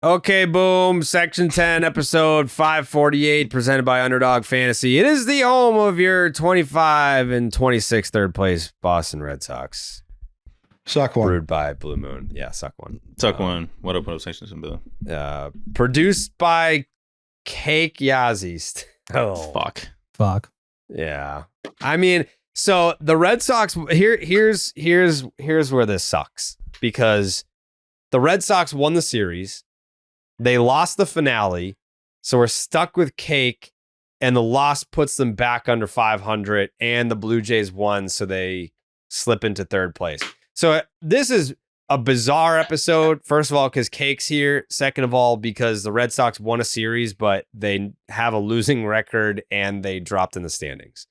Okay, boom. Section 10, episode 548, presented by Underdog Fantasy. It is the home of your 25 and 26 third place Boston Red Sox. Suck one. Brewed by Blue Moon. Yeah, suck one. Suck one. What up, Section 10? Produced by Cake Yazzie. Oh, Fuck. Yeah. I mean, so the Red Sox, here's where this sucks. Because the Red Sox won the series. They lost the finale, so we're stuck with Cake, and the loss puts them back under 500, and the Blue Jays won, so they slip into third place. So this is a bizarre episode, first of all, because Cake's here. Second of all, because the Red Sox won a series, but they have a losing record, and they dropped in the standings.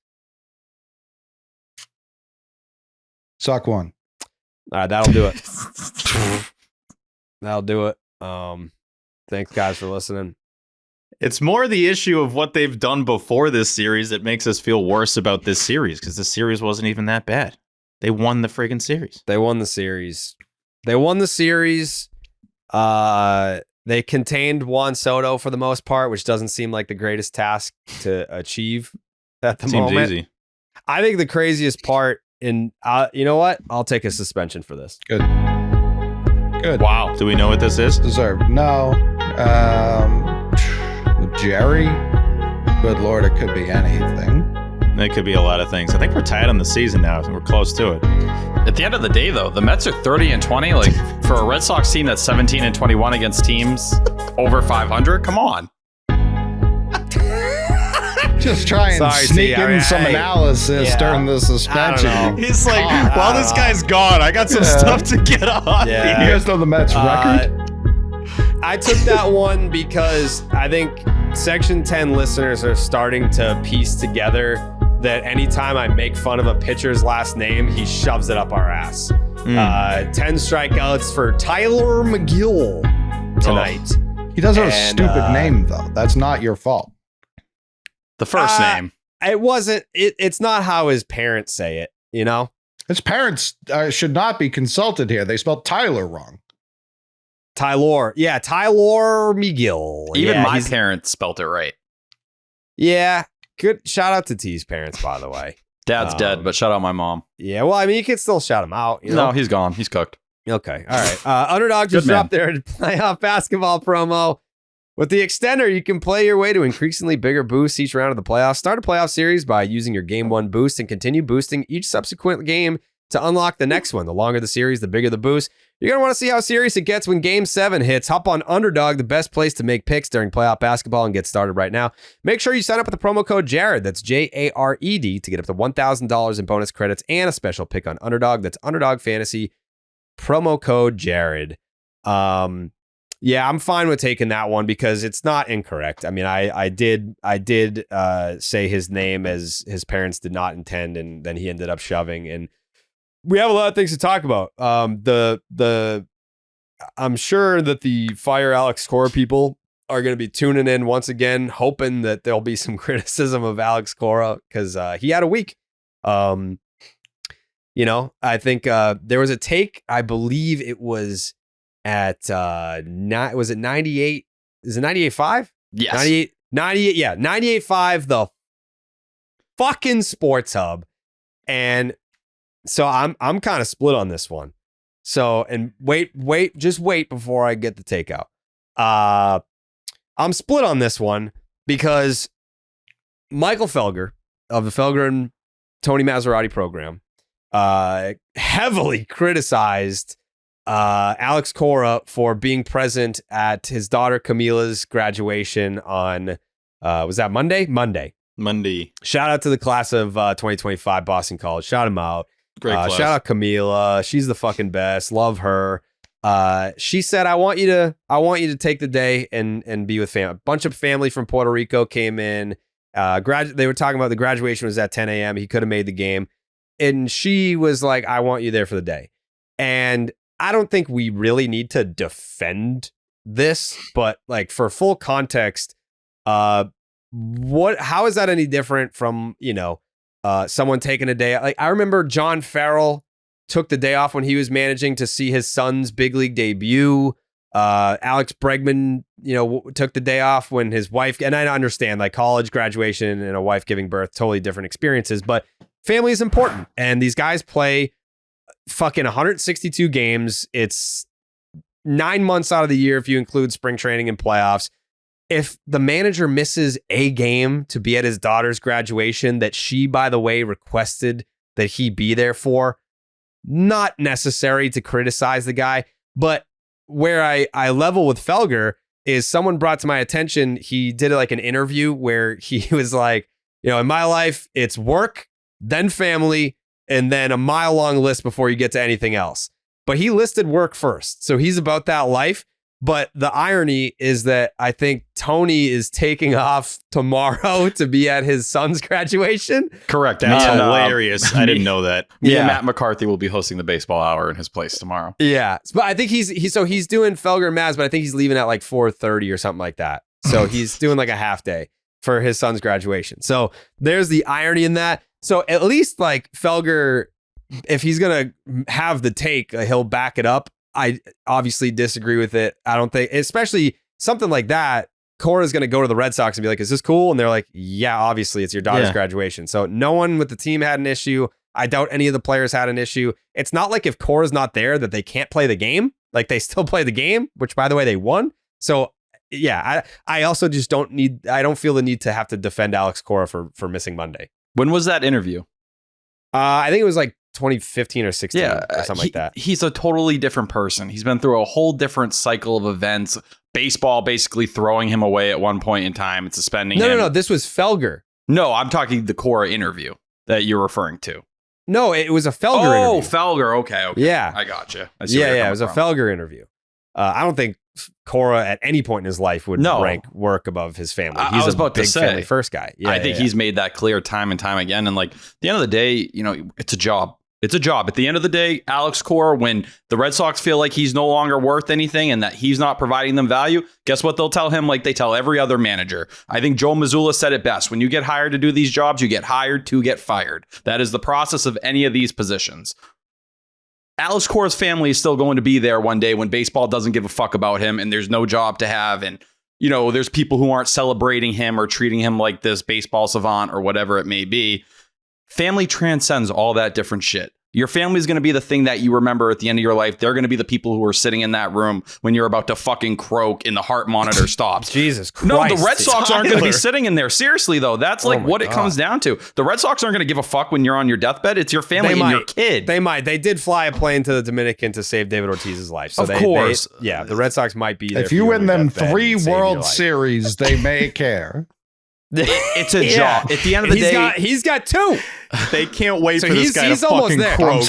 Suck one. All right, that'll do it. That'll do it. Thanks, guys, for listening. It's more the issue of what they've done before this series that makes us feel worse about this series, because the series wasn't even that bad. They won the friggin' series. They won the series. They contained Juan Soto for the most part, which doesn't seem like the greatest task to achieve at the moment. Seems easy. I think the craziest part, you know what? I'll take a suspension for this. Good. Wow. Do we know what this is? Deserved. No. Jerry? Good Lord, it could be anything. It could be a lot of things. I think we're tied on the season now. We're close to it. At the end of the day, though, the Mets are 30-20. Like, for a Red Sox team that's 17-21 against teams over 500, come on. Just try and sneak in some analysis during the suspension. He's like, while this guy's gone, I got some stuff to get on. Yeah. You guys know the Mets record? I took that one because I think Section 10 listeners are starting to piece together that anytime I make fun of a pitcher's last name, he shoves it up our ass. 10 strikeouts for Tyler McGill tonight. He does have a stupid name, though. That's not your fault. The first name. It wasn't. It's not how his parents say it, you know? His parents should not be consulted here. They spelled Tyler wrong. Tyler. Yeah, Tyler McGill. Even my parents spelt it right. Yeah. Good. Shout out to T's parents, by the way. Dad's dead, but shout out my mom. Yeah, well, I mean, you can still shout him out. You know? No, he's gone. He's cooked. Okay. All right. Underdog just dropped their playoff basketball promo. With the extender, you can play your way to increasingly bigger boosts each round of the playoffs. Start a playoff series by using your Game 1 boost and continue boosting each subsequent game to unlock the next one. The longer the series, the bigger the boost. You're going to want to see how serious it gets when Game 7 hits. Hop on Underdog, the best place to make picks during playoff basketball, and get started right now. Make sure you sign up with the promo code Jared. That's Jared to get up to $1,000 in bonus credits and a special pick on Underdog. That's Underdog Fantasy, promo code Jared. Yeah, I'm fine with taking that one because it's not incorrect. I mean, I did say his name as his parents did not intend, and then he ended up shoving. And we have a lot of things to talk about. I'm sure that the Fire Alex Cora people are going to be tuning in once again, hoping that there'll be some criticism of Alex Cora because he had a week. You know, I think there was a take. I believe it was at was it 98? Is it 98.5? Yes. 98. Yeah, 98.5. The fucking Sports Hub, and so I'm kind of split on this one. So, and just wait before I get the takeout. I'm split on this one because Michael Felger of the Felger and Tony Maserati program heavily criticized Alex Cora for being present at his daughter Camila's graduation on, was that Monday? Monday. Shout out to the class of 2025 Boston College. Shout him out. Great class. Shout out Camila. She's the fucking best. Love her. She said, I want you to take the day and be with family. A bunch of family from Puerto Rico came in. They were talking about the graduation was at 10 a.m. He could have made the game. And she was like, I want you there for the day. And I don't think we really need to defend this, but like for full context, how is that any different from, someone taking a day? Like I remember John Farrell took the day off when he was managing to see his son's big league debut. Alex Bregman, took the day off when his wife, and I understand like college graduation and a wife giving birth, totally different experiences, but family is important. And these guys play fucking 162 games. It's 9 months out of the year if you include spring training and playoffs. If the manager misses a game to be at his daughter's graduation that she, by the way, requested that he be there for, not necessary to criticize the guy. But where I level with Felger is someone brought to my attention, he did like an interview where he was like, in my life, it's work, then family, and then a mile-long list before you get to anything else. But he listed work first. So he's about that life. But the irony is that I think Tony is taking off tomorrow to be at his son's graduation. Correct. That's hilarious. I didn't know that. Me and Matt McCarthy will be hosting the baseball hour in his place tomorrow. Yeah. But I think he's doing Felger and Mavs, but I think he's leaving at like 4:30 or something like that. So he's doing like a half day for his son's graduation. So there's the irony in that. So at least like Felger, if he's going to have the take, he'll back it up. I obviously disagree with it. I don't think, especially something like that, Cora's going to go to the Red Sox and be like, is this cool? And they're like, yeah, obviously it's your daughter's graduation. So no one with the team had an issue. I doubt any of the players had an issue. It's not like if Cora's not there that they can't play the game. Like they still play the game, which by the way, they won. So yeah, I also just I don't feel the need to have to defend Alex Cora for missing Monday. When was that interview? I think it was like 2015 or 16 or something like that. He's a totally different person. He's been through a whole different cycle of events. Baseball basically throwing him away at one point in time and suspending him. No. This was Felger. No, I'm talking the Cora interview that you're referring to. No, it was a Felger interview. Oh, Felger. Okay. Yeah. I gotcha. Yeah. It was a Felger interview. I don't think Cora at any point in his life would rank work above his family. He's a big family first guy. Yeah, I think he's made that clear time and time again. And like at the end of the day, it's a job. It's a job. At the end of the day, Alex Cora, when the Red Sox feel like he's no longer worth anything and that he's not providing them value, guess what they'll tell him like they tell every other manager? I think Joe Mazzulla said it best. When you get hired to do these jobs, you get hired to get fired. That is the process of any of these positions. Alex Cora's family is still going to be there one day when baseball doesn't give a fuck about him and there's no job to have. And, there's people who aren't celebrating him or treating him like this baseball savant or whatever it may be. Family transcends all that different shit. Your family is going to be the thing that you remember at the end of your life. They're going to be the people who are sitting in that room when you're about to fucking croak and the heart monitor stops. Jesus Christ. No, the Red Sox aren't going to be sitting in there. Seriously, though, that's like what it comes down to. The Red Sox aren't going to give a fuck when you're on your deathbed. It's your family and your kid. They might. They did fly a plane to the Dominican to save David Ortiz's life. So of course. The Red Sox might be there. If you win them 3 World Series, they may care. It's a job. At the end of the day, he's got 2. They can't wait for this guy to almost fucking there. croak.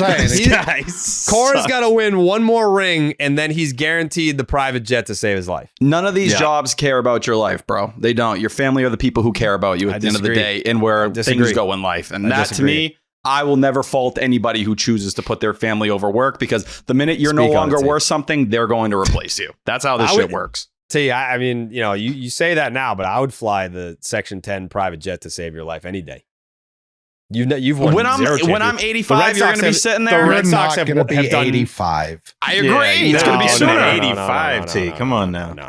Cora's got to win 1 more ring, and then he's guaranteed the private jet to save his life. None of these jobs care about your life, bro. They don't. Your family are the people who care about you at the end of the day and where things go in life. And that, to me, I will never fault anybody who chooses to put their family over work because the minute you're no longer worth something, they're going to replace you. That's how this shit works. I mean, you say that now, but I would fly the Section 10 private jet to save your life any day. You've won when I'm 85, you're going to be sitting there. The Red Sox have done 85. I agree. It's going to be sooner. 85, T. Come on now. No.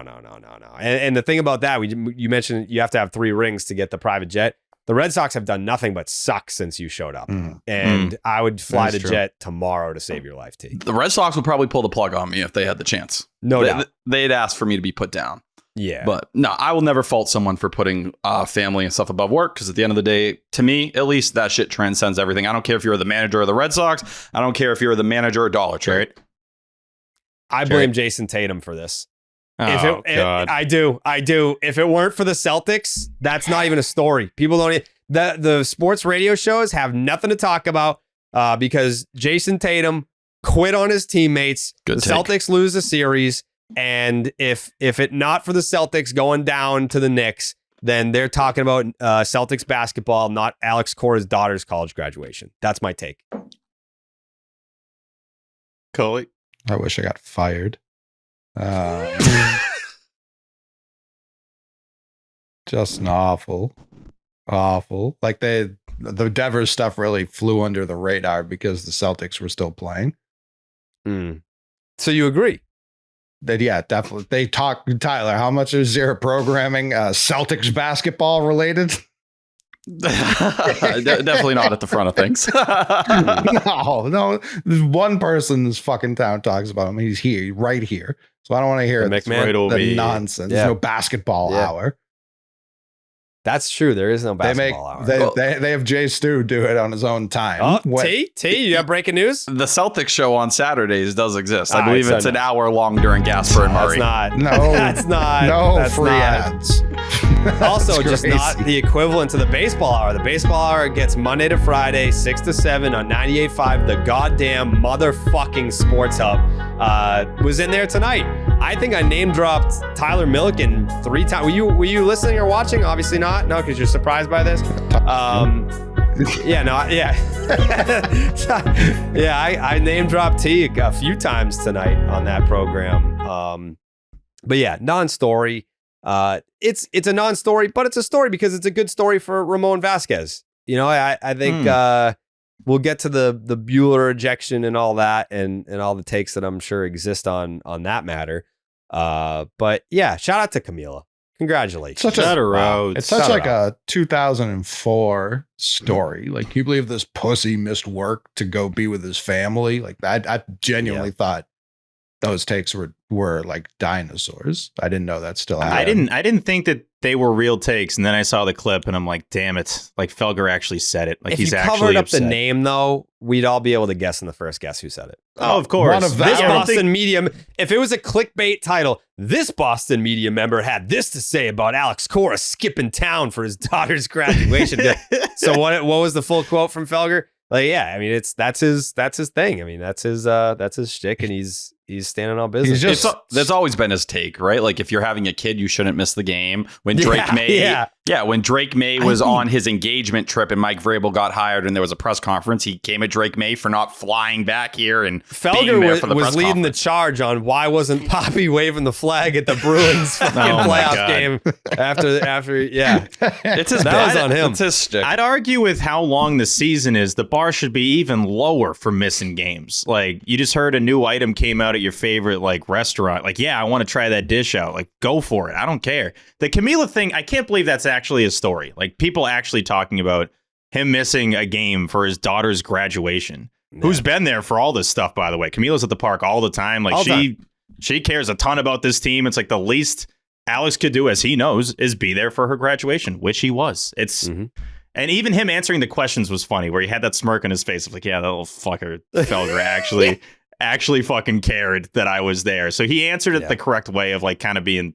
And the thing about that, you mentioned you have to have 3 rings to get the private jet. The Red Sox have done nothing but suck since you showed up. And I would fly the jet tomorrow to save your life, T. The Red Sox would probably pull the plug on me if they had the chance. No doubt. They'd ask for me to be put down. Yeah. But no, I will never fault someone for putting family and stuff above work because at the end of the day, to me, at least, that shit transcends everything. I don't care if you're the manager of the Red Sox. I don't care if you're the manager of Dollar Tree. I blame Jason Tatum for this. God. I do. If it weren't for the Celtics, that's not even a story. People don't. The sports radio shows have nothing to talk about because Jason Tatum quit on his teammates. Celtics lose the series. And if it not for the Celtics going down to the Knicks, then they're talking about Celtics basketball, not Alex Cora's daughter's college graduation. That's my take. Coley? I wish I got fired. Just an awful. Like the Devers stuff really flew under the radar because the Celtics were still playing. So you agree? yeah, definitely. They talk, Tyler, how much is your programming Celtics basketball related? Definitely not at the front of things. No. There's one person in this fucking town talks about him. He's here, right here. So I don't want to hear the nonsense. There's no basketball hour. That's true. There is no basketball hour. They have Jay Stu do it on his own time. Oh, T, you have breaking news? The Celtics show on Saturdays does exist. I believe it's an hour long during Gasper and Murray. That's not. No, that's not. No that's free not. ads. Also, just not the equivalent to the baseball hour. The baseball hour gets Monday to Friday, 6 to 7 on 98.5, the goddamn motherfucking Sports Hub. Was in there tonight. I think I name dropped Tyler Milliken 3 times. Were you listening or watching? Obviously not. No, because you're surprised by this. I name dropped T a few times tonight on that program. But yeah, non-story. It's a non-story, but it's a story because it's a good story for Ramon Vasquez. You know, I think we'll get to the Buehler ejection and all that and all the takes that I'm sure exist on that matter. But yeah, shout out to Camila. Congratulations. It's such like a 2004 story. Like, can you believe this pussy missed work to go be with his family? Like, I genuinely thought those takes were like dinosaurs. I didn't know that still happened. I didn't think that they were real takes, and then I saw the clip and I'm like, damn it. Like, Felger actually said it. Like, if he's you actually covered up upset. the name though, we'd all be able to guess in the first guess who said it. Oh, of course. One of This them. Boston media, if it was a clickbait title, this Boston media member had this to say about Alex Cora skipping town for his daughter's graduation. So what was the full quote from Felger? Like, yeah, I mean, that's his thing. I mean, that's his shtick, and he's standing on business. That's always been his take, right? Like, if you're having a kid, you shouldn't miss the game. When Drake May was on his engagement trip and Mike Vrabel got hired and there was a press conference, he came at Drake May for not flying back here and Felger was leading the charge on why wasn't Poppy waving the flag at the Bruins playoff game after it's his that was on him. It's his shtick. I'd argue with how long the season is, the bar should be even lower for missing games. Like, you just heard a new item came out at your favorite like restaurant. Like, yeah, I want to try that dish out. Like, go for it. I don't care. The Camila thing, I can't believe that's actually a story. Like, people actually talking about him missing a game for his daughter's graduation. Yeah. Who's been there for all this stuff, by the way. Camila's at the park all the time. Like, she cares a ton about this team. It's like the least Alex could do, as he knows, is be there for her graduation, which he was. And even him answering the questions was funny, where he had that smirk on his face of like, yeah, that little fucker Felger actually fucking cared that I was there. So he answered it the correct way of like kind of being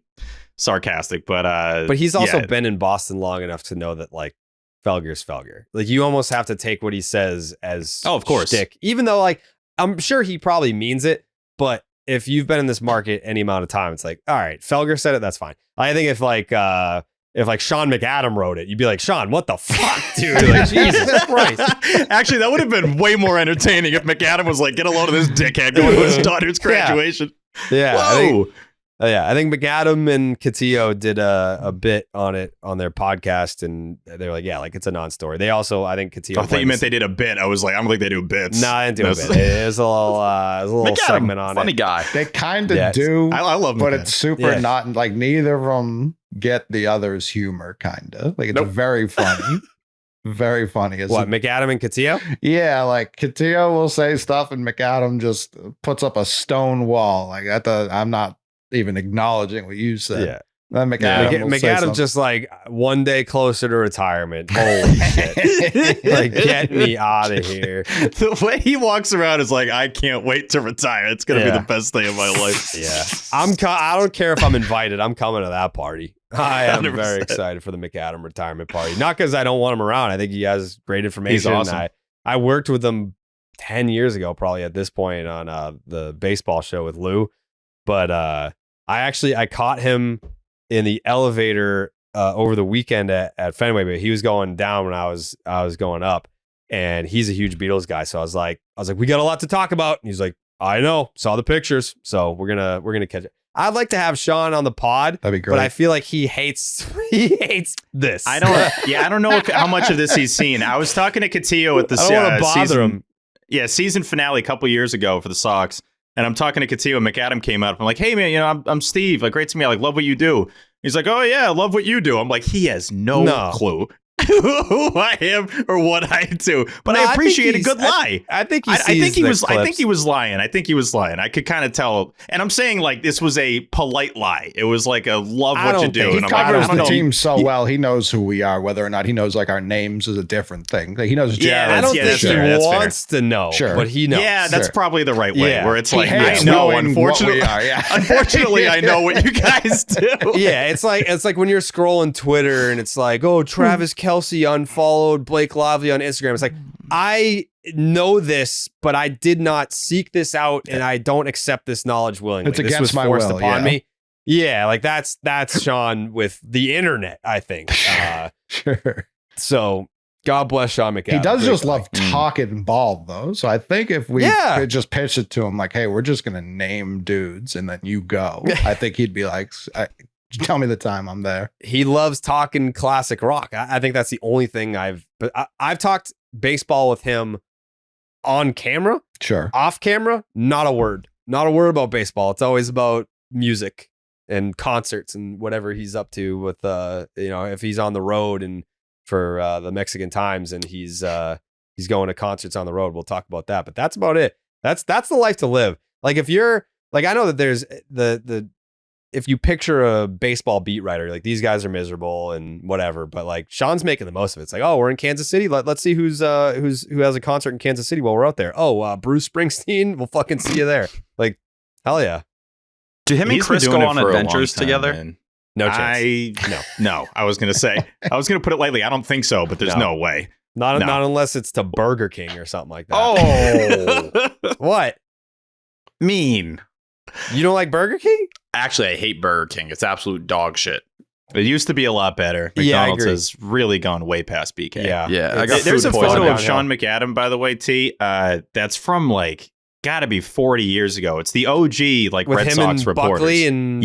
sarcastic. But he's also been in Boston long enough to know that like Felger's Felger. Like, you almost have to take what he says as of course shtick, even though like I'm sure he probably means it. But if you've been in this market any amount of time, it's like, all right, Felger said it, that's fine. I think if Sean McAdam wrote it, you'd be like, Sean, what the fuck, dude? Like, Jesus Christ. Actually, that would have been way more entertaining if McAdam was like, get a load of this dickhead going to his daughter's graduation. Yeah. Whoa. I think McAdam and Catillo did a bit on it on their podcast, and they're like, yeah, like it's a non-story. They also, I think Catillo. I thought you meant they did a bit. I was like, I don't think they do bits. No, I didn't do a bit. It was a little McAdam, segment on funny it. guy. They kind of do. I love but McAdam. it's super not like neither of them get the other's humor. Kind of like it's very funny. Very funny. What, McAdam and Catillo? Yeah, like Catillo will say stuff and McAdam just puts up a stone wall. Like I'm not even acknowledging what you said. Yeah. Then McAdam's just like one day closer to retirement. Holy shit. Like, get me out of here. The way he walks around is like, I can't wait to retire. It's going to be the best day of my life. Yeah. I don't care if I'm invited. I'm coming to that party. I am 100%. very excited for the McAdam retirement party. Not because I don't want him around. I think he has great information. He's awesome. I worked with him 10 years ago, probably at this point, on the baseball show with Lou. But I caught him in the elevator over the weekend at Fenway, but he was going down when I was going up, and he's a huge Beatles guy. So I was like, we got a lot to talk about. And he's like, I know, saw the pictures. So we're gonna catch it. I'd like to have Sean on the pod. That'd be great. But I feel like he hates this. I don't know how much of this he's seen. I was talking to Catillo at the I don't want to bother him. Yeah, season finale a couple years ago for the Sox. And I'm talking to Katio, and McAdam came out. I'm like, hey, man, I'm Steve. Like, great to meet you. I love what you do. He's like, oh, yeah, I love what you do. I'm like, he has no clue who I am or what I do. But I appreciate a good lie. I think he was lying. I think he was lying. I could kind of tell. And I'm saying, like, this was a polite lie. It was like a love what you do. He and covers the team so well. He knows who we are. Whether or not he knows, like, our names is a different thing. Like, he knows Jared. I don't think he wants to know, but he knows. Yeah, that's probably the right way. Where it's like, I know, unfortunately, unfortunately, I know what you guys do. Yeah, it's like when you're scrolling Twitter and it's like, oh, Travis Kelce unfollowed Blake Lively on Instagram. It's like, I know this, but I did not seek this out, and I don't accept this knowledge willingly. It's against my forced will, upon me. Yeah, like that's Sean with the internet, I think. Sure. So God bless Sean McAdam. He does just love talking ball, though. So I think if we could just pitch it to him, like, hey, we're just gonna name dudes, and then you go. I think he'd be like, tell me the time, I'm there. He loves talking classic rock. I think that's the only thing I've talked baseball with him on camera. Sure. Off camera, not a word about baseball. It's always about music and concerts and whatever he's up to with, if he's on the road and for the Mexican Times and he's going to concerts on the road, we'll talk about that. But that's about it. That's the life to live. Like if you're like, I know that there's if you picture a baseball beat writer, like these guys are miserable and whatever, but like Sean's making the most of it. It's like, oh, we're in Kansas City. Let's see who has a concert in Kansas City while we're out there. Oh, Bruce Springsteen. We'll fucking see you there. Like, hell yeah. Do him and Chris go on adventures together? Man. No chance. No. I was going to put it lightly. I don't think so, but there's no way. Not unless it's to Burger King or something like that. Oh, what? Mean. You don't like Burger King? Actually, I hate Burger King. It's absolute dog shit. It used to be a lot better. McDonald's has really gone way past BK. Yeah. There's a photo of Sean McAdam, by the way, T. That's from like gotta be 40 years ago. It's the OG like with Red him Sox and reporters. Buckley and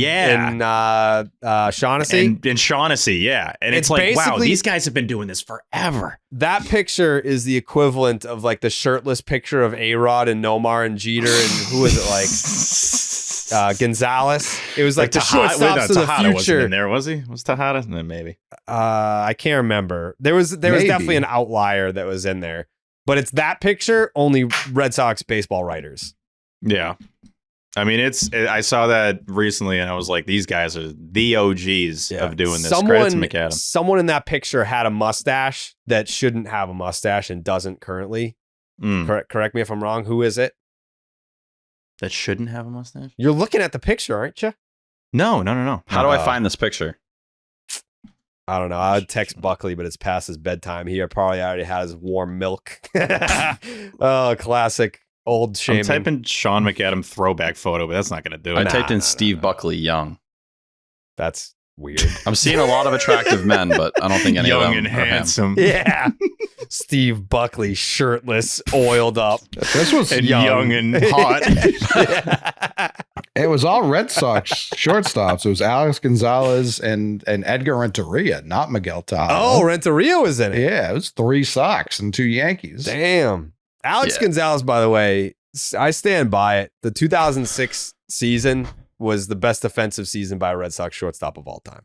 Shaughnessy and Shaughnessy, yeah. And it's like, wow, these guys have been doing this forever. That picture is the equivalent of like the shirtless picture of A-Rod and Nomar and Jeter and who was it like Gonzalez. It was like the shortstops of the future. Wasn't in there, was he? Was Tejada? Then maybe. I can't remember. There was definitely an outlier that was in there. But it's that picture, only Red Sox baseball writers. Yeah. I mean, I saw that recently and I was like, these guys are the OGs of doing this. Credit to McAdam. Someone in that picture had a mustache that shouldn't have a mustache and doesn't currently. Correct me if I'm wrong. Who is it? That shouldn't have a mustache? You're looking at the picture, aren't you? No. How do I find this picture? I don't know. I would text Buckley, but it's past his bedtime. He probably already had his warm milk. Oh, classic old shaming. I'm typing Sean McAdam throwback photo, but that's not going to do it. I typed in Steve Buckley young. That's weird. I'm seeing a lot of attractive men, but I don't think any young of them and are handsome. Yeah. Steve Buckley, shirtless, oiled up. This was young and hot. It was all Red Sox shortstops. It was Alex Gonzalez and Edgar Renteria, not Miguel Tejada. Oh, Renteria was in it. Yeah, it was 3 Sox and 2 Yankees. Damn. Alex Gonzalez, by the way, I stand by it. The 2006 season was the best defensive season by a Red Sox shortstop of all time.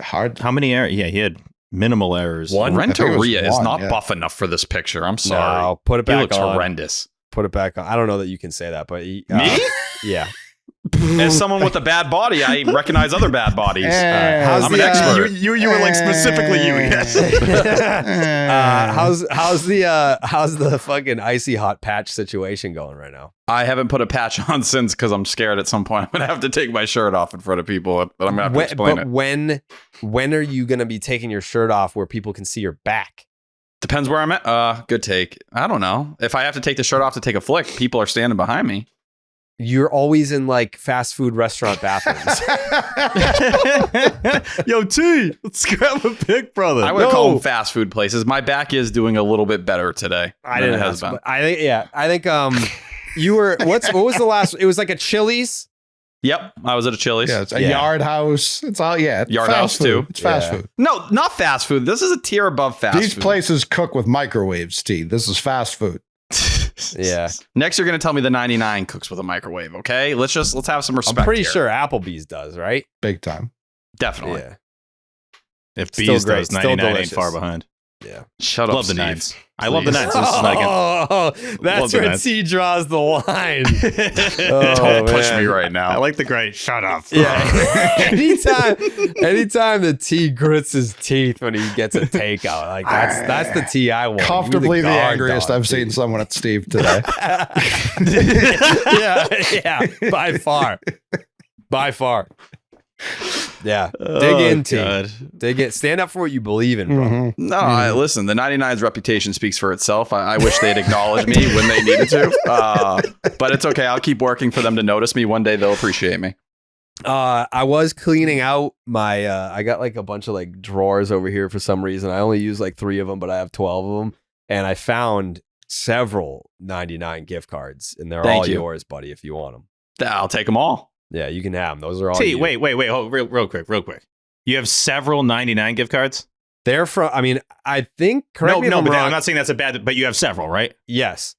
Hard. How many errors? Yeah, he had minimal errers. Renteria is not buff enough for this picture. I'm sorry. No, put it back on. He looks horrendous. Put it back on. I don't know that you can say that, but me? Yeah. As someone with a bad body, I recognize other bad bodies. I'm an expert. You were like specifically you. Yes. How's the fucking Icy Hot patch situation going right now? I haven't put a patch on since because I'm scared at some point I'm gonna have to take my shirt off in front of people, but I'm gonna have to explain it. When are you gonna be taking your shirt off where people can see your back? Depends where I'm at. Good take. I don't know. If I have to take the shirt off to take a flick, people are standing behind me. You're always in like fast food restaurant bathrooms. Yo, T, let's grab a pic, brother. I would call them fast food places. My back is doing a little bit better today. I think you were what was the last? It was like a Chili's. Yep, I was at a Chili's. Yeah, it's a Yard House. It's all Yard House food. too. It's fast food. No, not fast food. This is a tier above fast food. These places cook with microwaves, T. This is fast food. Yeah. Next, you're going to tell me the 99 cooks with a microwave. Okay. Let's have some respect. I'm pretty here. sure Applebee's does, right? Big time. Definitely. Yeah. If Still Bees great, does, still 99 ain't delicious. far behind. Yeah. Shut up. Love the Steve. Nines. I love the Nines. This is like that's Love the where Nines. T draws the line. Don't push me right now. I like the great. Shut up. Yeah. anytime the T grits his teeth when he gets a takeout, like that's the T I want. Comfortably the guard angriest dog, I've seen dude. someone at Steve today. yeah, by far. Yeah, dig in, T. God. Dig in. Stand up for what you believe in, bro. Mhm. No, listen, the 99's reputation speaks for itself. I wish they'd acknowledge me when they needed to. But it's okay. I'll keep working for them to notice me. One day they'll appreciate me. I was cleaning out my I got like a bunch of like drawers over here for some reason. I only use like 3 of them, but I have 12 of them, and I found several 99 gift cards, and they're Thank all you. yours, buddy, if you want them. I'll take them all. Yeah, you can have them. Those are all T, you. wait. Hold, real quick. You have several 99 gift cards? They're from, I mean, I think, correct me if I'm but wrong. I'm not saying that's a bad, but you have several, right? Yes.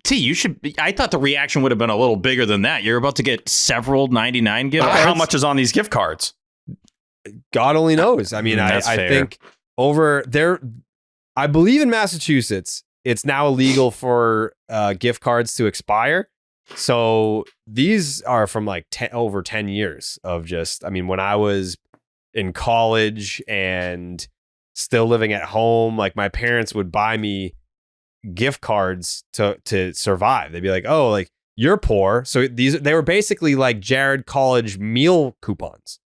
T, you should, I thought the reaction would have been a little bigger than that. You're about to get several 99 gift cards? How much is on these gift cards? God only knows. I mean, That's I fair. think over there, I believe in Massachusetts, it's now illegal for gift cards to expire. So these are from like over 10 years of just, I mean, when I was in college and still living at home, like my parents would buy me gift cards to survive. They'd be like, oh, like you're poor. So they were basically like Jared college meal coupons.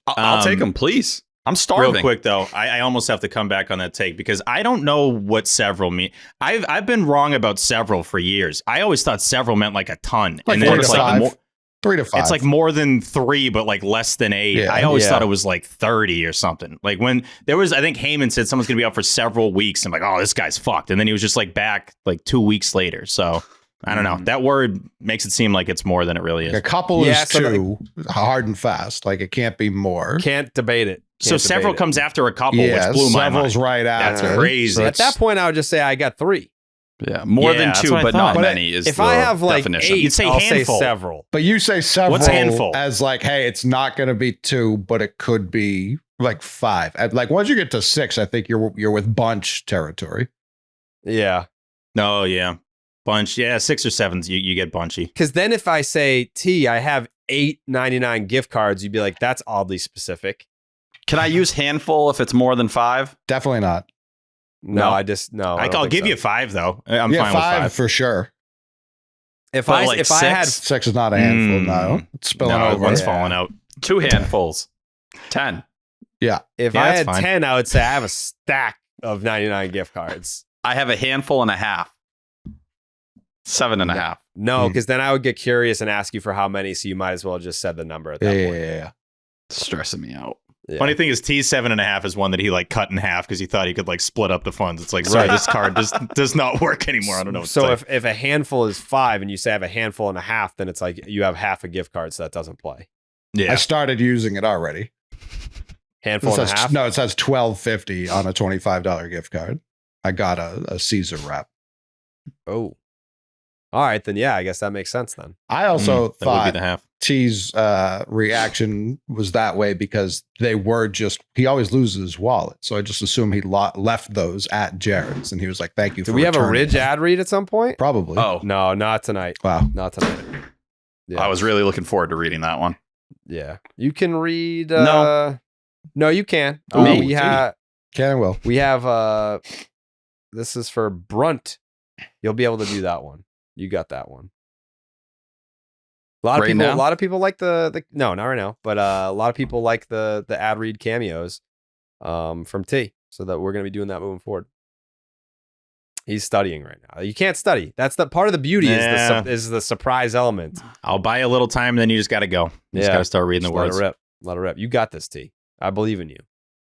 I'll take them, please. I'm starving. Real quick though, I almost have to come back on that take because I don't know what several mean. I've been wrong about several for years. I always thought several meant like a ton, Like and then 4 to it's 5. like 3 to 5. it's like more than 3, but like less than 8. Yeah. I always Yeah. thought it was like 30 or something. Like when there was, I think Heyman said someone's gonna be out for several weeks. I'm like, oh, this guy's fucked, and then he was just like back like 2 weeks later. So I don't know. That word makes it seem like it's more than it really is. a couple Yeah, is so 2, hard and fast. Like it can't be more. Can't debate it. So Can't several debate it. comes after a couple, Yeah, which blew my several's mind. right That's after. crazy. At that point, I would just say I got 3. Yeah, more Yeah, than that's 2, what I but thought. not But many is If the I have like definition. 8, You'd say I'll handful. say several. But you say several What's handful? as like, hey, it's not going to be 2, but it could be like 5. Like once you get to 6, I think you're with bunch territory. Yeah. Oh yeah, bunch. Yeah, 6 or 7s. You get bunchy. Because then if I say, T, I have 8.99 gift cards, you'd be like, that's oddly specific. Can I use handful if it's more than 5? Definitely not. No, No. I just, no. I don't I'll think give so. you 5 though. I'm yeah, fine 5 with 5. for sure. If But I like if I had 6 is not a handful. No, it's spilling No, over. one's Yeah. falling out. 2 handfuls. 10. if Yeah, I that's had fine. 10, I would say I have a stack of 99 gift cards. I have a handful and a half. 7.5. No, because then I would get curious and ask you for how many, so you might as well have just said the number at that point. Yeah. Stressing me out. Yeah. Funny thing is, T's 7.5 is one that he like cut in half because he thought he could like split up the funds. It's like, sorry, this card does not work anymore. I don't know. What So to say. if a handful is 5 and you say I have a handful and a half, then it's like you have half a gift card, so that doesn't play. yeah, I started using it already. Handful It and a says, half? no, it says $12.50 on a $25 gift card. I got a Caesar wrap. Oh. All right, then yeah, I guess that makes sense then. I also that would be thought the half. T's reaction was that way because they were just, he always loses his wallet. So I just assumed he left those at Jared's and he was like, thank you for Do we have a returning Ridge them. ad read at some point? Probably. Oh, No, not tonight. Wow. Not tonight. Yeah. I was really looking forward to reading that one. Yeah. You can read No. No, you can. Ooh, we have Can and will. this is for Brunt. You'll be able to do that one. You got that one. Right now? A lot of people like the no, not right now, but a lot of people like the ad read cameos from T. So that we're gonna be doing that moving forward. He's studying right now. You can't study. That's the part of the beauty Yeah. is the surprise element. I'll buy you a little time, then you just got to go. You just Yeah. got to start reading the Just let words. it rip. Let it rip. You got this, T. I believe in you.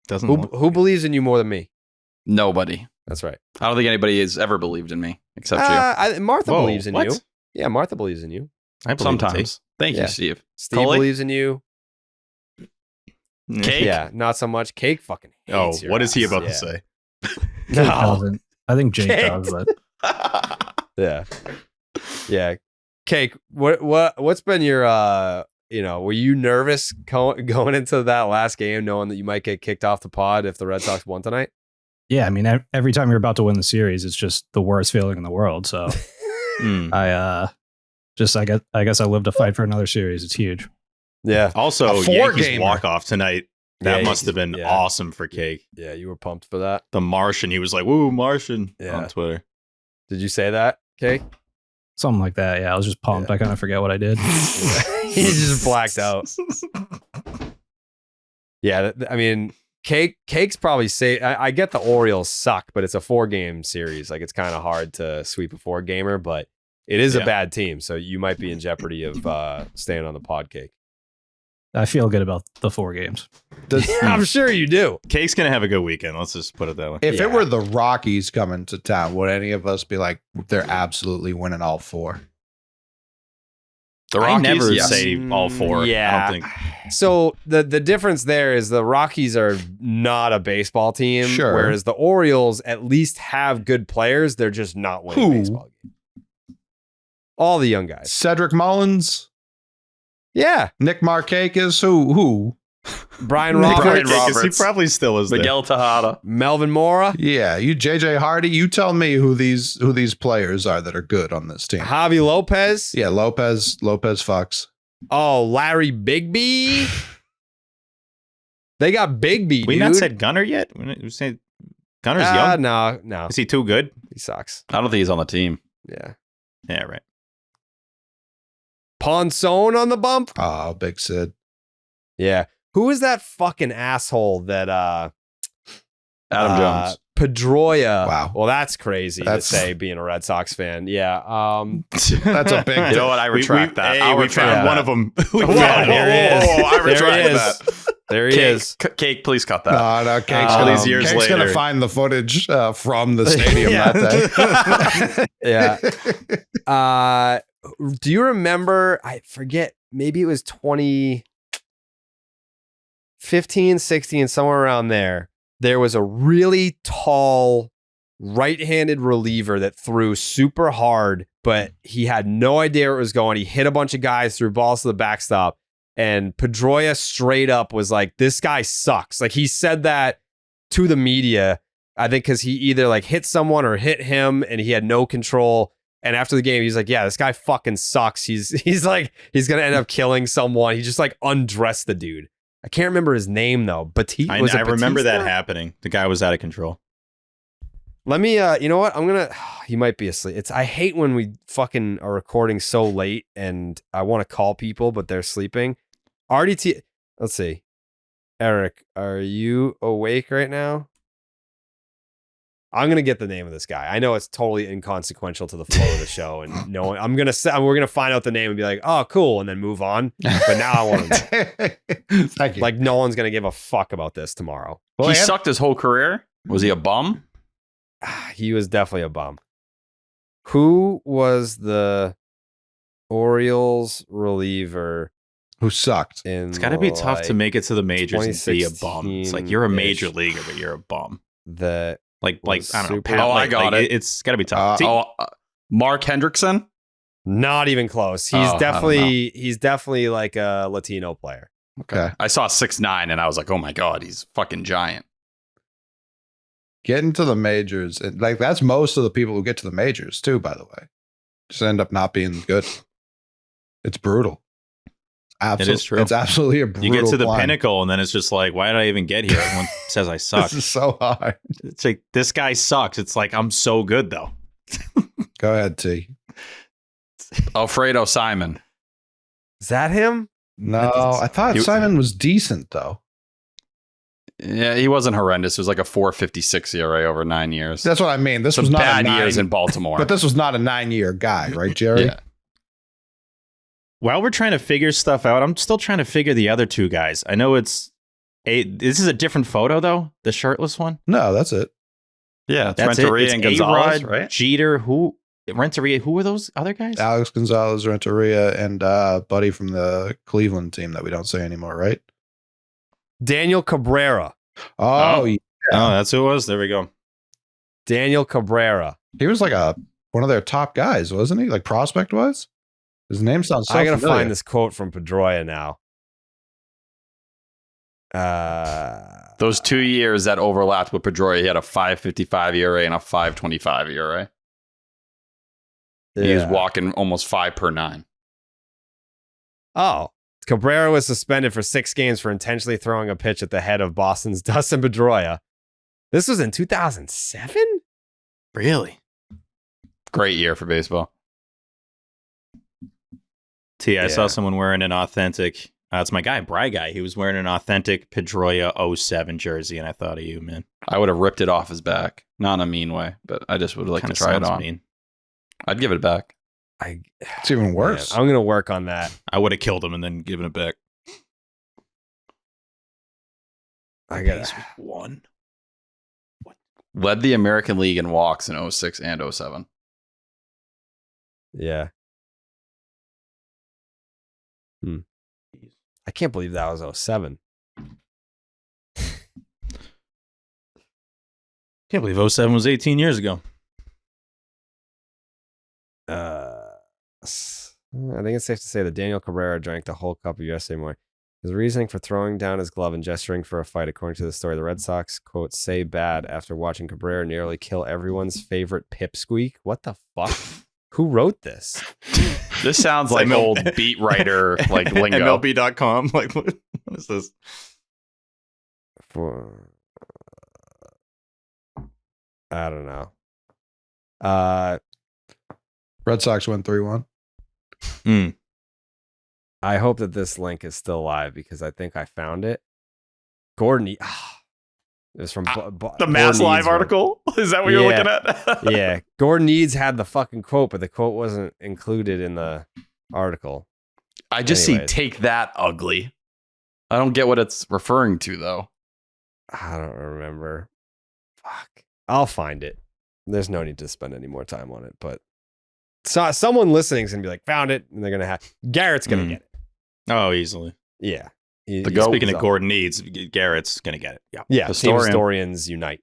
Doesn't Who believes in you more than me? Nobody. That's right. I don't think anybody has ever believed in me except Martha Whoa, believes in what? you. Yeah, Martha believes in you. I you. believe in T. Sometimes. Thank Yeah. you, Steve. Steve Coley? believes in you. Cake? Yeah, not so much. Cake fucking Oh, hates your what is he ass. about Yeah. to say? Jake No. doesn't. I think Jake Jake does, but Yeah. Yeah. Cake, what's been your were you nervous going into that last game knowing that you might get kicked off the pod if the Red Sox won tonight? Yeah, I mean, every time you're about to win the series, it's just the worst feeling in the world. So I guess I live to fight for another series. It's huge. Yeah. Also, Yankees walk-off tonight. That must have been awesome for Cake. Yeah, you were pumped for that. The Martian, he was like, "Woo, Martian" on Twitter. Did you say that, Cake? Something like that. Yeah, I was just pumped. I kind of forget what I did. He just blacked out. Yeah, I mean, Cake's probably say. I get the Orioles suck, but it's a 4-game series. Like, it's kind of hard to sweep a 4-gamer, but it is a bad team, so you might be in jeopardy of staying on the pod, Cake. I feel good about the 4 games. I'm sure you do. Cake's going to have a good weekend. Let's just put it that way. If it were the Rockies coming to town, would any of us be like, they're absolutely winning all 4? The Rockies, I never say all 4. Yeah. I don't think. So the difference there is the Rockies are not a baseball team, whereas the Orioles at least have good players. They're just not winning baseball games. All the young guys. Cedric Mullins. Yeah. Nick Markakis. Who? Brian Roberts. He probably still is Miguel Tejada. Melvin Mora. Yeah. You JJ Hardy. You tell me who these players are that are good on this team. Javi Lopez. Yeah, Lopez fucks. Oh, Larry Bigby. They got Bigby. We dude. not said Gunner yet? We said Gunner's young. No. Is he too good? He sucks. I don't think he's on the team. Yeah. Yeah, right. Ponson on the bump. Oh, Big Sid. Yeah. Who is that fucking asshole that Adam Jones. Pedroia. Wow. Well, that's crazy to say being a Red Sox fan. Yeah. That's a big You know what? I retract that. We found one of them. I retract that. There he is. Cake, please cut that. No, Cake's All these years Cake's later. gonna find the footage from the stadium that day. Yeah. Do you remember? I forget. Maybe it was 2015, 16, somewhere around there. There was a really tall right-handed reliever that threw super hard, but he had no idea where it was going. He hit a bunch of guys, threw balls to the backstop, and Pedroia straight up was like, "This guy sucks." Like, he said that to the media, I think, because he either like hit someone or hit him, and he had no control. And after the game, he's like, "Yeah, this guy fucking sucks. He's like, he's gonna end up killing someone." He just like undressed the dude. I can't remember his name though. Batista. I remember that happening. The guy was out of control. Let me. You know what? I'm gonna. He might be asleep. I hate when we fucking are recording so late, and I want to call people, but they're sleeping. RDT. Let's see. Eric, are you awake right now? I'm gonna get the name of this guy. I know it's totally inconsequential to the flow of the show, and we're gonna find out the name and be like, "Oh, cool," and then move on. But now I want to. Thank you. Like, no one's gonna give a fuck about this tomorrow. Well, he sucked his whole career. Was he a bum? He was definitely a bum. Who was the Orioles reliever who sucked? It's got to be tough to make it to the majors and be a bum. It's like you're a major leaguer, but you're a bum. That like I don't know. super- I got it. It's got to be tough. Mark Hendrickson? Not even close. He's definitely like a Latino player. Okay. I saw 6'9" and I was like, oh my God, he's fucking giant. Getting to the majors, and like that's most of the people who get to the majors too, by the way. Just end up not being good. It's brutal. It is true. It's absolutely a brutal. You get to the climb. pinnacle, and then it's just like, why did I even get here? Everyone says I suck. This is so hard. It's like, this guy sucks. It's like, I'm so good though. Go ahead, T. Alfredo Simon. Is that him? No, I thought Simon was decent though. Yeah, he wasn't horrendous. It was like a 4.56 ERA over 9 years. That's what I mean. This Some was not bad a years in Baltimore. But this was not a 9-year guy, right, Jerry? Yeah. While we're trying to figure stuff out, I'm still trying to figure the other two guys. I know this is a different photo though, the shirtless one. No, that's it. Yeah, it's That's Renteria It's and Gonzalez, A-Rod, right? Jeter, Renteria, who were those other guys? Alex Gonzalez, Renteria, and buddy from the Cleveland team that we don't say anymore, right? Daniel Cabrera. Oh, yeah. Oh, that's who it was. There we go. Daniel Cabrera. He was like a one of their top guys, wasn't he? Like prospect wise, his name sounds. So I gotta familiar. find this quote from Pedroia now. Those 2 years that overlapped with Pedroia, he had a 5.55 ERA and a 5.25 ERA. He was walking almost 5 per 9. Oh, Cabrera was suspended for 6 games for intentionally throwing a pitch at the head of Boston's Dustin Pedroia. This was in 2007? Really? Great year for baseball. I saw someone wearing an authentic. It's my guy, Bry Guy. He was wearing an authentic Pedroia 07 jersey, and I thought of you, man. I would have ripped it off his back. Not in a mean way, but I just would like to try it on. Mean. I'd give it back. It's even worse. Man, I'm going to work on that. I would have killed him and then given it back. I got one. Led the American League in walks in 06 and 07. Yeah. I can't believe that was 07. Can't believe 07 was 18 years ago. I think it's safe to say that Daniel Cabrera drank the whole cup of USA more. His reasoning for throwing down his glove and gesturing for a fight, according to the story, the Red Sox, quote, say bad after watching Cabrera nearly kill everyone's favorite pipsqueak. What the fuck? Who wrote this? This sounds like old beat writer, like lingo. MLB.com. Like, what is this? I don't know. Red Sox win 3-1. I hope that this link is still live because I think I found it. Gordon, it's from the Mass Live article. Is that what you're looking at? Yeah, Gordon Eads had the fucking quote, but the quote wasn't included in the article. I just see "take that ugly." I don't get what it's referring to though. I don't remember. Fuck, I'll find it. There's no need to spend any more time on it, but someone listening is gonna be like, found it, and they're gonna have Garrett's gonna get it. Oh, easily. Yeah. Speaking of Gordon Needs, Garrett's gonna get it. Yeah. Yeah. Team historians unite.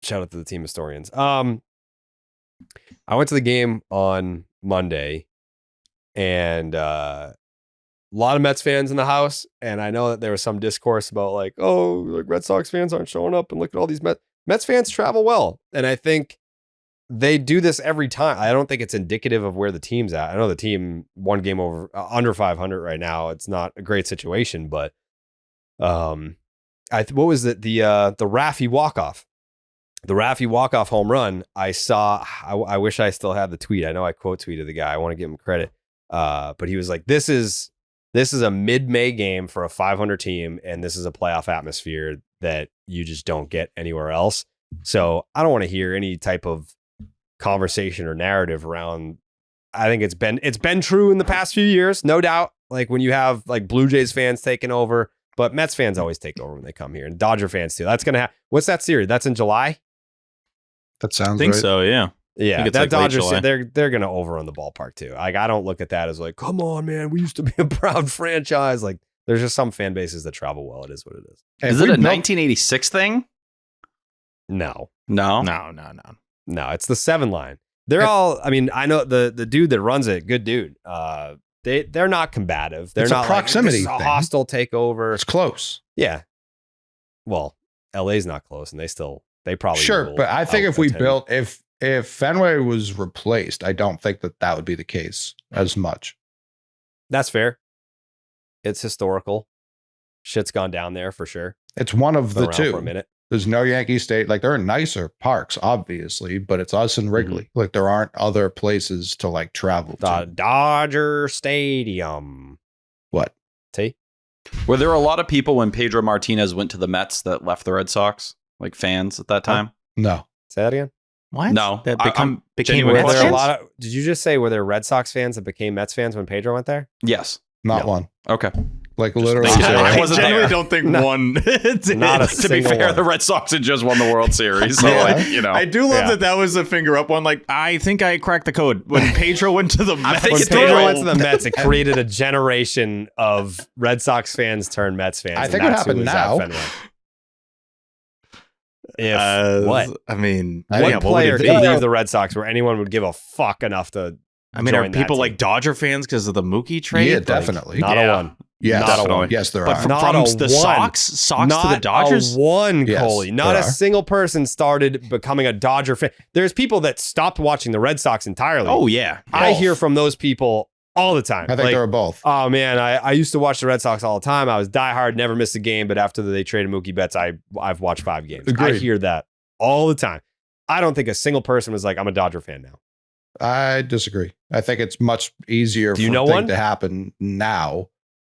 Shout out to the team historians. I went to the game on Monday, and a lot of Mets fans in the house, and I know that there was some discourse about like Red Sox fans aren't showing up, and look at all these Mets fans travel well, and I think they do this every time. I don't think it's indicative of where the team's at. I know the team one game over under 500 right now. It's not a great situation, but what was it? The Raffy walk-off. The Raffy walk-off home run. I saw. I wish I still had the tweet. I know I quote tweeted the guy. I want to give him credit. But he was like, "This is a mid-May game for a 500 team, and this is a playoff atmosphere that you just don't get anywhere else." So I don't want to hear any type of conversation or narrative around. I think it's been true in the past few years, no doubt. Like when you have like Blue Jays fans taking over, but Mets fans always take over when they come here, and Dodger fans too. That's gonna happen. What's that series? That's in July. That sounds. I think right. so. Yeah. Yeah. That like Dodgers, they're gonna overrun the ballpark too. Like I don't look at that as like, come on, man, we used to be a proud franchise. Like there's just some fan bases that travel well. It is what it is. Is it a 1986 thing? No. It's the 7 line. They're all. I mean, I know the dude that runs it. Good dude. They're not combative. They're it's not a proximity like, thing. A hostile takeover. It's close. Yeah. Well, LA's not close, and they probably sure. But I think if Fenway was replaced, I don't think that would be the case as much. That's fair. It's historical. Shit's gone down there for sure. It's one of the two. For a minute. There's no Yankee State. Like there are nicer parks, obviously, but it's us and Wrigley. Mm-hmm. Like there aren't other places to like travel to. Dodger Stadium. What? T? Were there a lot of people when Pedro Martinez went to the Mets that left the Red Sox? Like fans at that time? No. Say that again? What? No. That became Mets fans? Did you just say were there Red Sox fans that became Mets fans when Pedro went there? Yes. Not one. Okay. Like literally, I genuinely don't think one. Not a to be fair, one. The Red Sox had just won the World Series, so I do love that was a finger up one. Like I think I cracked the code when Pedro went to the Mets. When Pedro went to the Mets, it created a generation of Red Sox fans turned Mets fans. I think what happened now. If what? I mean, What player could leave the Red Sox where anyone would give a fuck enough to? I mean, are join that people team? like Dodger fans because of the Mookie trade? Yeah, Like, definitely. Not a one. Yes, Not a one. Yes, there But are. from Not a the one. Sox Not to the Dodgers? a one, Yes, Coley. Not there a are. single person started becoming a Dodger fan. There's people that stopped watching the Red Sox entirely. Oh, yeah. I hear from those people all the time. I think there are both. Oh man, I used to watch the Red Sox all the time. I was diehard, never missed a game. But after they traded Mookie Betts, I've watched 5 games. I Agreed. hear that all the time. I don't think a single person was like, I'm a Dodger fan now. I disagree. I think it's much easier Do you for know a thing one? to happen now.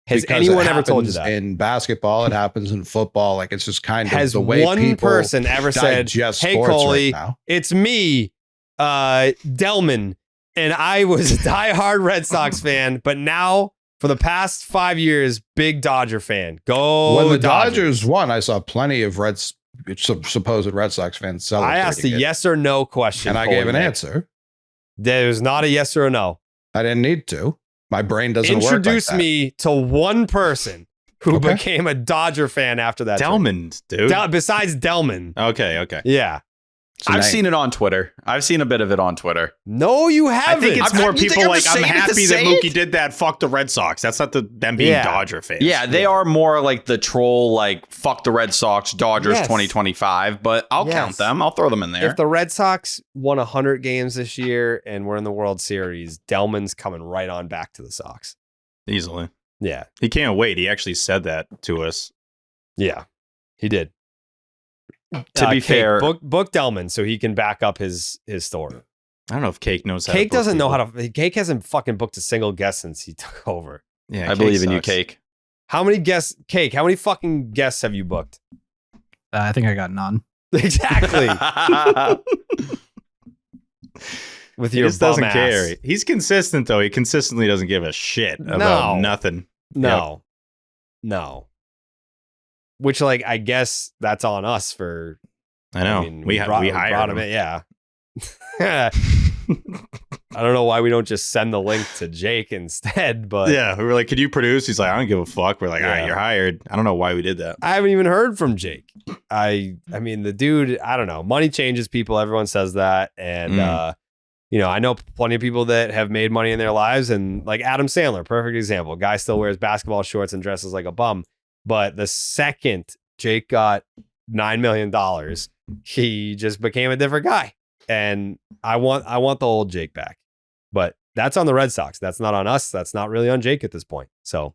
Has because anyone it ever told you happens that? in basketball? It happens in football. Like it's just kind of Has the way one people person ever said, digest "Hey, sports Coley, right now. it's me, Delman, and I was a diehard Red Sox fan, but now for the past 5 years, big Dodger fan. Go When the Dodgers. Dodgers won, I saw plenty of supposed Red Sox fans I celebrating asked a it, yes or no question, and I Coley gave an made. answer. There's not a yes or a no. I didn't need to. My brain doesn't work like Introduce that. me to one person who Okay. became a Dodger fan after that. Delman, dude. Besides Delman. Okay. Yeah. It's a I've name. seen it on Twitter. I've seen a bit of it on Twitter. No, you I haven't. think it's more You think people I'm like, just I'm saying it to happy that say Mookie it? did that. Fuck the Red Sox. That's not them being Yeah. Dodger fans. Yeah, they are more like the troll, like fuck the Red Sox, Dodgers Yes. 2025. But I'll Yes. count them. I'll throw them in there. If the Red Sox won 100 games this year and we're in the World Series, Delman's coming right on back to the Sox. Easily. Yeah. He can't wait. He actually said that to us. Yeah. He did. To be Cake, fair, book Delman so he can back up his story. I don't know if Cake knows how Cake to book doesn't know people. how to. Cake hasn't fucking booked a single guest since he took over. Yeah, I Cake believe in you, sucks. Cake. How many guests, Cake? How many fucking guests have you booked? I think I got none. Exactly. With He your just doesn't bum ass. care. He's consistent though. He consistently doesn't give a shit about No. nothing. No. No. Which, like, I guess that's on us for. I know. we hired brought him. in, yeah. I don't know why we don't just send the link to Jake instead, but Yeah, we were like, "Could you produce?" He's like, "I don't give a fuck." We're like, "All Yeah. right, you're hired." I don't know why we did that. I haven't even heard from Jake. I mean, the dude, I don't know. Money changes people. Everyone says that. And, I know plenty of people that have made money in their lives. And like Adam Sandler, perfect example. Guy still wears basketball shorts and dresses like a bum. But the second Jake got $9 million, he just became a different guy. And I want the old Jake back. But that's on the Red Sox. That's not on us. That's not really on Jake at this point. So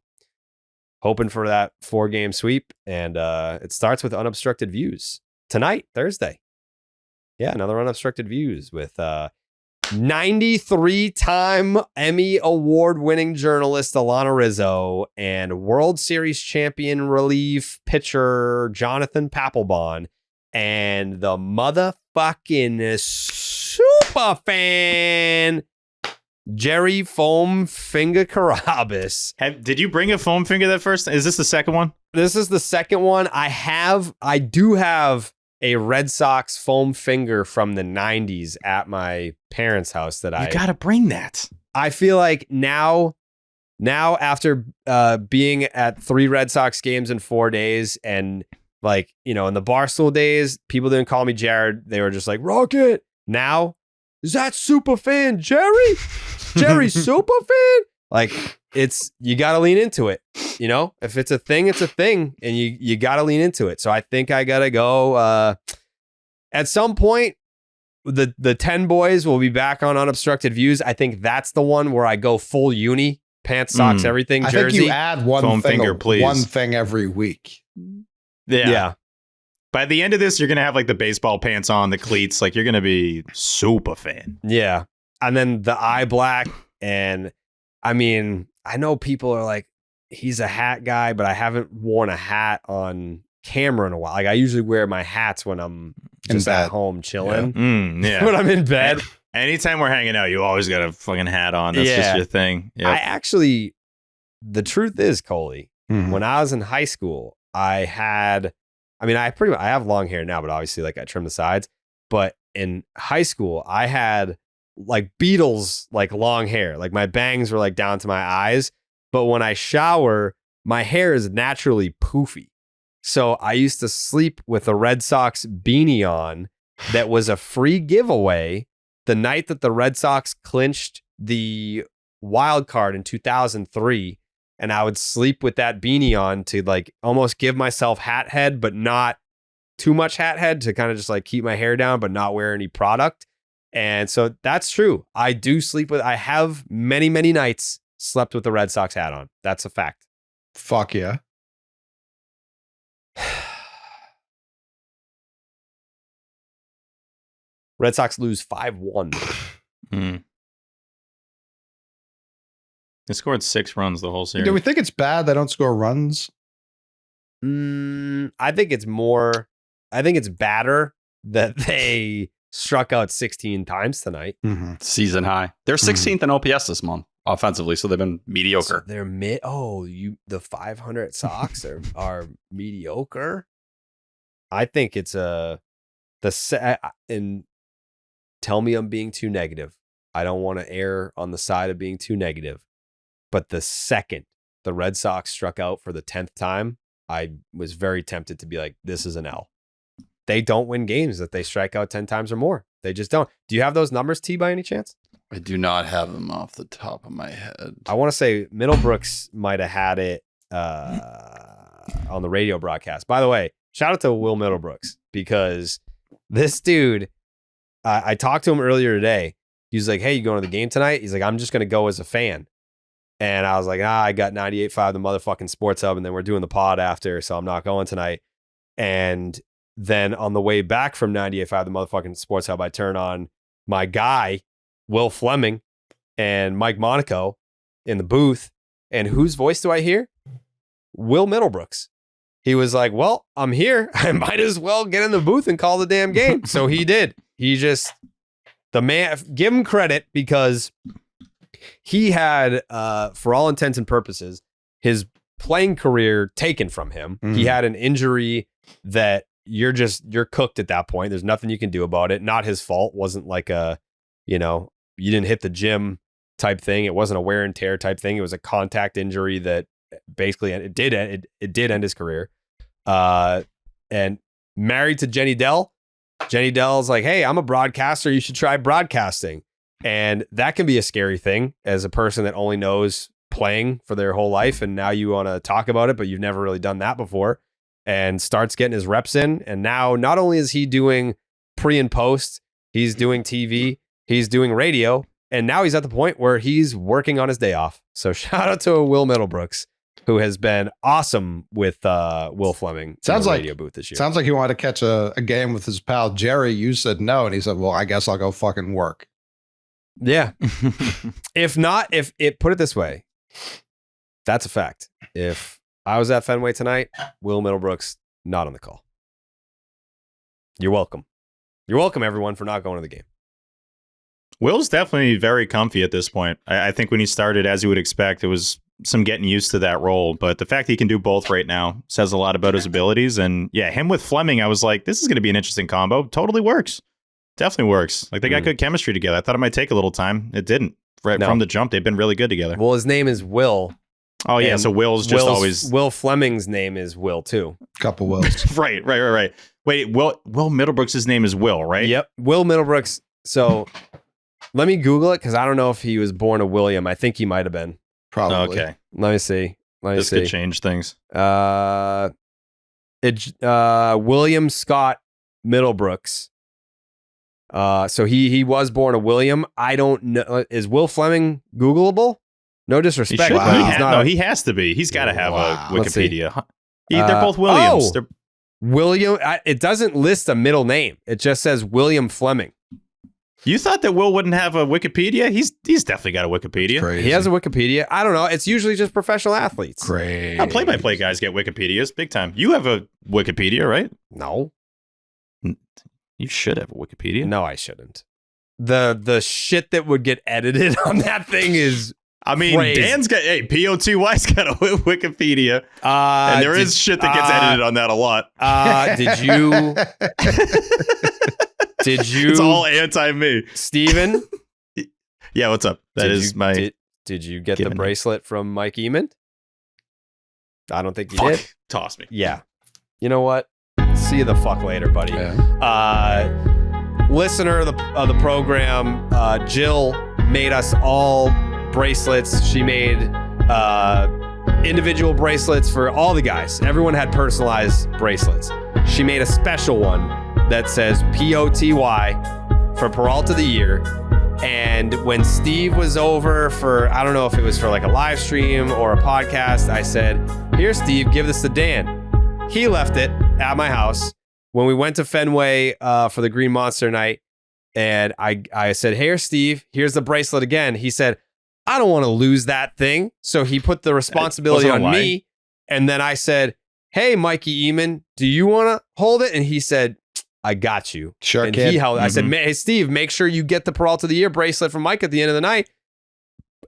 hoping for that 4-game sweep. And it starts with Unobstructed Views tonight, Thursday. Yeah, another Unobstructed Views with 93-time Emmy award-winning journalist Alana Rizzo and World Series champion relief pitcher Jonathan Papelbon and the motherfucking super fan Jerry Foam Finger Carabas. Did you bring a foam finger that first? Is this the second one? This is the second one. I do have a Red Sox foam finger from the 90s at my parents' house that You gotta bring that. I feel like now after being at 3 Red Sox games in 4 days and like, in the Barstool days, people didn't call me Jared. They were just like, Rocket. Now, is that super fan Jerry? Jerry super fan? Like, you got to lean into it. If it's a thing, it's a thing. And you got to lean into it. So I think I got to go. At some point, the 10 boys will be back on Unobstructed Views. I think that's the one where I go full uni, pants, socks, everything, I jersey. think you add one Foam thing, finger, please. one thing every week. Yeah. By the end of this, you're gonna have like the baseball pants on, the cleats. Like you're gonna be super fan. Yeah. And then the eye black. And I mean, I know people are like, he's a hat guy, but I haven't worn a hat on camera in a while. Like I usually wear my hats when I'm just at home chilling. Yeah. When I'm in bed. Anytime we're hanging out, you always got a fucking hat on. That's just your thing. Yep. The truth is, Coley, when I was in high school, I have long hair now, but obviously like I trim the sides. But in high school, I had like Beatles, like long hair. Like my bangs were like down to my eyes. But when I shower, my hair is naturally poofy. So I used to sleep with a Red Sox beanie on that was a free giveaway the night that the Red Sox clinched the wild card in 2003. And I would sleep with that beanie on to like almost give myself hat head, but not too much hat head, to kind of just like keep my hair down, but not wear any product. And so that's true. I have many, many nights slept with the Red Sox hat on. That's a fact. Fuck yeah. Red Sox lose 5-1. They scored 6 runs the whole series. Do we think it's bad they don't score runs? I think it's badder that they struck out 16 times tonight. Season high. They're 16th in OPS this month offensively, so they've been mediocre. So they're the 500 Sox are mediocre. I think it's and tell me I'm being too negative. I don't want to err on the side of being too negative. But the second the Red Sox struck out for the 10th time, I was very tempted to be like, this is an L. They don't win games that they strike out 10 times or more. They just don't. Do you have those numbers, T, by any chance? I do not have them off the top of my head. I want to say Middlebrooks might have had it on the radio broadcast. By the way, shout out to Will Middlebrooks, because this dude, I talked to him earlier today. He was like, hey, you going to the game tonight? He's like, I'm just going to go as a fan. And I was like, I got 98.5 the motherfucking Sports Hub, and then we're doing the pod after, so I'm not going tonight. And then on the way back from 98.5 the motherfucking Sports Hub, I turn on my guy, Will Fleming, and Mike Monaco in the booth. And whose voice do I hear? Will Middlebrooks. He was like, well, I'm here. I might as well get in the booth and call the damn game. So he did. He just, the man, give him credit, because he had, for all intents and purposes, his playing career taken from him. He had an injury that you're cooked at that point. There's nothing you can do about it. Not his fault. Wasn't like you didn't hit the gym type thing. It wasn't a wear and tear type thing. It was a contact injury that basically it did end his career. And married to Jenny Dell. Jenny Dell's like, hey, I'm a broadcaster. You should try broadcasting. And that can be a scary thing as a person that only knows playing for their whole life. And now you want to talk about it, but you've never really done that before, and starts getting his reps in. And now not only is he doing pre and post, he's doing TV, he's doing radio. And now he's at the point where he's working on his day off. So shout out to Will Middlebrooks, who has been awesome with Will Fleming. Sounds like radio booth this year. Sounds like he wanted to catch a game with his pal Jerry. You said no, and he said, well, I guess I'll go fucking work. Yeah. If not, put it this way, that's a fact. If I was at Fenway tonight, Will Middlebrooks not on the call. You're welcome. You're welcome, everyone, for not going to the game. Will's definitely very comfy at this point. I think when he started, as you would expect, it was some getting used to that role. But the fact that he can do both right now says a lot about his abilities. And yeah, him with Fleming, I was like, this is going to be an interesting combo. Totally works. Definitely works. Like, they got good chemistry together. I thought it might take a little time. It didn't. From the jump, they've been really good together. Well, his name is Will. Oh, yeah. So Will's always... Will Fleming's name is Will, too. Couple Wills. Right. Wait, Will Middlebrooks' name is Will, right? Yep. Will Middlebrooks. So let me Google it, because I don't know if he was born a William. I think he might have been. Probably. Okay. Let me see. This could change things. William Scott Middlebrooks. So he was born a William. I don't know. Is Will Fleming Googleable? No disrespect. He has to be. He's got to have a Wikipedia. They're both Williams. William. It doesn't list a middle name. It just says William Fleming. You thought that Will wouldn't have a Wikipedia? He's definitely got a Wikipedia. Crazy. He has a Wikipedia. I don't know. It's usually just professional athletes. Crazy. Play-by-play guys get Wikipedias big time. You have a Wikipedia, right? No. You should have a Wikipedia. No, I shouldn't. The shit that would get edited on that thing is... I mean, crazy. Dan's got... Hey, POTY's got a Wikipedia. And there is shit that gets edited on that a lot. Did you... It's all anti-me. Steven? Yeah, what's up? Did you get the bracelet from Mike Eamon? I don't think you did. Toss me. Yeah. you know what? See you the fuck later, buddy. Listener of the program, Jill made us all bracelets. She made individual bracelets for all the guys. Everyone had personalized bracelets. She made a special one that says POTY for Peralta of the Year. And when Steve was over for, I don't know if it was for like a live stream or a podcast, I said, here, Steve, give this to Dan. He left it at my house when we went to Fenway for the Green Monster night. And I said, here, Steve, here's the bracelet again. He said, I don't want to lose that thing. So he put the responsibility on me. And then I said, hey, Mikey Eamon, do you want to hold it? And he said, I got you. Sure, and kid. he held it. I said, hey, Steve, make sure you get the Peralta of the Year bracelet from Mike at the end of the night.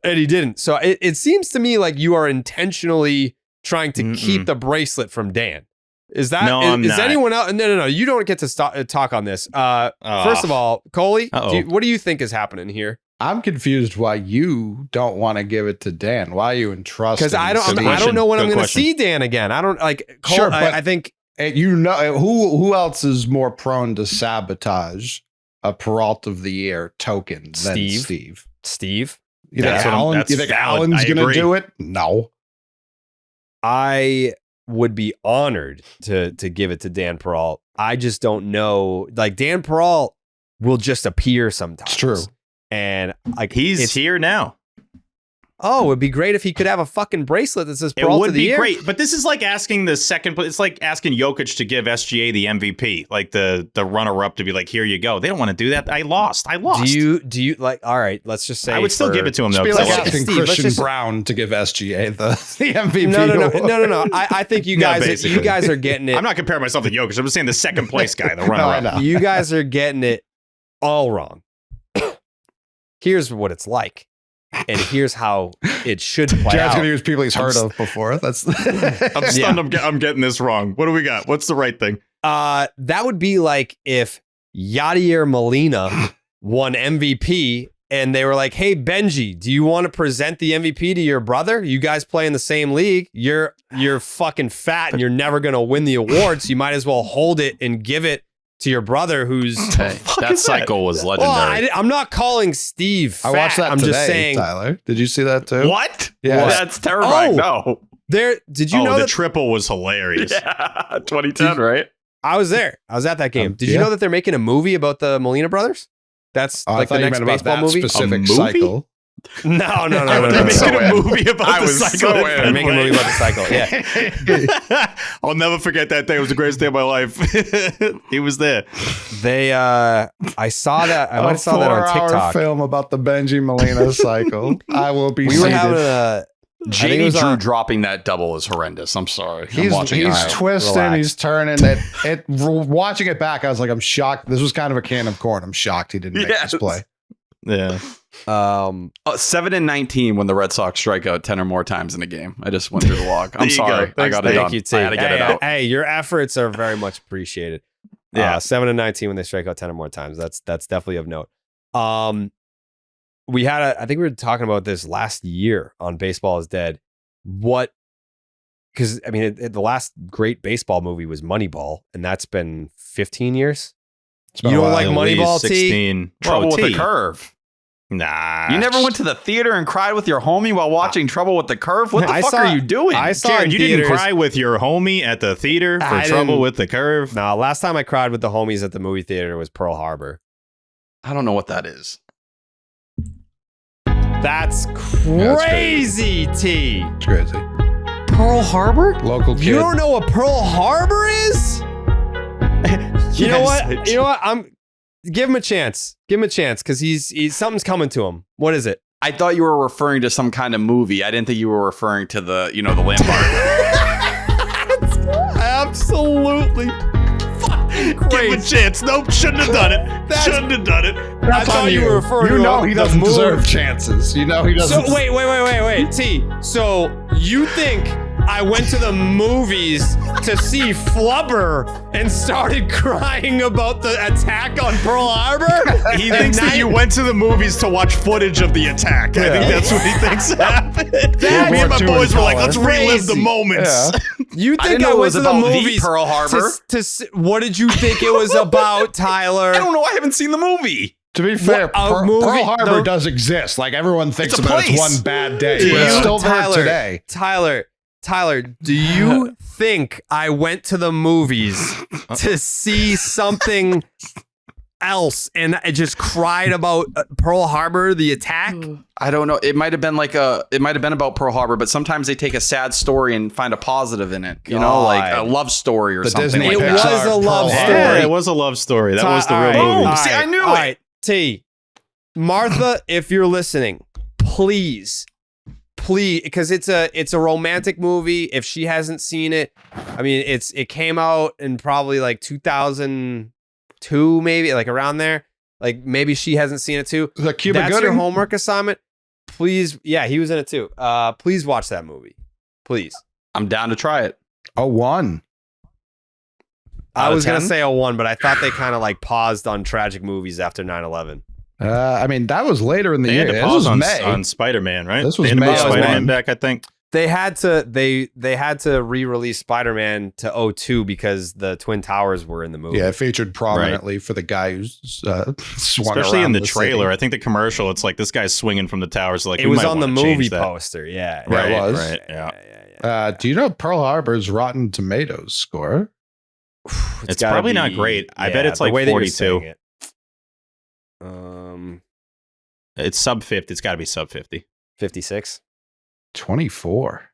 And he didn't. So it seems to me like you are intentionally trying to keep the bracelet from Dan. Is that, no, I'm is not. Anyone else? No. You don't get to talk on this. First of all, Coley, what do you think is happening here? I'm confused why you don't want to give it to Dan. Why are you entrusted? Because I don't know when I'm going to see Dan again. I don't like. Cole, sure, but I think you know who else is more prone to sabotage a Peralta of the Year token than Steve? Steve. You think Alan's going to do it? No. I would be honored to give it to Dan Peralta. I just don't know. Like Dan Peralta will just appear sometimes. It's true. And like he's here now. Oh, it'd be great if he could have a fucking bracelet that says Peralta It would of the Year. be great, but this is like asking the second. It's like asking Jokic to give SGA the MVP, like the runner-up to be like, here you go. They don't want to do that. I lost. Do you like? All right, let's just say I would still give it to him though. It's like asking Steve, Christian Brown to give SGA the MVP. No. I think you guys, you guys are getting it. I'm not comparing myself to Jokic. I'm just saying the second place guy, the runner-up. You guys are getting it all wrong. Here's what it's like. And here's how it should play Jared's out. going to use people he's heard of before. That's I'm stunned. Yeah. I'm getting this wrong. What do we got? What's the right thing? That would be like if Yadier Molina won MVP and they were like, hey, Benji, do you want to present the MVP to your brother? You guys play in the same league. You're fucking fat and you're never going to win the award. So you might as well hold it and give it to your brother who's that cycle was legendary. Well, I'm not calling Steve fat. I watched that I'm today, just saying, Tyler. Did you see that too? What? Yeah. That's terrifying. No. Did you know the that triple was hilarious. Yeah, 2010, right? I was there. I was at that game. Did you know that they're making a movie about the Molina brothers? That's like the next baseball movie. Specific movie? cycle. No. They're making a movie about the cycle. They're making a movie about the cycle. Yeah. I'll never forget that day. It was the greatest day of my life. He was there. I saw that. I might have saw that on TikTok. Film about the Benji Molina cycle. I will be. We were having a. JD Drew dropping that double is horrendous. I'm sorry. He's twisting. Relax. He's turning it. Watching it back, I was like, I'm shocked. This was kind of a can of corn. I'm shocked he didn't make this play. Yeah. 7 and 19 when the Red Sox strike out 10 or more times in a game. I just went through the log. I'm sorry. I got it done. I had to get it out. Hey, your efforts are very much appreciated. Yeah, 7 and 19 when they strike out 10 or more times. That's definitely of note. We had I think we were talking about this last year on Baseball is Dead. Because I mean, the last great baseball movie was Moneyball, and that's been 15 years. You don't like Moneyball, T? 16. Trouble with the Curve. Nah. You never went to the theater and cried with your homie while watching Trouble with the Curve? What the fuck are you doing? I saw Jared, you theaters. didn't cry with your homie at the theater for Trouble with the Curve? No, last time I cried with the homies at the movie theater was Pearl Harbor. I don't know what that is. That's crazy, T. It's crazy. Pearl Harbor? Local kid. You don't know what Pearl Harbor is? You know what? You know what? Give him a chance. Give him a chance because he's something's coming to him. What is it? I thought you were referring to some kind of movie. I didn't think you were referring to the landmark. Absolutely. Give him a chance. Nope, shouldn't have done it. Shouldn't have done it. I thought you were referring to You know he doesn't deserve chances. You know he doesn't. So wait. T. So you think I went to the movies to see Flubber and started crying about the attack on Pearl Harbor. He thinks that you went to the movies to watch footage of the attack. I think that's what he thinks happened. Me and my boys were like, let's relive the moments. Yeah. You think I went to the movies Pearl Harbor? What did you think it was about, Tyler? I don't know. I haven't seen the movie. To be fair, Pearl Harbor does exist. Like everyone thinks about it's one bad day, but it's still there today. Tyler, do you think I went to the movies to see something else and I just cried about Pearl Harbor, the attack? I don't know. It might have been about Pearl Harbor, but sometimes they take a sad story and find a positive in it. You know, like a love story or something. It was a love story. Yeah, it was a love story. That was the real movie. See, I knew it. All right, T. Martha, if you're listening, please, because it's a romantic movie. If she hasn't seen it, I mean, it came out in probably like 2002, maybe like around there. Like maybe she hasn't seen it too. The Cuba That's Gooding? your homework assignment. Please, yeah, he was in it too. Please watch that movie, please. I'm down to try it. A 1. I was gonna say a 1, but I thought they kind of like paused on tragic movies after 9/11. I mean, that was later in the year. Had to This pause was May. on Spider-Man, right? This was they had to May pause of Spider-Man 1. back, I think. They had to re-release Spider-Man to 2002 because the Twin Towers were in the movie. Yeah, it featured prominently for the guy who's swung Especially in around the trailer. city. I think the commercial, it's like this guy's swinging from the towers. Like It was on the movie poster. Yeah. Right, it was. right, yeah. Do you know Pearl Harbor's Rotten Tomatoes score? It's probably not great. I bet it's like 42. It's sub 50. It's got to be sub 50. 56. 24.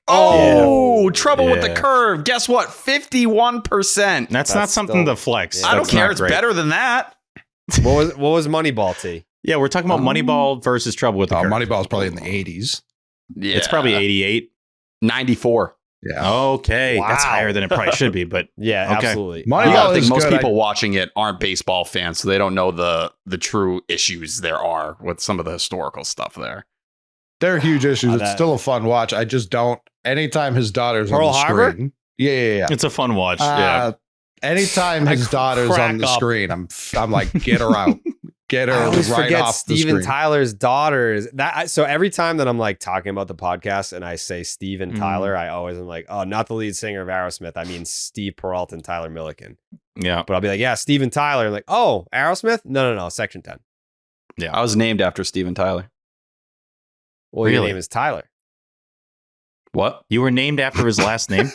Oh, trouble with the curve. Guess what? 51%. That's not something to flex. I don't care. It's better than that. What was Moneyball, T? Yeah, we're talking about Moneyball versus Trouble with the Curve. Moneyball's probably in the 80s. Yeah. It's probably 88. 94. Yeah. Okay. Wow. That's higher than it probably should be, but Yeah, okay. absolutely. You gotta think is most good. people watching it aren't baseball fans, so they don't know the true issues there are with some of the historical stuff there. They're huge issues. It's that- still a fun watch. I just don't. Anytime his daughter's Pearl on the Harbor? screen. Yeah. It's a fun watch. Yeah. Anytime his daughter's on the crack up. screen, I'm like, get her out. Get her I always right forget off the Steven screen. Tyler's daughter is that. So every time that I'm like talking about the podcast and I say Steven Tyler, I always am like, oh, not the lead singer of Aerosmith. I mean Steve Peralta and Tyler Milliken. Yeah. But I'll be like, yeah, Steven Tyler. I'm like, oh, Aerosmith? No, Section 10. Yeah. I was named after Steven Tyler. Well, your Really? name is Tyler. What? You were named after his last name?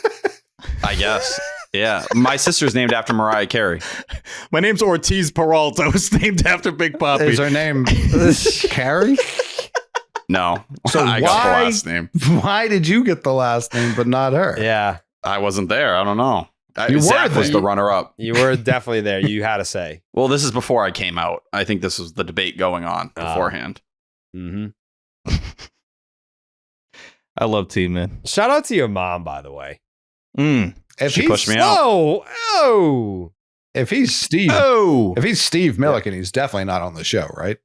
I guess. Yeah. My sister's named after Mariah Carey. My name's Ortiz Peralta. I was named after Big Papi. Is her name Carrie? No. So I got the last name. Why did you get the last name but not her? Yeah, I wasn't there. I don't know. You Zach were was there. the runner-up. you were definitely there. You had to say. Well, this is before I came out. I think this was the debate going on beforehand. Mm-hmm. I love T, man. Shout out to your mom, by the way. If She he's, pushed me out. Oh, if he's Steve, Oh. if he's Steve Milliken, he's definitely not on the show, right?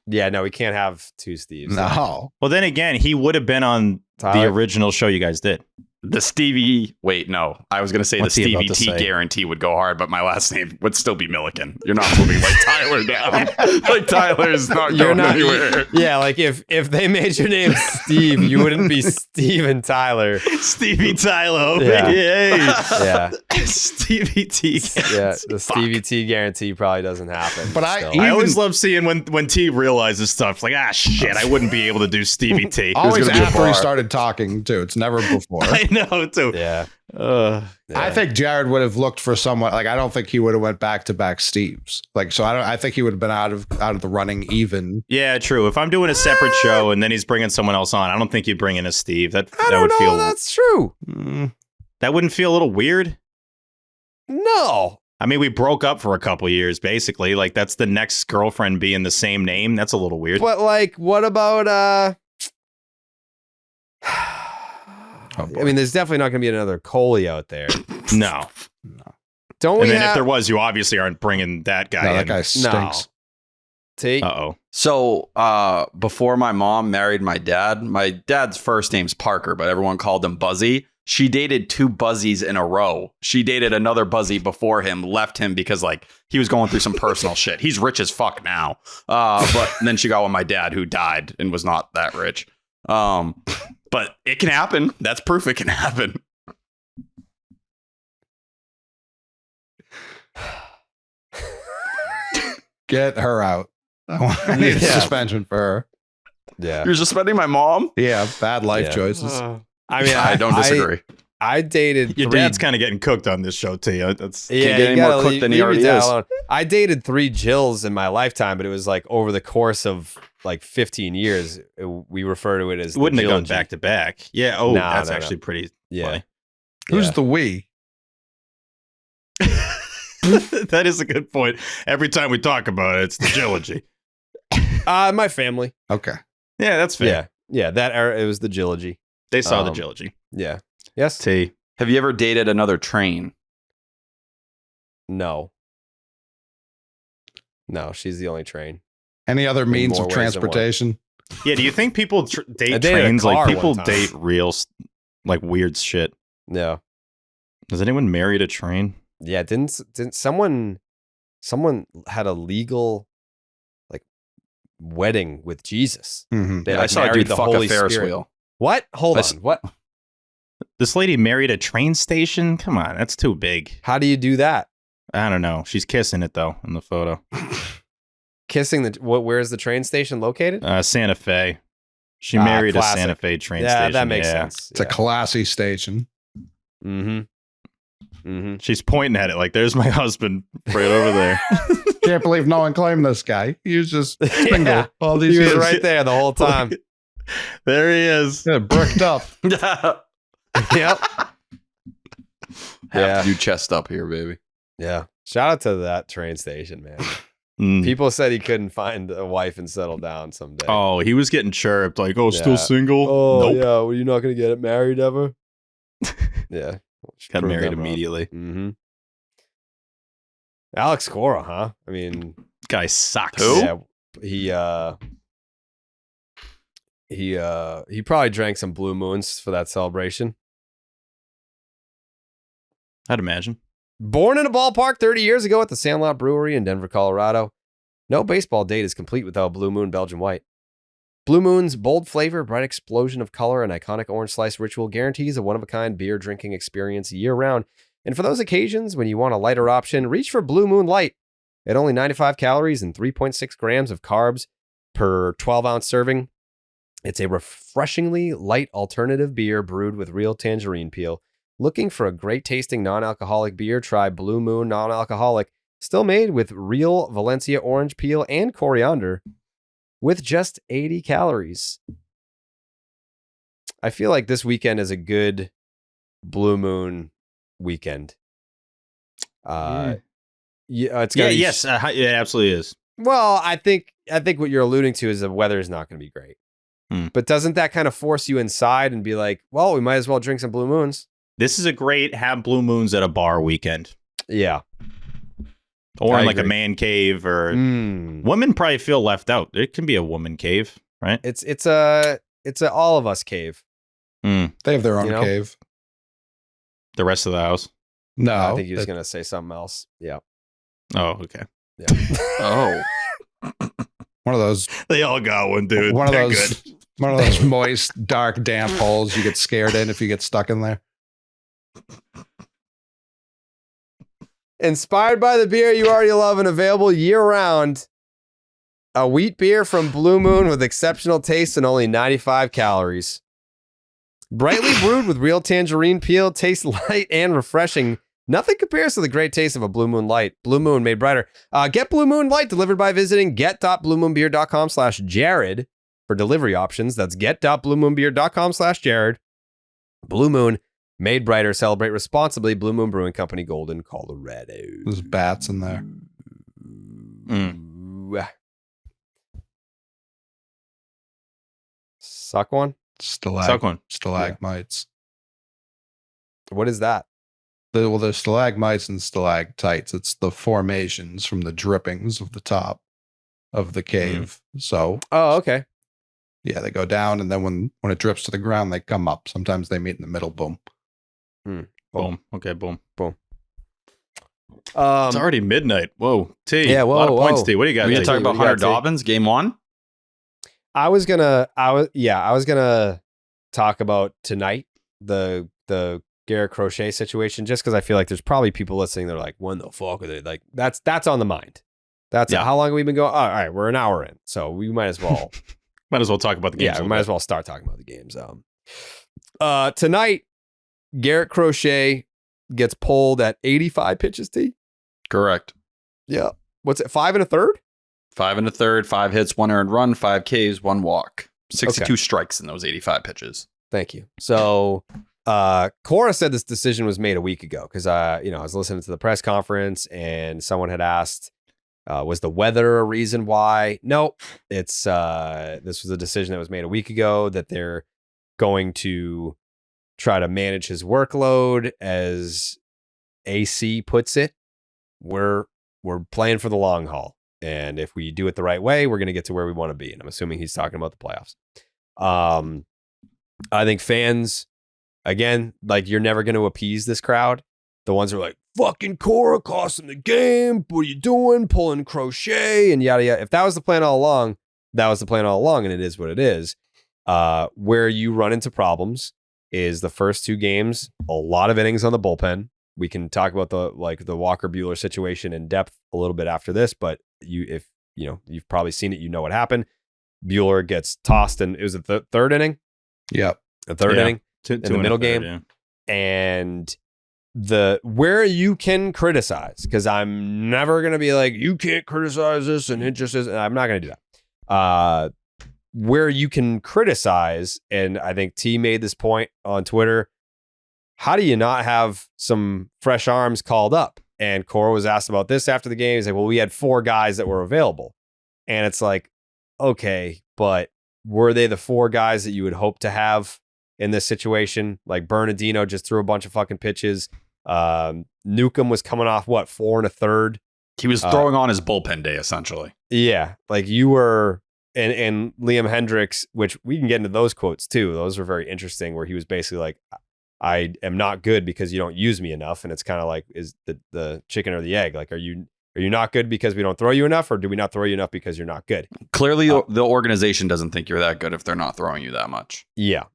yeah. No, we can't have two Steves. No. Well, then again, he would have been on the Tyler? original show you guys did. The Stevie, wait, no. I was going to say What's the he about Stevie to T say? guarantee would go hard, but my last name would still be Milliken. You're not moving like Tyler down. Like Tyler's not You're going not. anywhere. Yeah, like if they made your name Steve, you wouldn't be Steven Tyler. Stevie Tyler. Yeah. Yeah. Yeah, Stevie T. yeah. The Stevie T guarantee probably doesn't happen. But still. I always love seeing when T realizes stuff. It's like, shit, I wouldn't be able to do Stevie T. Always gonna be a after he bar. started talking, too. It's never before. I know, too. yeah. Uh, I think Jared would have looked for someone like I don't think he would have went back to back Steves. Like so I think he would have been out of the running even. yeah, true. If I'm doing a separate show and then he's bringing someone else on, I don't think you'd bring in a Steve. That I that don't would know. feel That's true. that wouldn't feel a little weird. No. I mean, we broke up for a couple years, basically. Like that's the next girlfriend being the same name. That's a little weird. But like, what about boy. I mean, there's definitely not going to be another Coley out there. No. Don't And we then have? if there was, you obviously aren't bringing that guy No, in. that guy stinks. T. So before my mom married my dad's first name's Parker, but everyone called him Buzzy. She dated 2 Buzzies in a row. She dated another Buzzy before him, left him because like he was going through some personal shit. He's rich as fuck now. But then she got with my dad, who died and was not that rich. But it can happen. That's proof it can happen. Get her out. I need a suspension for her. Yeah. You're suspending my mom? Yeah, bad life choices. I mean, I don't disagree. I dated Your dad's kind of getting cooked on this show, T. That's yeah, can't get any more cooked than he already is. Alone. I dated 3 Jills in my lifetime, but it was like over the course of like 15 years. We refer to it as wouldn't have gone Jill back to back. Yeah. Oh, that's actually pretty funny. Who's the we? That is a good point. Every time we talk about it, it's the Jilogy. My family. Okay. Yeah, that's fair. Yeah. That era, it was the Jilogy. They saw the Jilogy. Yeah. Yes. T. Have you ever dated another train? No. No, she's the only train. Any other means more of ways than one. transportation? Yeah, do you think people date I dated a trains? car Like people one time. date real, like weird shit. No. Has anyone married a train? Yeah, didn't someone had a legal like wedding with Jesus? Mm-hmm. They, Yeah, like, I saw a married dude the fuck a Holy Ferris Spirit. wheel. What? Hold I on. What? This lady married a train station? Come on, that's too big. How do you do that? I don't know. She's kissing it though in the photo. Kissing the what? Where's the train station located? Santa Fe. She married classic. a Santa Fe train Yeah, station. that makes sense. It's a classy station. Mm-hmm. Mm-hmm. She's pointing at it like, "There's my husband right over there." Can't believe no one claimed this guy. He was just single Yeah. all these He was years. right there the whole time. There he is. Yeah, bricked up. Yep. Have to do chest up here, baby. Yeah. Shout out to that train station, man. Mm. People said he couldn't find a wife and settle down someday. Oh, he was getting chirped like, "Oh, still Yeah. single." Oh, Nope. yeah. Well, you're not going to get married ever? Yeah. Got married immediately. Mm-hmm. Alex Cora, huh? I mean, Guy sucks. Who? yeah, he probably drank some Blue Moons for that celebration. I'd imagine. Born in a ballpark 30 years ago at the Sandlot Brewery in Denver, Colorado, no baseball date is complete without Blue Moon Belgian White. Blue Moon's bold flavor, bright explosion of color, and iconic orange slice ritual guarantees a one-of-a-kind beer drinking experience year-round. And for those occasions when you want a lighter option, reach for Blue Moon Light. At only 95 calories and 3.6 grams of carbs per 12-ounce serving, it's a refreshingly light alternative beer brewed with real tangerine peel. Looking for a great-tasting non-alcoholic beer? Try Blue Moon Non-Alcoholic, still made with real Valencia orange peel and coriander, with just 80 calories. I feel like this weekend is a good Blue Moon weekend. It's gonna be Yes, it absolutely is. well, I think what you're alluding to is the weather is not going to be great. But doesn't that kind of force you inside and be like, well, we might as well drink some Blue Moons? This is a great have Blue Moons at a bar weekend. Yeah. Or I in like a agree. man cave, or women probably feel left out. It can be a woman cave, right? It's a all of us cave. They have their own You know? cave. The rest of the house. No, I think he was going to say something else. Yeah. Oh, okay. Yeah. Oh, one of those. They all got one, dude. One of They're those. good. One of those moist, dark, damp holes you get scared in if you get stuck in there. Inspired by the beer you already love and available year-round, a wheat beer from Blue Moon with exceptional taste and only 95 calories. Brightly brewed with real tangerine peel, tastes light and refreshing. Nothing compares to the great taste of a Blue Moon Light. Blue Moon made brighter. Get Blue Moon Light delivered by visiting get.bluemoonbeer.com/Jared for delivery options. That's get.bluemoonbeer.com/Jared. Blue Moon made brighter. Celebrate responsibly. Blue Moon Brewing Company, Golden, Colorado. There's bats in there. Suck one? Suck one. Stalagmites. What is that? There's stalagmites and stalactites. It's the formations from the drippings of the top. of the cave. So, okay. Yeah, they go down, and then when it drips to the ground, they come up. Sometimes they meet in the middle. Boom. Boom. Okay, boom. It's already midnight. Whoa, T. Yeah, a lot of points, T. What do you got? Are we gonna talk about Hunter Dobbins, game 1? I was gonna talk about tonight the Garrett Crochet situation, just because I feel like there's probably people listening. They're like, when the fuck are they? Like, that's on the mind. That's how long have we been going? All right, we're an hour in, so we might as well talk about the games. Yeah, we might as well start talking about the games. Tonight, Garrett Crochet gets pulled at 85 pitches. T. Correct. Yeah. What's it? 5 1/3? 5 1/3, 5 hits, 1 earned run, 5 Ks, 1 walk, 62 strikes in those 85 pitches. Thank you. So, Cora said this decision was made a week ago because I was listening to the press conference and someone had asked, was the weather a reason why? Nope. It's this was a decision that was made a week ago that they're going to try to manage his workload, as AC puts it. We're playing for the long haul, and if we do it the right way, we're going to get to where we want to be. And I'm assuming he's talking about the playoffs. I think fans, again, like, you're never going to appease this crowd. The ones who are like, fucking Cora cost him the game. What are you doing? Pulling Crochet and yada yada. If that was the plan all along, that was the plan all along, and it is what it is. Where you run into problems is the first 2 games, a lot of innings on the bullpen. We can talk about the Walker Buehler situation in depth a little bit after this, but you've probably seen it, what happened. Buehler gets tossed, and it was the third inning. Yep. The third inning in the middle game. Yeah. And where you can criticize, because I'm never going to be like, you can't criticize this and it just isn't. I'm not going to do that. Where you can criticize, and I think T made this point on Twitter, how do you not have some fresh arms called up? And Cora was asked about this after the game. He's like, well, we had 4 guys that were available. And it's like, okay, but were they the 4 guys that you would hope to have in this situation? Like, Bernardino just threw a bunch of fucking pitches. Newcomb was coming off 4 1/3. He was throwing on his bullpen day, essentially. Yeah, like you were, and Liam Hendricks, which we can get into those quotes too. Those were very interesting, where he was basically like, I am not good because you don't use me enough. And it's kind of like, is the chicken or the egg? Like, are you not good because we don't throw you enough, or do we not throw you enough because you're not good? Clearly, the organization doesn't think you're that good if they're not throwing you that much. Yeah.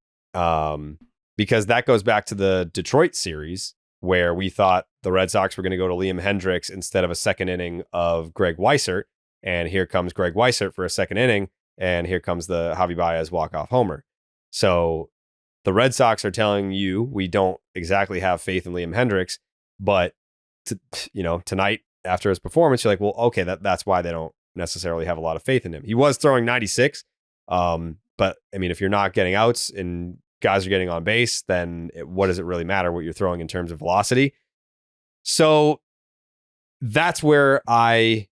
Because that goes back to the Detroit series, where we thought the Red Sox were going to go to Liam Hendricks instead of a second inning of Greg Weissert. And here comes Greg Weissert for a second inning. And here comes the Javi Baez walk-off homer. So the Red Sox are telling you, we don't exactly have faith in Liam Hendricks, but tonight after his performance, you're like, well, okay, that's why they don't necessarily have a lot of faith in him. He was throwing 96. But I mean, if you're not getting outs and guys are getting on base, then what does it really matter what you're throwing in terms of velocity? So that's where I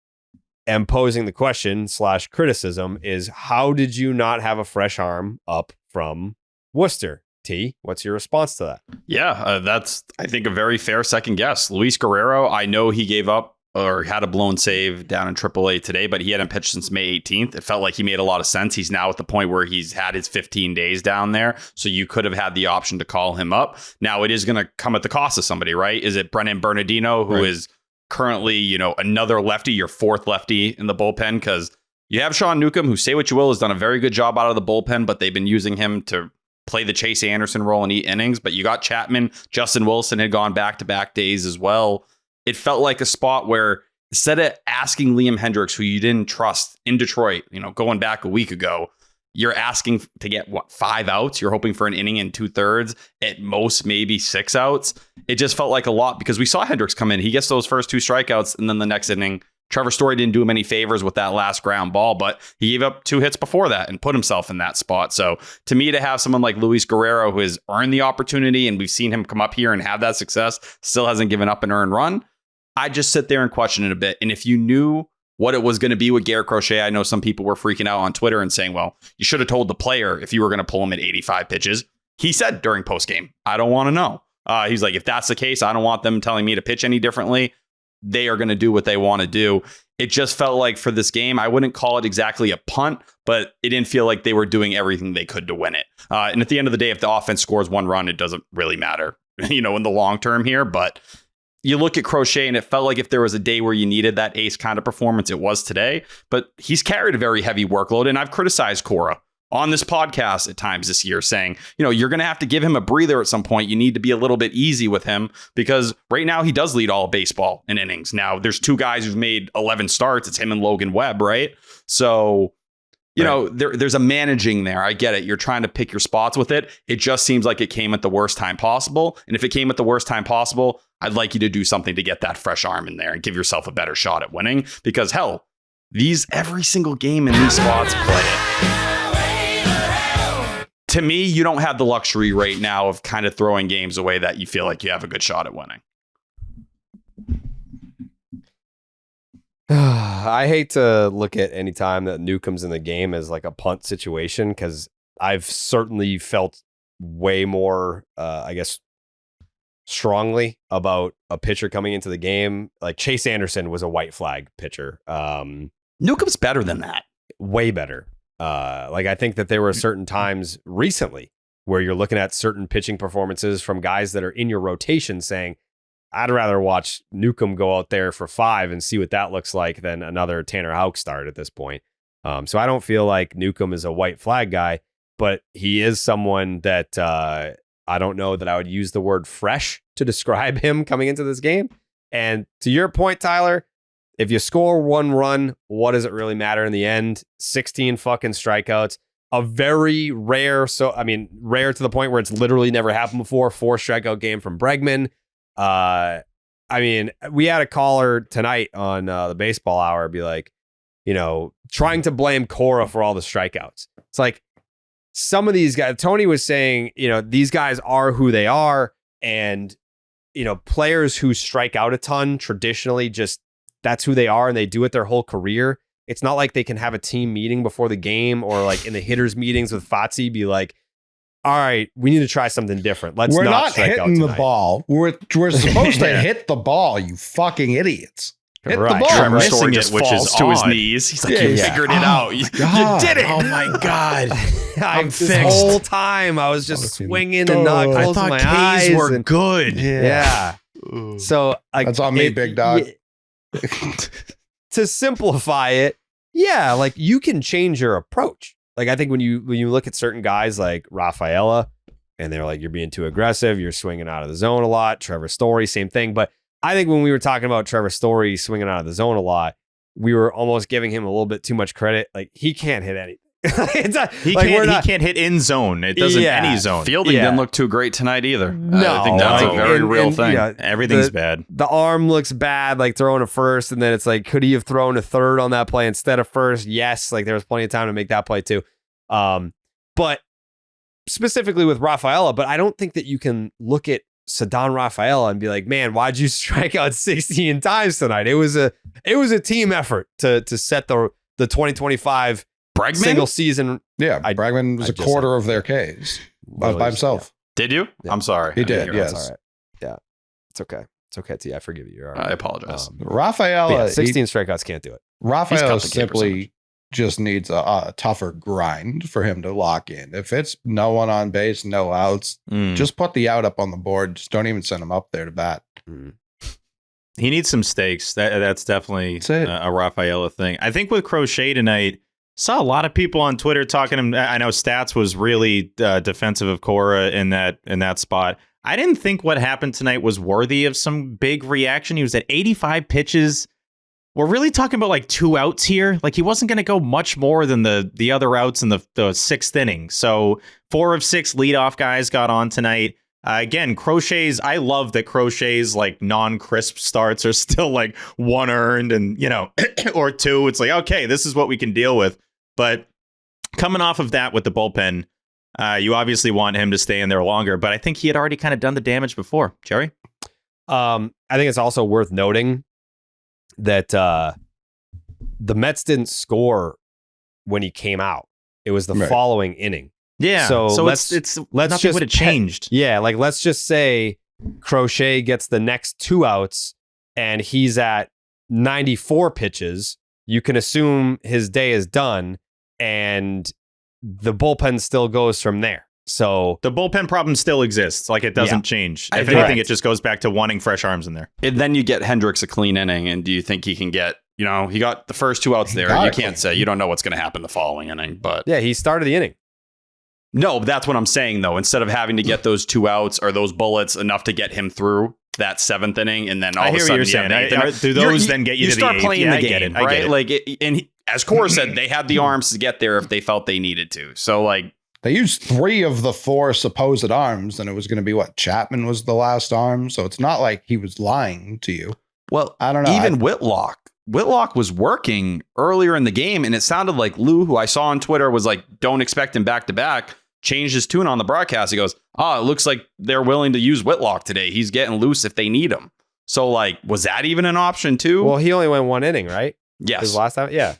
am posing the question / criticism is, how did you not have a fresh arm up from Worcester? T, what's your response to that? Yeah, that's, I think, a very fair second guess. Luis Guerrero, I know he gave up or had a blown save down in AAA today, but he hadn't pitched since May 18th. It felt like he made a lot of sense. He's now at the point where he's had his 15 days down there. So you could have had the option to call him up. Now it is going to come at the cost of somebody, right? Is it Brennan Bernardino, who is currently, another lefty, your 4th lefty in the bullpen? Because you have Sean Newcomb, who, say what you will, has done a very good job out of the bullpen, but they've been using him to play the Chase Anderson role and eat innings. But you got Chapman, Justin Wilson had gone back-to-back days as well. It felt like a spot where, instead of asking Liam Hendricks, who you didn't trust in Detroit, going back a week ago, you're asking to get 5 outs. You're hoping for an inning and 2/3, at most maybe 6 outs. It just felt like a lot, because we saw Hendricks come in. He gets those first 2 strikeouts, and then the next inning, Trevor Story didn't do him any favors with that last ground ball, but he gave up 2 hits before that and put himself in that spot. So to me, to have someone like Luis Guerrero, who has earned the opportunity, and we've seen him come up here and have that success, still hasn't given up an earned run, I just sit there and question it a bit. And if you knew what it was going to be with Garrett Crochet, I know some people were freaking out on Twitter and saying, well, you should have told the player if you were going to pull him at 85 pitches. He said during postgame, I don't want to know. He's like, if that's the case, I don't want them telling me to pitch any differently. They are going to do what they want to do. It just felt like for this game, I wouldn't call it exactly a punt, but it didn't feel like they were doing everything they could to win it. And at the end of the day, if the offense scores one run, it doesn't really matter, in the long term here. But you look at Crochet and it felt like if there was a day where you needed that ace kind of performance, it was today. But he's carried a very heavy workload. And I've criticized Cora on this podcast at times this year saying, you're going to have to give him a breather at some point. You need to be a little bit easy with him because right now he does lead all of baseball in innings. Now there's two guys who've made 11 starts. It's him and Logan Webb, right? So, there's a managing there. I get it. You're trying to pick your spots with it. It just seems like it came at the worst time possible. And if it came at the worst time possible, I'd like you to do something to get that fresh arm in there and give yourself a better shot at winning because hell, every single game in these spots play it. To me, you don't have the luxury right now of kind of throwing games away that you feel like you have a good shot at winning. I hate to look at any time that Newcomb's in the game as like a punt situation because I've certainly felt way more, strongly about a pitcher coming into the game. Like Chase Anderson was a white flag pitcher. Newcomb's better than that. Way better. I think that there were certain times recently where you're looking at certain pitching performances from guys that are in your rotation saying, I'd rather watch Newcomb go out there for 5 and see what that looks like than another Tanner Houck start at this point. So I don't feel like Newcomb is a white flag guy, but he is someone that I don't know that I would use the word fresh to describe him coming into this game. And to your point, Tyler, if you score one run, what does it really matter in the end? 16 fucking strikeouts, a very rare. Rare to the point where it's literally never happened before. 4 strikeout game from Bregman. We had a caller tonight on the baseball hour be like, trying to blame Cora for all the strikeouts. It's like some of these guys, Tony was saying, these guys are who they are. And, players who strike out a ton traditionally just that's who they are and they do it their whole career. It's not like they can have a team meeting before the game or like in the hitters meetings with Fotzi be like, all right, we need to try something different. We're not hitting the ball. We're supposed to hit the ball, you fucking idiots. Hit the ball. Trevor Story just falls to his knees. He's like, you figured it out. You did it. Oh my God. This whole time I was just swinging and not closing my eyes. K's were good. Yeah. So that's on me, big dog. To simplify it, you can change your approach. I think when you look at certain guys like Rafaela and they're like, you're being too aggressive, you're swinging out of the zone a lot. Trevor Story, same thing. But I think when we were talking about Trevor Story swinging out of the zone a lot, we were almost giving him a little bit too much credit. Like he can't hit anything. He can't hit in zone. It doesn't any zone. Fielding didn't look too great tonight either. No, I think that's a very real thing. Everything's bad. The arm looks bad, like throwing a first, and then it's like, could he have thrown a third on that play instead of first? Yes, there was plenty of time to make that play too. But specifically with Rafaela, but I don't think that you can look at Ceddanne Rafaela and be like, man, why'd you strike out 16 times tonight? It was a team effort to set the 2025 Bregman? Single season. Yeah, Bregman was a quarter of their Ks by himself. Yeah. Did you? Yeah. I'm sorry. He did, yes. All right. Yeah, it's okay. It's okay, T. I forgive you. All right. I apologize. Rafaela, 16 strikeouts can't do it. Rafaela simply just needs a tougher grind for him to lock in. If it's no one on base, no outs, just put the out up on the board. Just don't even send him up there to bat. He needs some stakes. That's definitely a Rafaela thing. I think with Crochet tonight, saw a lot of people on Twitter talking to him. I know Stats was really defensive of Cora in that spot. I didn't think what happened tonight was worthy of some big reaction. He was at 85 pitches. We're really talking about 2 outs here. He wasn't going to go much more than the other outs in the 6th inning. So 4 of 6 leadoff guys got on tonight. Again, Crochet's, I love that Crochet's non-crisp starts are still 1 earned and, or 2. It's okay, this is what we can deal with. But coming off of that with the bullpen, you obviously want him to stay in there longer. But I think he had already kind of done the damage before. Jerry? I think it's also worth noting that the Mets didn't score when he came out. It was the following inning. Yeah. So let's nothing would have changed. Let's just say Crochet gets the next 2 outs and he's at 94 pitches, you can assume his day is done, and the bullpen still goes from there. So the bullpen problem still exists. Like, it doesn't change. If anything, it just goes back to wanting fresh arms in there. And then you get Hendricks a clean inning, and do you think he can get, he got the first 2 outs there. You can't say, you don't know what's going to happen the following inning, but yeah, he started the inning. No, that's what I'm saying, though. Instead of having to get those 2 outs or those bullets enough to get him through that 7th inning, and then all of a sudden do those then get you to start the playing eighth? the game, right? Like, as Cora said, they had the arms to get there if they felt they needed to. So, like, they used 3 of the 4 supposed arms, and it was going to be Chapman was the last arm. So it's not like he was lying to you. Well, I don't know. Even Whitlock was working earlier in the game, and it sounded like Lou, who I saw on Twitter, was like, don't expect him back to back. Changed his tune on the broadcast. He goes, it looks like they're willing to use Whitlock today. He's getting loose if they need him. So, like, was that even an option too? Well, he only went 1 inning, right? Yes. His last time? Yeah.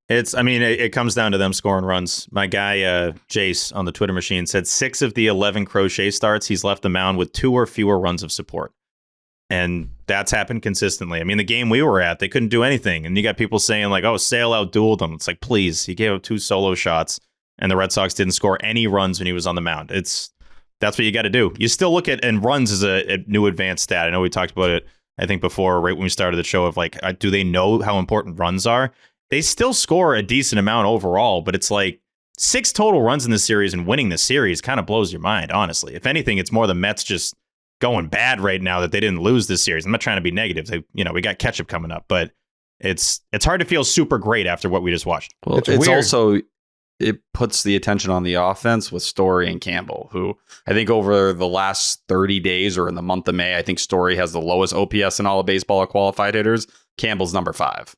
It comes down to them scoring runs. My guy, Jace, on the Twitter machine said 6 of the 11 Crochet starts, he's left the mound with 2 or fewer runs of support. And that's happened consistently. I mean, the game we were at, they couldn't do anything. And you got people saying, like, Sale outdueled him. It's like, please, he gave up 2 solo shots, and the Red Sox didn't score any runs when he was on the mound. That's what you got to do. You still look at, and runs is a new advanced stat. I know we talked about it, I think, before, right when we started the show, of like, do they know how important runs are? They still score a decent amount overall, but it's like 6 total runs in this series, and winning the series kind of blows your mind, honestly. If anything, it's more the Mets just going bad right now that they didn't lose this series. I'm not trying to be negative. We got ketchup coming up, but it's hard to feel super great after what we just watched. Well, it's also, it puts the attention on the offense with Story and Campbell, who I think over the last 30 days or in the month of May, I think Story has the lowest OPS in all of baseball at qualified hitters. Campbell's number 5.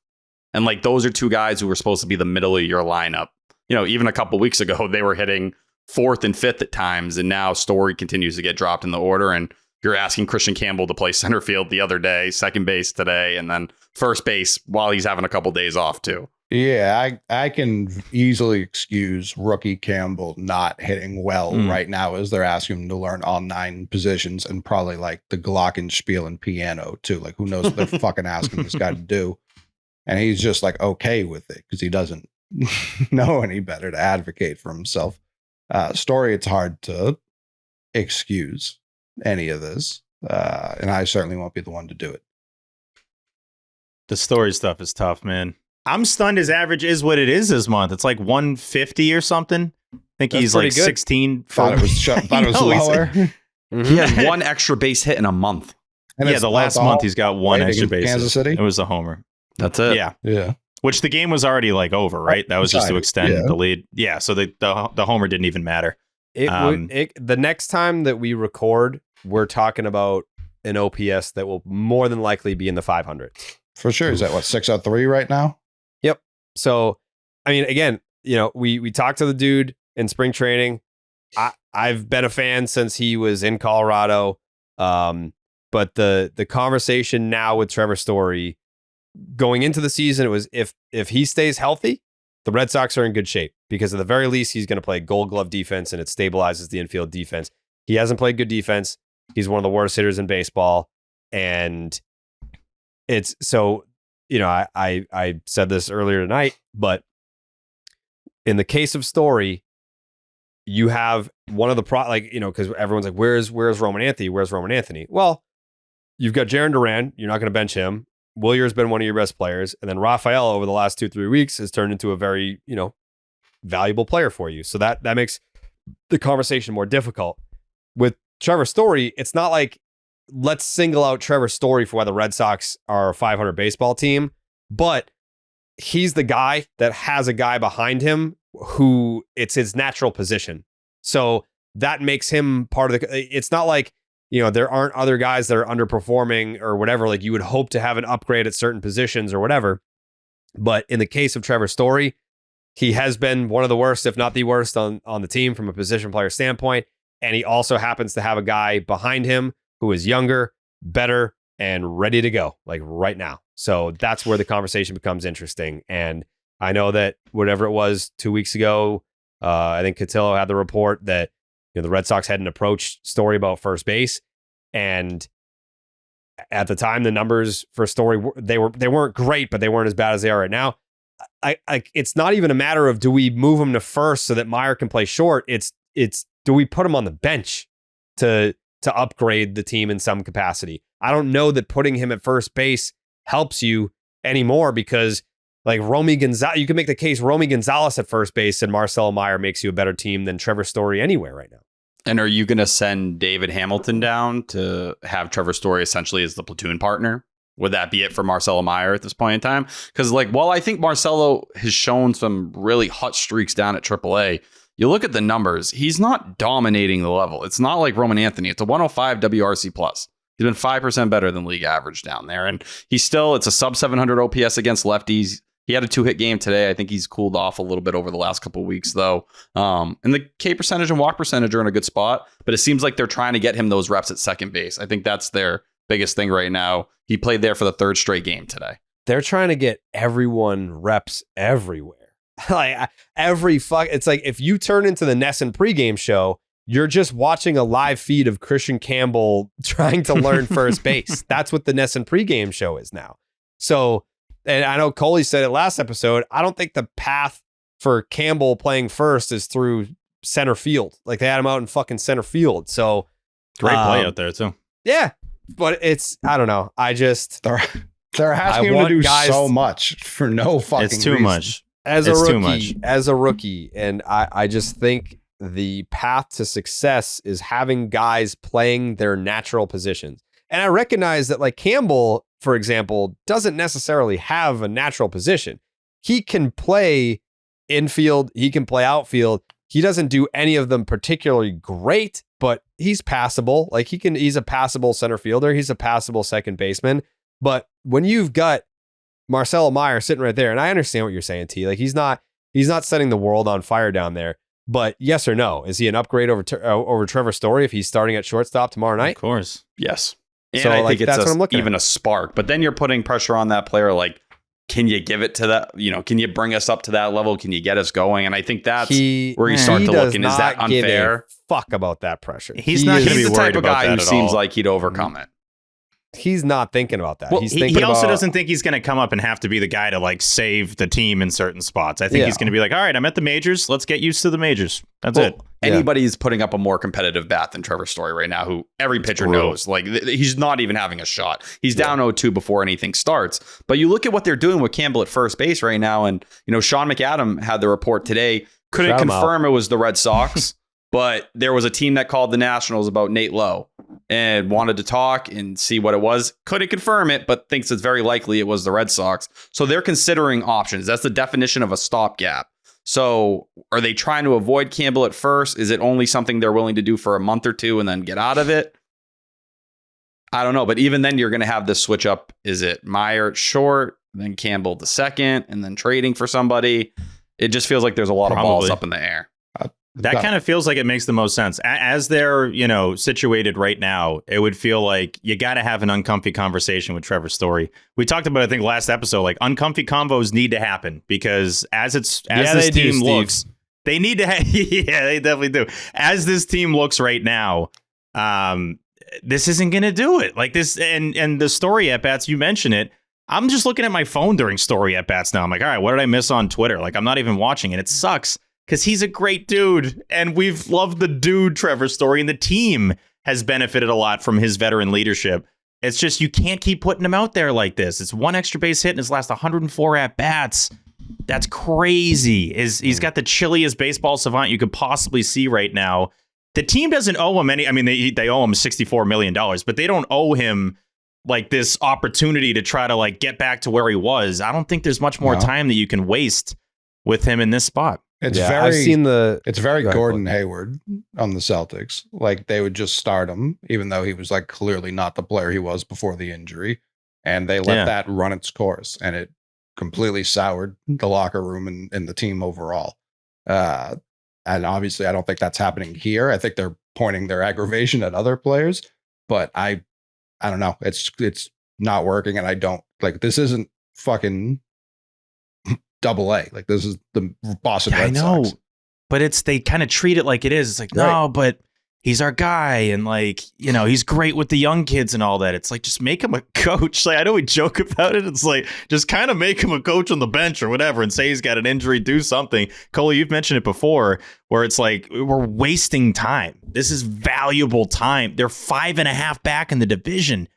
And like, those are 2 guys who were supposed to be the middle of your lineup. Even a couple weeks ago, they were hitting 4th and 5th at times. And now Story continues to get dropped in the order. And you're asking Christian Campbell to play center field the other day, second base today, and then first base while he's having a couple days off too. Yeah, I can easily excuse rookie Campbell not hitting well right now, as they're asking him to learn all 9 positions, and probably like the glockenspiel and piano too. Like, who knows what they're fucking asking this guy to do. And he's just like okay with it because he doesn't know any better to advocate for himself. Story, it's hard to excuse any of this. And I certainly won't be the one to do it. The Story stuff is tough, man. I'm stunned his average is what it is this month. It's like 150 or something. I think he's like good. 16. Thought it was lower. He has 1 extra base hit in a month. And the last month he's got 1 extra base. Kansas City? It was a homer. That's it. Yeah. Which the game was already like over, right? That was just to extend the lead. Yeah. So the homer didn't even matter. The next time that we record, we're talking about an OPS that will more than likely be in the 500s. For sure. Is that 603 right now? Yep. So, I mean, again, we talked to the dude in spring training. I've been a fan since he was in Colorado. But the conversation now with Trevor Story going into the season, it was if he stays healthy, the Red Sox are in good shape, because at the very least, he's going to play Gold Glove defense, and it stabilizes the infield defense. He hasn't played good defense. He's one of the worst hitters in baseball. And it's so, I said this earlier tonight, but in the case of Story, you have one of the because everyone's like, where's Roman Anthony? Where's Roman Anthony? Well, you've got Jarren Duran. You're not going to bench him. Buehler's been one of your best players. And then Rafael over the last 2-3 weeks has turned into a very, valuable player for you. So that makes the conversation more difficult. With Trevor Story, it's not like, let's single out Trevor Story for why the Red Sox are a 500 baseball team, but he's the guy that has a guy behind him who it's his natural position. So that makes him part of it's not like, there aren't other guys that are underperforming or whatever. Like, you would hope to have an upgrade at certain positions or whatever. But in the case of Trevor Story, he has been one of the worst, if not the worst on the team from a position player standpoint. And he also happens to have a guy behind him who is younger, better, and ready to go, like right now. So that's where the conversation becomes interesting. And I know that whatever it was 2 weeks ago, I think Cotillo had the report that the Red Sox had an approach Story about first base. And At the time, the numbers for Story, they weren't great, but they weren't as bad as they are right now. It's not even a matter of do we move him to first so that Meyer can play short. It's do we put him on the bench to upgrade the team in some capacity? I don't know that putting him at first base helps you anymore, because like Romy Gonzalez, you can make the case Romy Gonzalez at first base and Marcelo Meyer makes you a better team than Trevor Story anywhere right now. And are you going to send David Hamilton down to have Trevor Story essentially as the platoon partner? Would that be it for Marcelo Meyer at this point in time? Because while I think Marcelo has shown some really hot streaks down at AAA, you look at the numbers, he's not dominating the level. It's not like Roman Anthony. It's a 105 WRC+. He's been 5% better than league average down there. And it's a sub 700 OPS against lefties. He had a 2-hit game today. I think he's cooled off a little bit over the last couple of weeks, though. And the K percentage and walk percentage are in a good spot, but it seems like they're trying to get him those reps at second base. I think that's their biggest thing right now. He played there for the 3rd straight game today. They're trying to get everyone reps everywhere. Like it's like if you turn into the Nesson pregame show, you're just watching a live feed of Christian Campbell trying to learn first base. That's what the Nesson pregame show is now. So, and I know Coley said it last episode, I don't think the path for Campbell playing first is through center field. Like they had him out in fucking center field. So great play out there too. Yeah, but I don't know. They're asking him to do so much for no fucking It's too reason. much. As a rookie. And I just think the path to success is having guys playing their natural positions. And I recognize that like Campbell, for example, doesn't necessarily have a natural position. He can play infield. He can play outfield. He doesn't do any of them particularly great, but he's passable. Like he's a passable center fielder. He's a passable second baseman. But when you've got Marcelo Meyer sitting right there, and I understand what you're saying, T, like he's not setting the world on fire down there, but yes or no, is he an upgrade over Trevor Story if he's starting at shortstop tomorrow night? Of course. Yes. And So, I like, think that's what I'm it's looking even at. a spark, but then you're putting pressure on that player. Like, can you give it to that? Can you bring us up to that level? Can you get us going? And I think that's where you start to look. And is that unfair? Fuck about that pressure. He's not going to be He's the worried type of about guy that who at seems all. like he'd overcome it. He's not thinking about that. Well, He's he thinking also about, doesn't think he's going to come up and have to be the guy to like save the team in certain spots. I think Yeah. he's going to be like, all right, I'm at the majors. Let's get used to the majors. That's it. Anybody's putting up a more competitive bat than Trevor Story right now, who every pitcher knows. Like, he's not even having a shot. He's down 0-2 before anything starts. But you look at what they're doing with Campbell at first base right now, and Sean McAdam had the report today. Couldn't Shout him confirm it was the Red Sox, but there was a team that called the Nationals about Nate Lowe and wanted to talk and see what it was. Couldn't confirm it, but thinks it's very likely it was the Red Sox. So they're considering options. That's the definition of a stopgap. So are they trying to avoid Campbell at first? Is it only something they're willing to do for a month or two and then get out of it? I don't know. But even then, you're going to have this switch up. Is it Meyer at short, then Campbell the second, and then trading for somebody? It just feels like there's a lot of balls up in the air. That kind of feels like it makes the most sense. As they're, situated right now, it would feel like you got to have an uncomfy conversation with Trevor Story. We talked about, I think, last episode, like uncomfy convos need to happen because as this team looks, they need to have, yeah, they definitely do. As this team looks right now, this isn't going to do it. Like this, and the Story at-bats, you mention it. I'm just looking at my phone during Story at-bats now. I'm like, all right, what did I miss on Twitter? Like, I'm not even watching it. It sucks. Because he's a great dude, and we've loved the dude Trevor Story, and the team has benefited a lot from his veteran leadership. It's just you can't keep putting him out there like this. It's one extra base hit in his last 104 at-bats. That's crazy. He's got the chilliest baseball savant you could possibly see right now. The team doesn't owe him any. I mean, they owe him $64 million, but they don't owe him like this opportunity to try to like get back to where he was. I don't think there's much more time that you can waste with him in this spot. It's very Gordon Hayward on the Celtics. Like they would just start him, even though he was like clearly not the player he was before the injury. And they let that run its course, and it completely soured the locker room and the team overall. And obviously I don't think that's happening here. I think they're pointing their aggravation at other players, but I don't know. It's not working. And I don't like, this isn't fucking Double-A. Like this is the Boston Red Sox. But they kind of treat it like it is. It's like, no, but he's our guy, and like, you know, he's great with the young kids and all that. It's like, just make him a coach. Like, I know we joke about it. It's like, just kind of make him a coach on the bench or whatever, and say he's got an injury, do something. Cole, you've mentioned it before, where it's like, we're wasting time. This is valuable time. They're 5.5 back in the division.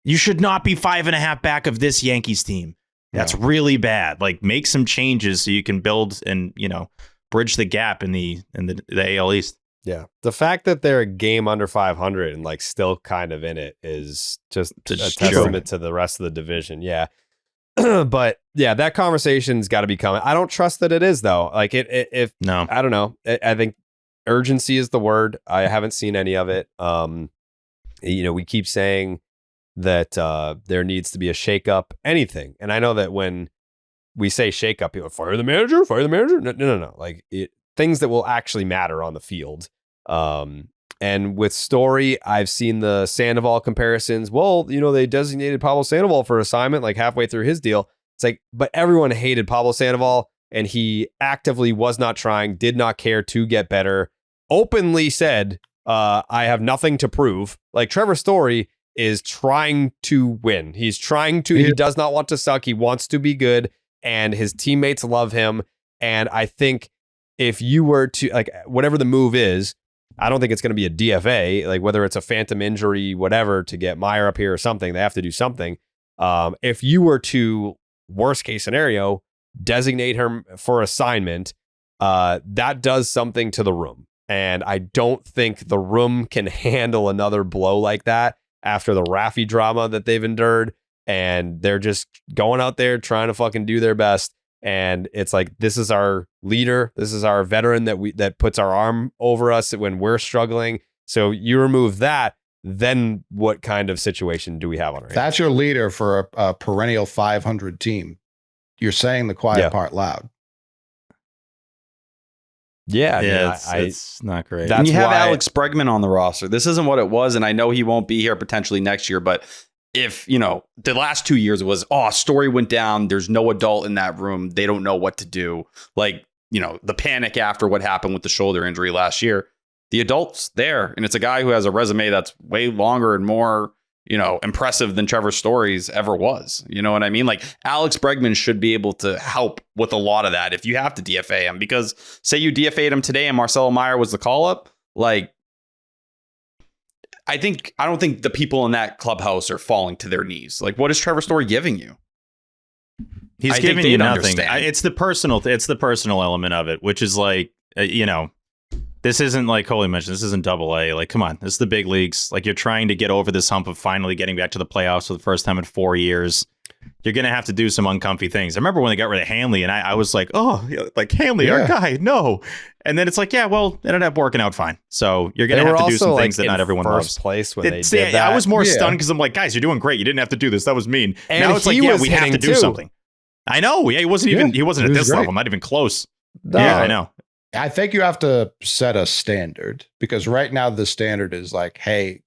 You should not be 5.5 back of this Yankees team. That's really bad. Like, make some changes so you can build and, you know, bridge the gap in the AL East. Yeah. The fact that they're a game under 500 and like still kind of in it is just a testament to the rest of the division. Yeah. But yeah, that conversation's got to be coming. I don't trust that it is though. Like no, I don't know. I think urgency is the word. I haven't seen any of it. You know, we keep saying that there needs to be a shakeup, anything. And I know that when we say shakeup, people fire the manager. No. Like things that will actually matter on the field. And with Story, I've seen the Sandoval comparisons. Well, you know, they designated Pablo Sandoval for assignment like halfway through his deal. It's like, but everyone hated Pablo Sandoval, and he actively was not trying, did not care to get better, openly said, I have nothing to prove. Like Trevor Story is trying to win. He's trying to, he does not want to suck. He wants to be good, and his teammates love him. And I think if you were to, like, whatever the move is, I don't think it's going to be a DFA, like whether it's a phantom injury, whatever, to get Meyer up here or something. They have to do something. If you were to, worst case scenario, designate him for assignment, that does something to the room. And I don't think the room can handle another blow like that after the Raffy drama that they've endured. And they're just going out there trying to fucking do their best. And it's like, this is our leader. This is our veteran that puts our arm over us when we're struggling. So you remove that, then what kind of situation do we have on our hands? That's your leader for a perennial 500 team. You're saying the quiet part loud. Yeah, it's not great. And you have Alex Bregman on the roster. This isn't what it was, and I know he won't be here potentially next year, but if, you know, the last 2 years was, Story went down, there's no adult in that room, they don't know what to do. Like, you know, the panic after what happened with the shoulder injury last year, the adult's there, and it's a guy who has a resume that's way longer and more, you know, impressive than Trevor Story's ever was. You know what I mean? Like, Alex Bregman should be able to help with a lot of that if you have to DFA him, because say you DFA'd him today and Marcelo Meyer was the call up, like, I don't think the people in that clubhouse are falling to their knees. Like, what is Trevor Story giving you? He's giving you nothing. It's the personal element of it, which is like, you know, this isn't like Coley mentioned. This isn't AA. Like, come on, this is the big leagues. Like, you're trying to get over this hump of finally getting back to the playoffs for the first time in 4 years. You're going to have to do some uncomfy things. I remember when they got rid of Hanley, and I was like, oh, like Hanley, our guy, no. And then it's like, yeah, well, it ended up working out fine. So you're going to have to do some things that not everyone loves. Place when they did that. I was more stunned because I'm like, guys, you're doing great. You didn't have to do this. That was mean. And now it's like, yeah, we have to do something. I know. Yeah, he wasn't at this level, not even close. No. Yeah, I know. I think you have to set a standard, because right now the standard is like, hey,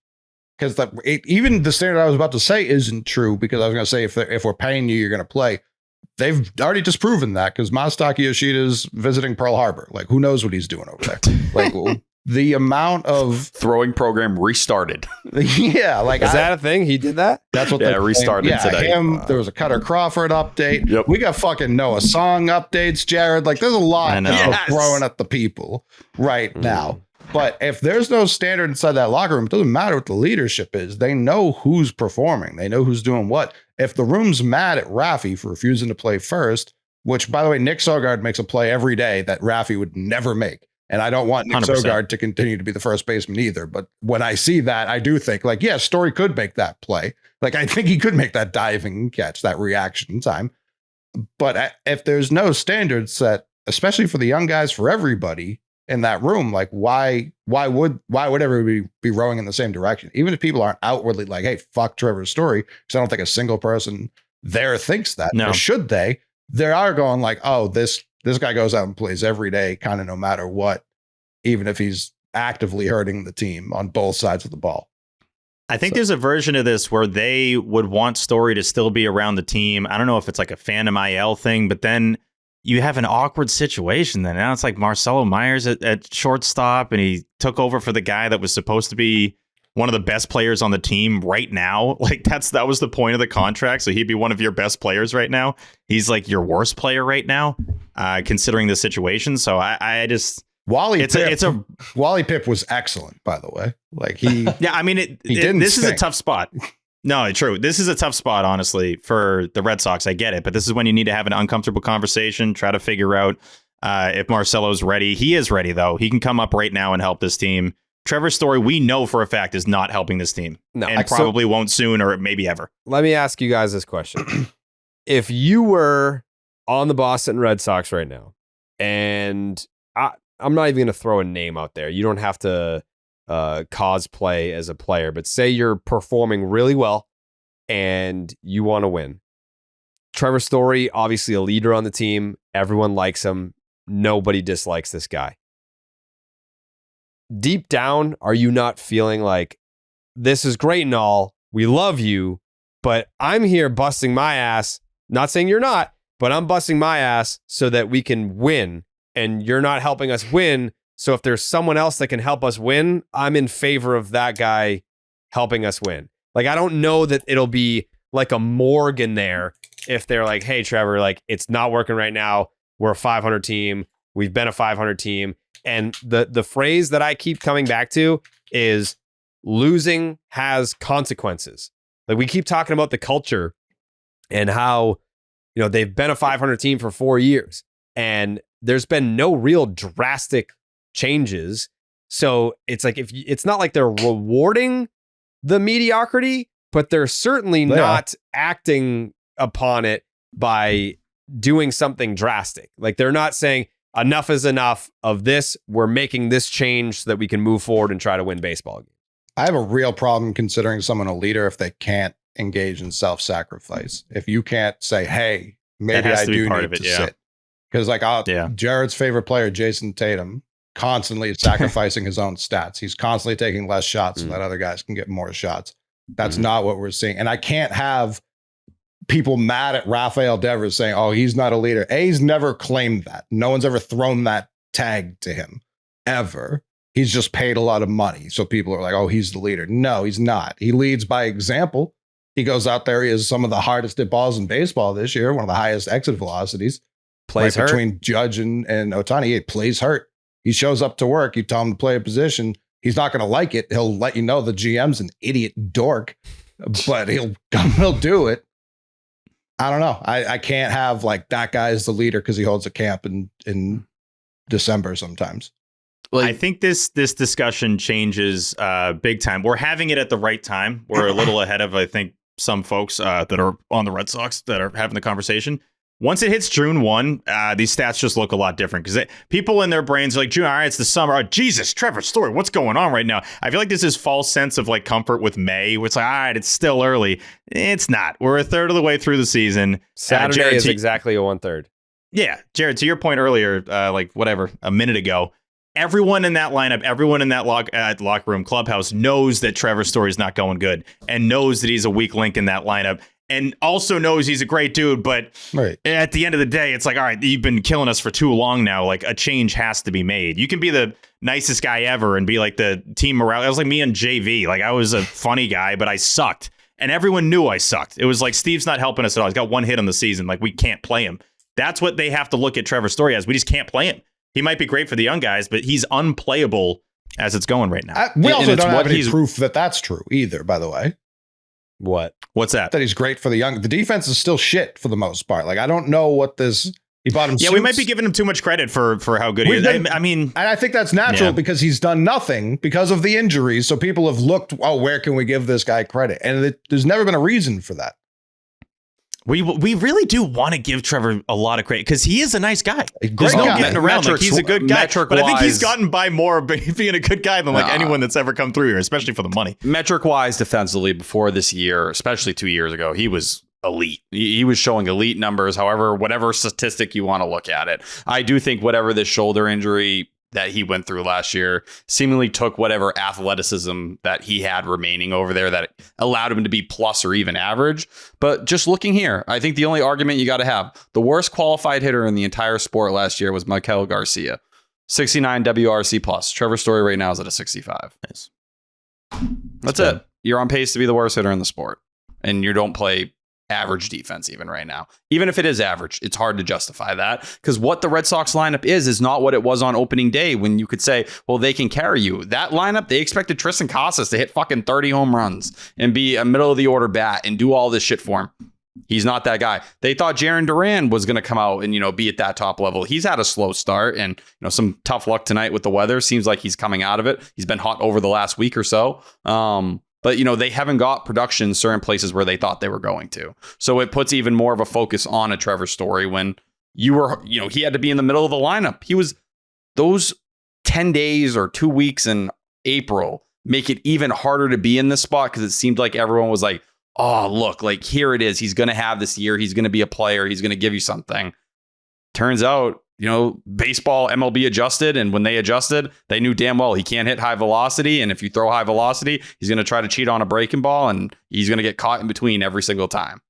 because even the standard I was about to say isn't true, because I was going to say if we're paying you, you're going to play. They've already disproven that, because Masataka Yoshida's visiting Pearl Harbor. Like, who knows what he's doing over there? Like, the amount of throwing program restarted. Yeah, like, is that a thing? He did that? That's what they restarted today. There was a Cutter Crawford update. Yep. We got fucking Noah Song updates, Jared. Like, there's a lot throwing at the people right now. But if there's no standard inside that locker room, it doesn't matter what the leadership is. They know who's performing. They know who's doing what. If the room's mad at Raffy for refusing to play first, which, by the way, Nick Sogard makes a play every day that Raffy would never make. And I don't want Nick 100%. Sogard to continue to be the first baseman either. But when I see that, I do think, like, yeah, Story could make that play. Like, I think he could make that diving catch, that reaction time. But if there's no standard set, especially for the young guys, for everybody in that room, like, why would everybody be rowing in the same direction? Even if people aren't outwardly like, hey, fuck Trevor Story, because I don't think a single person there thinks that. No. Or should they? They are going like, oh, this guy goes out and plays every day, kind of no matter what, even if he's actively hurting the team on both sides of the ball. I think there's a version of this where they would want Story to still be around the team. I don't know if it's like a Phantom IL thing, but then you have an awkward situation then. Now it's like Marcelo Myers at shortstop, and he took over for the guy that was supposed to be one of the best players on the team right now. Like that was the point of the contract. So he'd be one of your best players right now. He's like your worst player right now, considering the situation. So I just Wally Pip was excellent, by the way. Like yeah, I mean this is a tough spot. No, true. This is a tough spot, honestly, for the Red Sox. I get it, but this is when you need to have an uncomfortable conversation, try to figure out if Marcelo's ready. He is ready, though. He can come up right now and help this team. Trevor Story, we know for a fact, is not helping this team. No, and probably won't soon or maybe ever. Let me ask you guys this question. If you were on the Boston Red Sox right now, and I'm not even going to throw a name out there. You don't have to cosplay as a player, but say you're performing really well and you want to win. Trevor Story, obviously a leader on the team. Everyone likes him. Nobody dislikes this guy. Deep down, are you not feeling like this is great and all? We love you, but I'm here busting my ass. Not saying you're not, but I'm busting my ass so that we can win, and you're not helping us win. So if there's someone else that can help us win, I'm in favor of that guy helping us win. Like, I don't know that it'll be like a morgue in there if they're like, hey, Trevor, like, it's not working right now. We're a 500 team. We've been a 500 team. And the phrase that I keep coming back to is losing has consequences. Like, we keep talking about the culture and how, you know, they've been a 500 team for 4 years and there's been no real drastic changes. So it's like, it's not like they're rewarding the mediocrity, but they're certainly not acting upon it by doing something drastic. Like, they're not saying enough is enough of this. We're making this change so that we can move forward and try to win baseball games. I have a real problem considering someone a leader if they can't engage in self-sacrifice. If you can't say, hey, maybe I do need to sit. Because like Jared's favorite player, Jason Tatum, constantly sacrificing his own stats. He's constantly taking less shots so that other guys can get more shots. That's not what we're seeing. And I can't have people mad at Rafael Devers saying, oh, he's not a leader. He's never claimed that. No one's ever thrown that tag to him, ever. He's just paid a lot of money. So people are like, oh, he's the leader. No, he's not. He leads by example. He goes out there. He has some of the hardest hit balls in baseball this year, one of the highest exit velocities. Plays hurt. Between Judge and Ohtani. He plays hurt. He shows up to work. You tell him to play a position. He's not going to like it. He'll let you know the GM's an idiot dork, but he'll do it. I don't know. I can't have like that guy is the leader because he holds a camp in December sometimes. Like, I think this discussion changes big time. We're having it at the right time. We're a little ahead of, I think, some folks that are on the Red Sox that are having the conversation. Once it hits June 1, these stats just look a lot different because people in their brains are like, June, all right, it's the summer. Oh, Jesus, Trevor Story, what's going on right now? I feel like this is false sense of like comfort with May, where it's like, all right, it's still early. It's not. We're a third of the way through the season. Saturday Jared, is exactly a 1/3. Yeah, Jared, to your point earlier, a minute ago, everyone in that lineup, everyone in that locker room clubhouse knows that Trevor Story is not going good and knows that he's a weak link in that lineup. And also knows he's a great dude, but at the end of the day, it's like, all right, you've been killing us for too long now. Like, a change has to be made. You can be the nicest guy ever and be like the team morale. It was like me and JV. Like, I was a funny guy, but I sucked. And everyone knew I sucked. It was like, Steve's not helping us at all. He's got one hit on the season. Like, we can't play him. That's what they have to look at Trevor Story as. We just can't play him. He might be great for the young guys, but he's unplayable as it's going right now. We also don't have any proof that that's true either, by the way. What's that? That he's great for the young. The defense is still shit for the most part. Like, I don't know what this. He bought him. Yeah, we might be giving him too much credit for how good he is. I mean, and I think that's natural because he's done nothing because of the injuries. So people have looked, oh, where can we give this guy credit? And there's never been a reason for that. We really do want to give Trevor a lot of credit because he is a nice guy. There's no getting around. Like, he's a good guy. But I think he's gotten by more being a good guy than like anyone that's ever come through here, especially for the money. Metric-wise, defensively, before this year, especially 2 years ago, he was elite. He was showing elite numbers, however, whatever statistic you want to look at it. I do think whatever this shoulder injury that he went through last year, seemingly took whatever athleticism that he had remaining over there that allowed him to be plus or even average. But just looking here, I think the only argument you got to have, the worst qualified hitter in the entire sport last year was Maikel Garcia, 69 WRC plus. Trevor Story right now is at a 65. Nice. That's it. You're on pace to be the worst hitter in the sport, and you don't play average defense even right now. Even if it is average, it's hard to justify that because what the Red Sox lineup is not what it was on opening day when you could say, well, they can carry you. That lineup, they expected Tristan Casas to hit fucking 30 home runs and be a middle of the order bat and do all this shit for him. He's not that guy. They thought Jarren Duran was going to come out and, be at that top level. He's had a slow start and, some tough luck tonight with the weather. Seems like he's coming out of it. He's been hot over the last week or so. But, they haven't got production in certain places where they thought they were going to. So it puts even more of a focus on a Trevor Story when he had to be in the middle of the lineup. He was those 10 days or 2 weeks in April make it even harder to be in this spot because it seemed like everyone was like, oh, look, like here it is. He's going to have this year. He's going to be a player. He's going to give you something. Turns out, baseball MLB adjusted. And when they adjusted, they knew damn well he can't hit high velocity. And if you throw high velocity, he's going to try to cheat on a breaking ball and he's going to get caught in between every single time.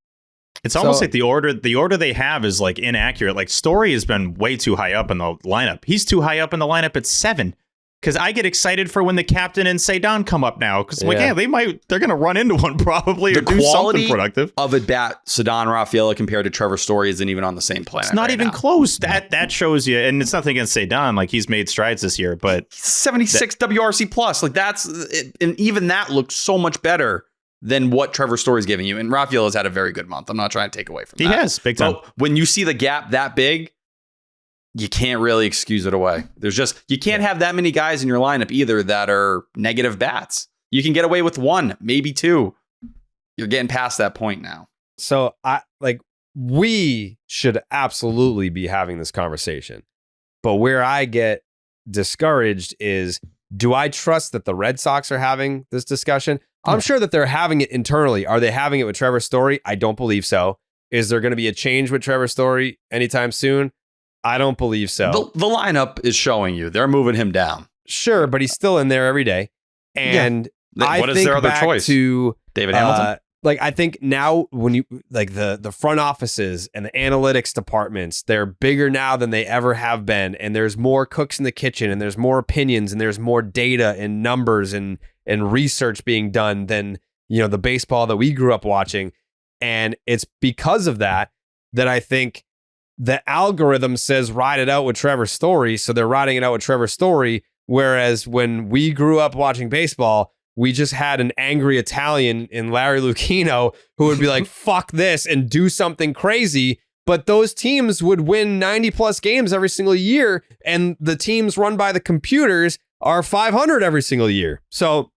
It's almost like the order they have is like inaccurate. Like Story has been way too high up in the lineup. He's too high up in the lineup at 7. Because I get excited for when the captain and Cedon come up now. Because they're going to run into one probably or do something productive. Of a bat, Cedon Rafaela compared to Trevor Story isn't even on the same planet. It's not even close. That shows you, and it's nothing against Cedon. Like he's made strides this year, but 76 WRC plus. Like that's, and even that looks so much better than what Trevor Story's giving you. And Rafaela's had a very good month. I'm not trying to take away from that. He has, big time. But when you see the gap that big, you can't really excuse it away. You can't have that many guys in your lineup either that are negative bats. You can get away with 1, maybe 2. You're getting past that point now. So we should absolutely be having this conversation. But where I get discouraged is, do I trust that the Red Sox are having this discussion? I'm sure that they're having it internally. Are they having it with Trevor Story? I don't believe so. Is there going to be a change with Trevor Story anytime soon? I don't believe so. The lineup is showing you they're moving him down. Sure, but he's still in there every day. And what is their other choice? To David Hamilton. I think now when you the front offices and the analytics departments, they're bigger now than they ever have been. And there's more cooks in the kitchen and there's more opinions and there's more data and numbers and research being done than, the baseball that we grew up watching. And it's because of that I think the algorithm says ride it out with Trevor Story. So they're riding it out with Trevor Story. Whereas when we grew up watching baseball, we just had an angry Italian in Larry Lucchino who would be like, fuck this and do something crazy. But those teams would win 90 plus games every single year. And the teams run by the computers are 500 every single year. So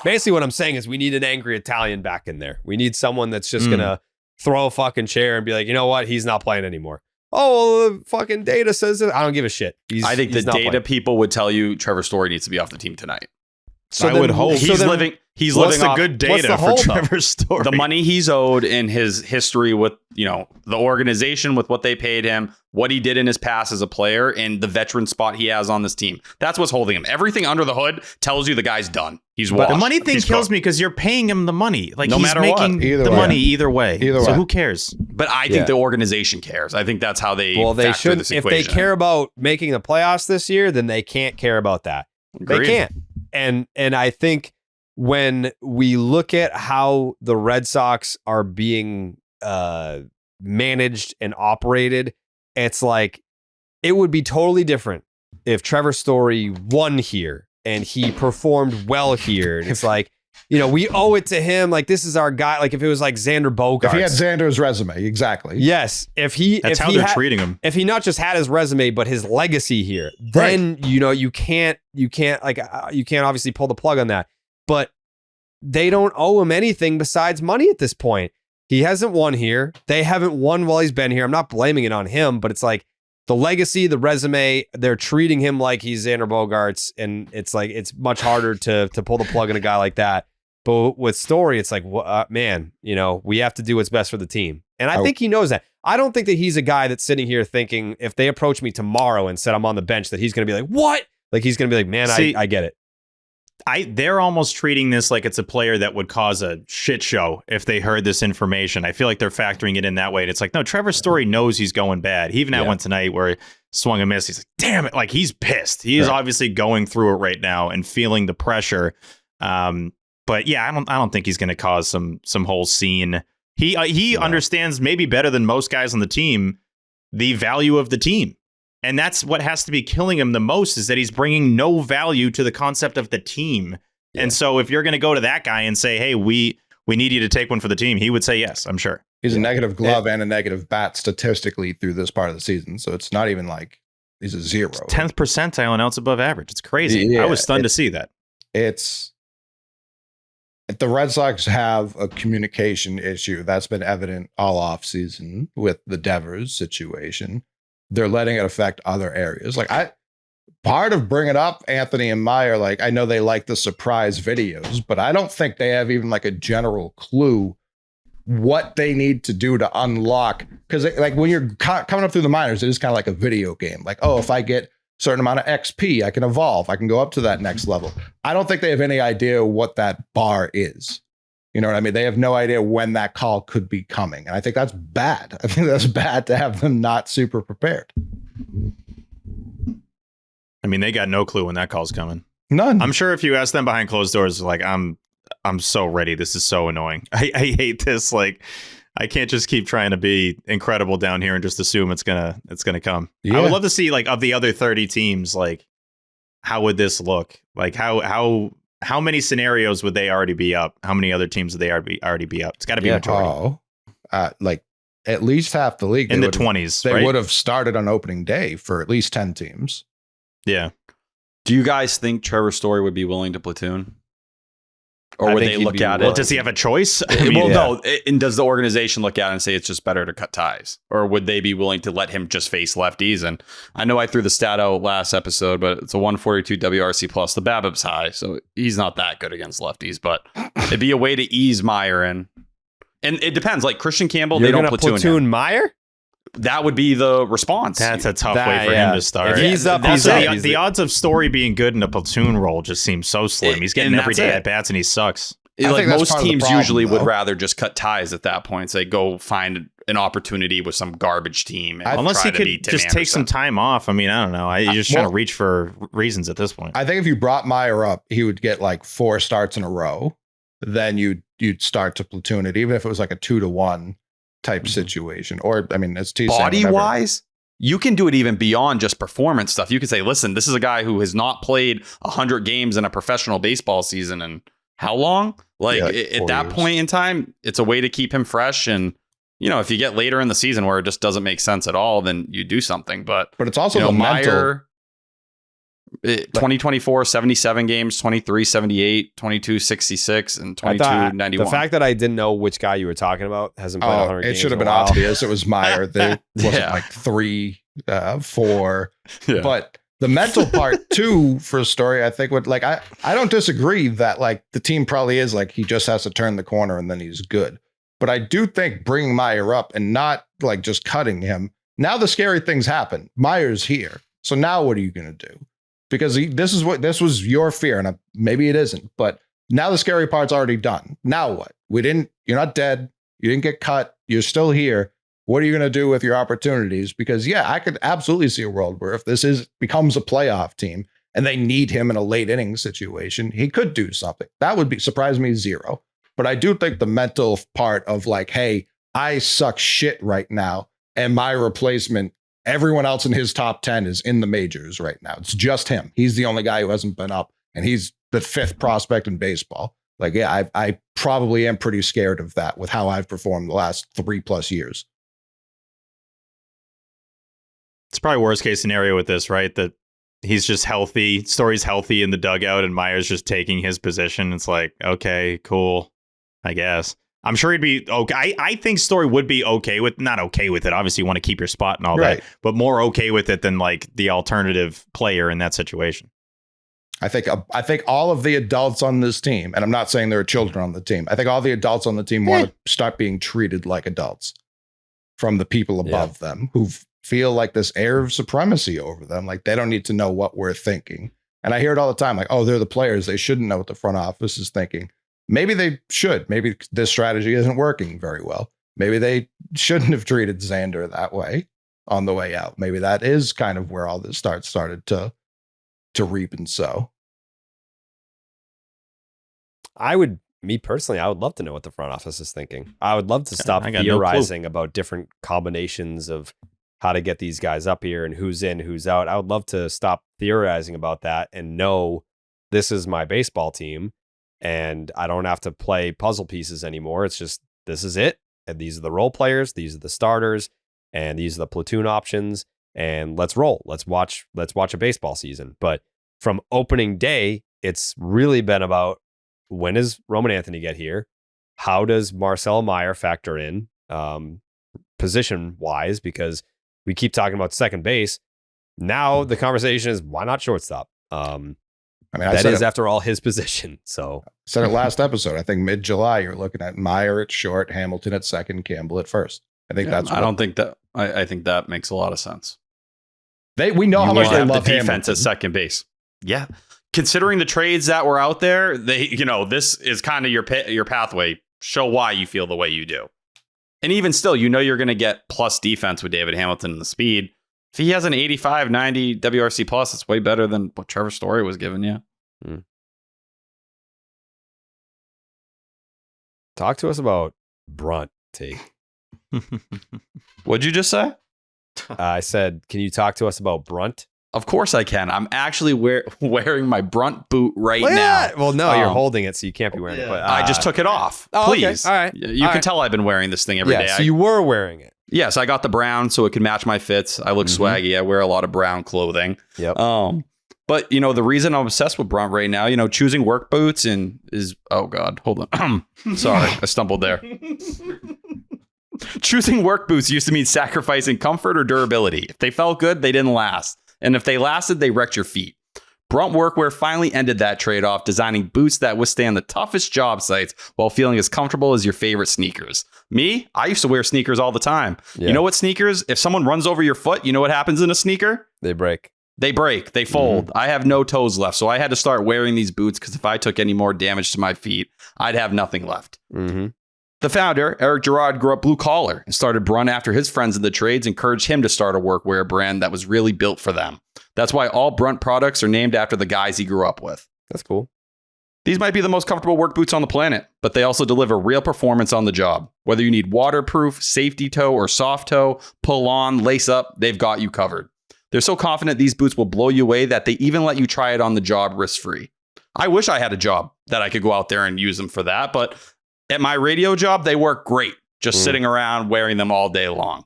basically what I'm saying is we need an angry Italian back in there. We need someone that's just going to throw a fucking chair and be like, you know what? He's not playing anymore. Oh, well, the fucking data says it. I don't give a shit. I think the data people would tell you Trevor Story needs to be off the team tonight. So I would hope he's living off good data for Trevor Story. The money he's owed and his history with, the organization, with what they paid him, what he did in his past as a player, and the veteran spot he has on this team. That's what's holding him. Everything under the hood tells you the guy's done. He's washed. The money thing kills me because you're paying him the money. Like, no he's matter making what. the money either way. So who cares? But I think the organization cares. I think that's how they should. This if equation. they care about making the playoffs this year, then they can't care about that. Agreed. They can't. And I think when we look at how the Red Sox are being managed and operated, it's like it would be totally different if Trevor Story won here and he performed well here. And it's like, we owe it to him. Like, this is our guy. Like, if it was like Xander Bogaerts. If he had Xander's resume, exactly. Yes. That's how they're treating him. If he not just had his resume, but his legacy here, then, you can't obviously pull the plug on that. But they don't owe him anything besides money at this point. He hasn't won here. They haven't won while he's been here. I'm not blaming it on him, but it's like the legacy, the resume, they're treating him like he's Xander Bogaerts. And it's like, it's much harder to pull the plug on a guy like that. But with Story, it's like, man, we have to do what's best for the team. And I think he knows that. I don't think that he's a guy that's sitting here thinking if they approach me tomorrow and said I'm on the bench that he's going to be like, what? Like he's going to be like, man, I get it. They're almost treating this like it's a player that would cause a shit show if they heard this information. I feel like they're factoring it in that way. And it's like, no, Trevor Story knows he's going bad. He even had one tonight where he swung a miss. He's like, damn it. Like he's pissed. He is obviously going through it right now and feeling the pressure. But yeah, I don't think he's going to cause some whole scene. He understands maybe better than most guys on the team the value of the team. And that's what has to be killing him the most is that he's bringing no value to the concept of the team. Yeah. And so if you're going to go to that guy and say, hey, we need you to take one for the team, he would say yes, I'm sure. He's a negative glove and a negative bat statistically through this part of the season. So it's not even like he's a 0. 10th percentile and outs above average. It's crazy. Yeah, I was stunned to see that. It's the Red Sox have a communication issue that's been evident all off season with the Devers situation. They're letting it affect other areas. Like part of bringing up Anthony and Meyer, like I know they like the surprise videos, but I don't think they have even like a general clue what they need to do to unlock. Because like when you're coming up through the minors, it is kind of like a video game. Like, oh, if I get a certain amount of XP, I can evolve. I can go up to that next level. I don't think they have any idea what that bar is. You know what I mean? They have no idea when that call could be coming. And I think that's bad. I think that's bad to have them not super prepared. I mean, they got no clue when that call's coming. None. I'm sure if you ask them behind closed doors, like, I'm so ready. This is so annoying. I hate this. Like, I can't just keep trying to be incredible down here and just assume it's gonna come. Yeah. I would love to see, like, of the other 30 teams, like, how would this look? Like, how many scenarios would they already be up? How many other teams would they already be up? It's got to be majority. Like at least half the league. In the 20s, They would have started on opening day for at least 10 teams. Yeah. Do you guys think Trevor Story would be willing to platoon? Or would they look at it? Well, does he have a choice? No. And does the organization look at it and say it's just better to cut ties? Or would they be willing to let him just face lefties? And I know I threw the stat out last episode, but it's a 142 WRC plus. The BABIP's high, so he's not that good against lefties. But it'd be a way to ease Meyer in. And it depends. Like Christian Campbell, they don't platoon him. Meyer? That would be the response. That's a tough way for him to start. If he's up, he's up. The odds of Story being good in a platoon role just seem so slim. He's getting everyday at bats and he sucks. Like most teams usually would rather just cut ties at that point. Say go find an opportunity with some garbage team. Unless he could just take some time off. I mean, I don't know. You're just trying to reach for reasons at this point. I think if you brought Meyer up, he would get like 4 starts in a row. Then you'd start to platoon it, even if it was like a 2-1 type situation. Or I mean, it's body wise. You can do it even beyond just performance stuff. You can say, listen, this is a guy who has not played 100 games in a professional baseball season and how long? Like at that point in time, it's a way to keep him fresh. And, you know, if you get later in the season where it just doesn't make sense at all, then you do something. But it's also the Meyer, 2024, 77 games, 23, 78, 22, 66, and 22, 91. The fact that I didn't know which guy you were talking about hasn't played 100 games. It should have been obvious. It was Meyer. There wasn't like 3, 4. Yeah. But the mental part too for a Story, I think would like, I don't disagree that like the team probably is like, he just has to turn the corner and then he's good. But I do think bringing Meyer up and not like just cutting him. Now the scary things happen. Meyer's here. So now what are you going to do? Because this was your fear, and maybe it isn't, but now the scary part's already done. Now what? You're not dead. You didn't get cut. You're still here. What are you going to do with your opportunities? Because I could absolutely see a world where if this becomes a playoff team and they need him in a late inning situation, he could do something. That would surprise me 0. But I do think the mental part of like, hey, I suck shit right now, and my replacement, everyone else in his top 10 is in the majors right now. It's just him. He's the only guy who hasn't been up, and he's the 5th prospect in baseball. Like, yeah, I probably am pretty scared of that with how I've performed the last 3+ years. It's probably worst case scenario with this, right? That he's just healthy. Story's healthy in the dugout, and Meyer's just taking his position. It's like, okay, cool, I guess. I'm sure he'd be okay. I think Story would be not okay with it. Obviously, you want to keep your spot and all that, but more okay with it than like the alternative player in that situation. I think all of the adults on this team, and I'm not saying there are children on the team. I think all the adults on the team want to start being treated like adults from the people above them who feel like this air of supremacy over them. Like they don't need to know what we're thinking. And I hear it all the time. Like, oh, they're the players. They shouldn't know what the front office is thinking. Maybe they should. Maybe this strategy isn't working very well. Maybe they shouldn't have treated Xander that way on the way out. Maybe that is kind of where all this started to reap and sow. Me personally, I would love to know what the front office is thinking. I would love to stop theorizing about different combinations of how to get these guys up here and who's in, who's out. I would love to stop theorizing about that and know this is my baseball team and I don't have to play puzzle pieces anymore. It's just, this is it. And these are the role players. These are the starters and these are the platoon options and let's roll. Let's watch a baseball season. But from opening day, it's really been about, when does Roman Anthony get here? How does Marcelo Meyer factor in position wise? Because we keep talking about second base. Now the conversation is, why not shortstop? That is, after all, his position. So I said it last episode. I think mid-July, you're looking at Meyer at short, Hamilton at second, Campbell at first. I think that's. I don't think that. I think that makes a lot of sense. We know how much they love the defense Hamilton at second base. Yeah. Considering the trades that were out there, this is kind of your pathway. Show why you feel the way you do. And even still, you're going to get plus defense with David Hamilton and the speed. If he has an 85, 90 WRC plus, it's way better than what Trevor Story was giving you. Talk to us about Brunt, T. What'd you just say? I said, can you talk to us about Brunt? Of course I can. I'm actually wearing my Brunt boot right now. Well, no, you're holding it, so you can't be wearing it. But I just took it off. Please. Okay. All right. You can tell I've been wearing this thing every day. So you were wearing it. Yes, I got the brown so it could match my fits. I look swaggy. I wear a lot of brown clothing. Yep. But the reason I'm obsessed with Brunt right now, choosing work boots oh God, hold on. Sorry, I stumbled there. Choosing work boots used to mean sacrificing comfort or durability. If they felt good, they didn't last. And if they lasted, they wrecked your feet. Brunt Workwear finally ended that trade-off, designing boots that withstand the toughest job sites while feeling as comfortable as your favorite sneakers. Me, I used to wear sneakers all the time. Yeah. You know what sneakers? If someone runs over your foot, you know what happens in a sneaker? They break. They fold. I have no toes left, so I had to start wearing these boots because if I took any more damage to my feet, I'd have nothing left. The founder, Eric Gerard, grew up blue collar and started Brunt after his friends in the trades encouraged him to start a workwear brand that was really built for them. That's why all Brunt products are named after the guys he grew up with. That's cool. These might be the most comfortable work boots on the planet, but they also deliver real performance on the job. Whether you need waterproof, safety toe, or soft toe, pull on, lace up, they've got you covered. They're so confident these boots will blow you away that they even let you try it on the job risk-free. I wish I had a job that I could go out there and use them for that, but at my radio job, they work great, just sitting around wearing them all day long.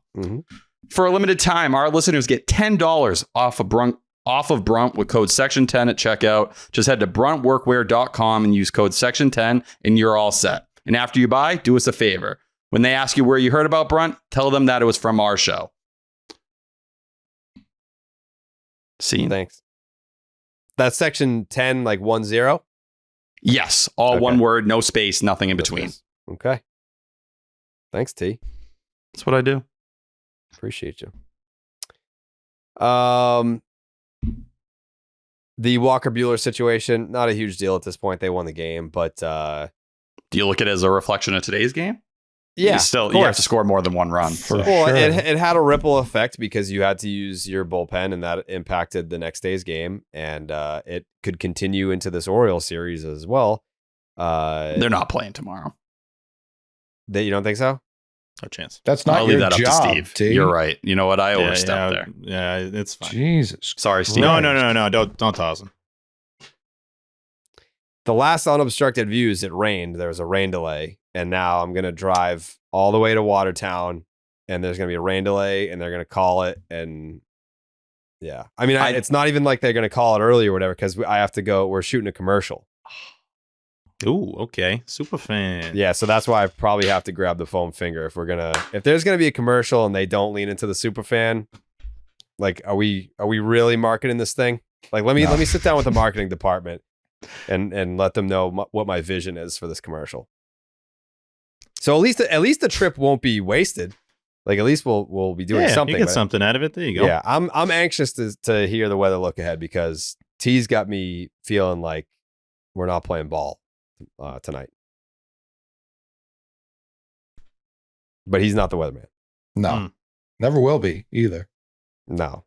For a limited time, our listeners get $10 off of Brunt with code section10 at checkout. Just head to bruntworkwear.com and use code section10 and you're all set. And after you buy, do us a favor. When they ask you where you heard about Brunt, tell them that it was from our show. See? Thanks. That's section 10, like 10? Yes. All one word, no space, nothing in between. Okay. Thanks, T. That's what I do. Appreciate you. The Walker Buehler situation, not a huge deal at this point. They won the game, but do you look at it as a reflection of today's game? Yeah, you have to score more than one run. It had a ripple effect because you had to use your bullpen, and that impacted the next day's game, and it could continue into this Orioles series as well. They're not playing tomorrow. You don't think so? No chance. That's not I'll your leave that job, up to Steve. T. You're right. You know what? I overstepped there. Yeah, it's fine. Jesus. Sorry, Steve. No. Don't toss him. The last Unobstructed Views, it rained. There was a rain delay. And now I'm going to drive all the way to Watertown, and there's going to be a rain delay, and they're going to call it. And yeah, I mean, it's not even like they're going to call it early or whatever, because I have to go. We're shooting a commercial. Ooh, okay. Super fan. Yeah, so that's why I probably have to grab the foam finger if there's going to be a commercial and they don't lean into the super fan. Like, are we really marketing this thing? Like, let me sit down with the marketing department and let them know what my vision is for this commercial. So at least the trip won't be wasted. Like at least we'll be doing something. You get something out of it. There you go. Yeah, I'm anxious to hear the weather look ahead because T's got me feeling like we're not playing ball tonight. But he's not the weatherman. No, never will be either. No,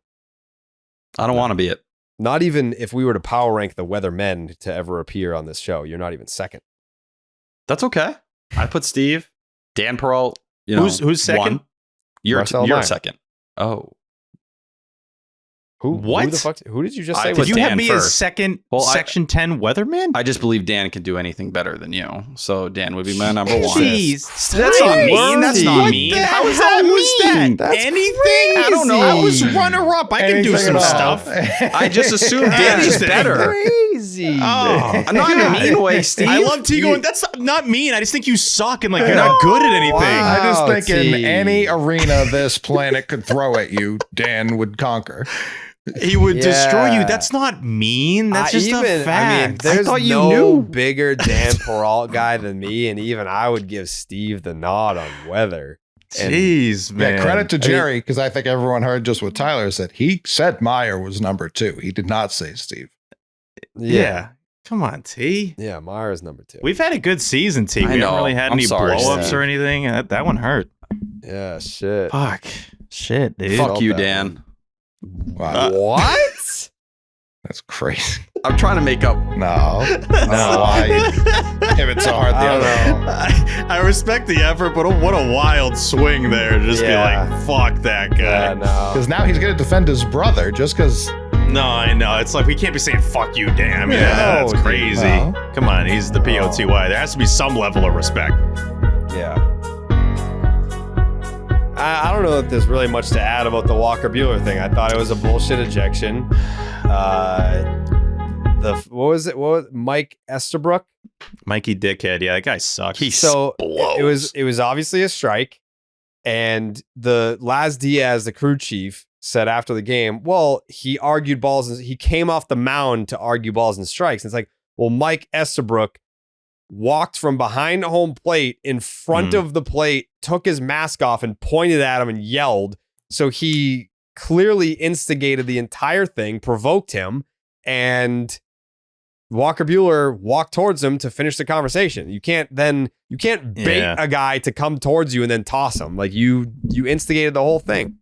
I don't want to be it. not even if we were to power rank the weathermen to ever appear on this show. You're not even second. That's okay. I put Steve, Dan Peralt. You know, who's second? One. You're Meyer. second. Oh, Who What? the fuck? Who did you just I say? put Did you Dan have me first. as second Well, Section 10 weatherman? I just believe Dan can do anything better than you. So Dan would be my number one. Jeez, That's not mean. That's not What mean. the How is hell that was mean? that? Anything? I don't know. I was runner-up. I can do Anything some at all. stuff. I just assumed Dan is Anything. better. Crazy. Oh, I'm not in a mean way, Steve. I love T going, that's not mean. I just think you suck and like you're not good at anything. I just Wow, think in T. any arena this planet could throw at you, Dan would conquer. He would destroy you. Yeah. That's not mean. That's just a fact. I mean, there's thought you no knew. bigger Dan Peralt guy than me, and even I would give Steve the nod on weather. And Jeez, man. Yeah, credit to Jerry, because I think everyone heard just what Tyler said. He said Meyer was number 2. He did not say Steve. Yeah. Come on, T. Yeah, Myers number 2. We've had a good season, T. I We haven't know. really had I'm any sorry, blow-ups Steve. or anything. That one hurt. Yeah, shit. Fuck. Shit, dude. Fuck Felt you, that Dan. Wow, What? that's crazy. I'm trying to make up. No. I don't know why you hit it so hard the I don't other know. I respect the effort, but what a wild swing there. Just Yeah. be like, fuck that Yeah, guy. no. Because now he's going to defend his brother just because. No, I know. It's like we can't be saying fuck you, damn. Yeah, No, that's dude, crazy. no. Come on, he's the POTY. There has to be some level of respect. Yeah. I don't know if there's really much to add about the Walker Buehler thing. I thought it was a bullshit ejection. What was it? Mike Estabrook? Mikey Dickhead. Yeah, that guy sucks. So blows. it was obviously a strike, and the Laz Diaz, the crew chief, said after the game, well, he argued balls and he came off the mound to argue balls and strikes. And it's like, well, Mike Estabrook walked from behind home plate in front of the plate, took his mask off and pointed at him and yelled. So he clearly instigated the entire thing, provoked him, and Walker Buehler walked towards him to finish the conversation. You can't bait a guy to come towards you and then toss him. Like you instigated the whole thing.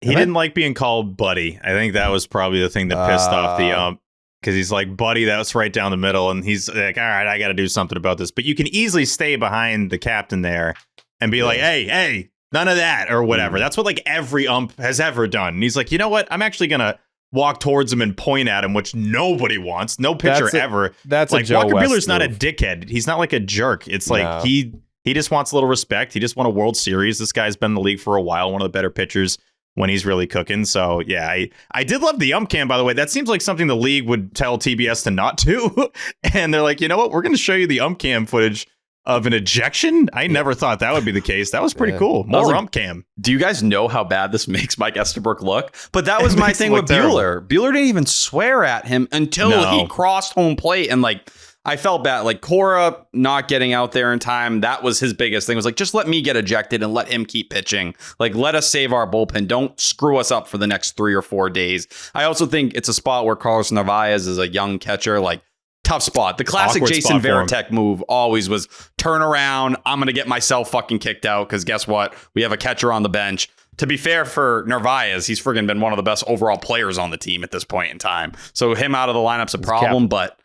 He didn't like being called buddy. I think that was probably the thing that pissed off the ump. Because he's like, buddy, that was right down the middle. And he's like, all right, I got to do something about this. But you can easily stay behind the captain there and be like, hey, none of that or whatever. That's what like every ump has ever done. And he's like, you know what? I'm actually going to walk towards him and point at him, which nobody wants. No pitcher ever. That's like a Joe Walker West Buehler's not a move. dickhead. He's not like a jerk. It's like No. he just wants a little respect. He just won a World Series. This guy's been in the league for a while. One of the better pitchers when he's really cooking. So yeah, I did love the ump cam, by the way. That seems like something the league would tell TBS to not do. And they're like, you know what? We're going to show you the ump cam footage of an ejection. I never thought that would be the case. That was pretty cool. More like, ump cam. Do you guys know how bad this makes Mike Estabrook look? But that was It my makes thing him with look terrible. Buehler. Buehler didn't even swear at him until No. he crossed home plate. And like, I felt bad. Like Cora not getting out there in time. That was his biggest thing. Was like, just let me get ejected and let him keep pitching. Like, let us save our bullpen. Don't screw us up for the next 3 or 4 days. I also think it's a spot where Carlos Narvaez is a young catcher. Like, tough spot. The classic Awkward Jason spot for him. Varitek move always was turn around. I'm going to get myself fucking kicked out because guess what? We have a catcher on the bench. To be fair for Narvaez, he's friggin' been one of the best overall players on the team at this point in time. So him out of the lineup's a problem, but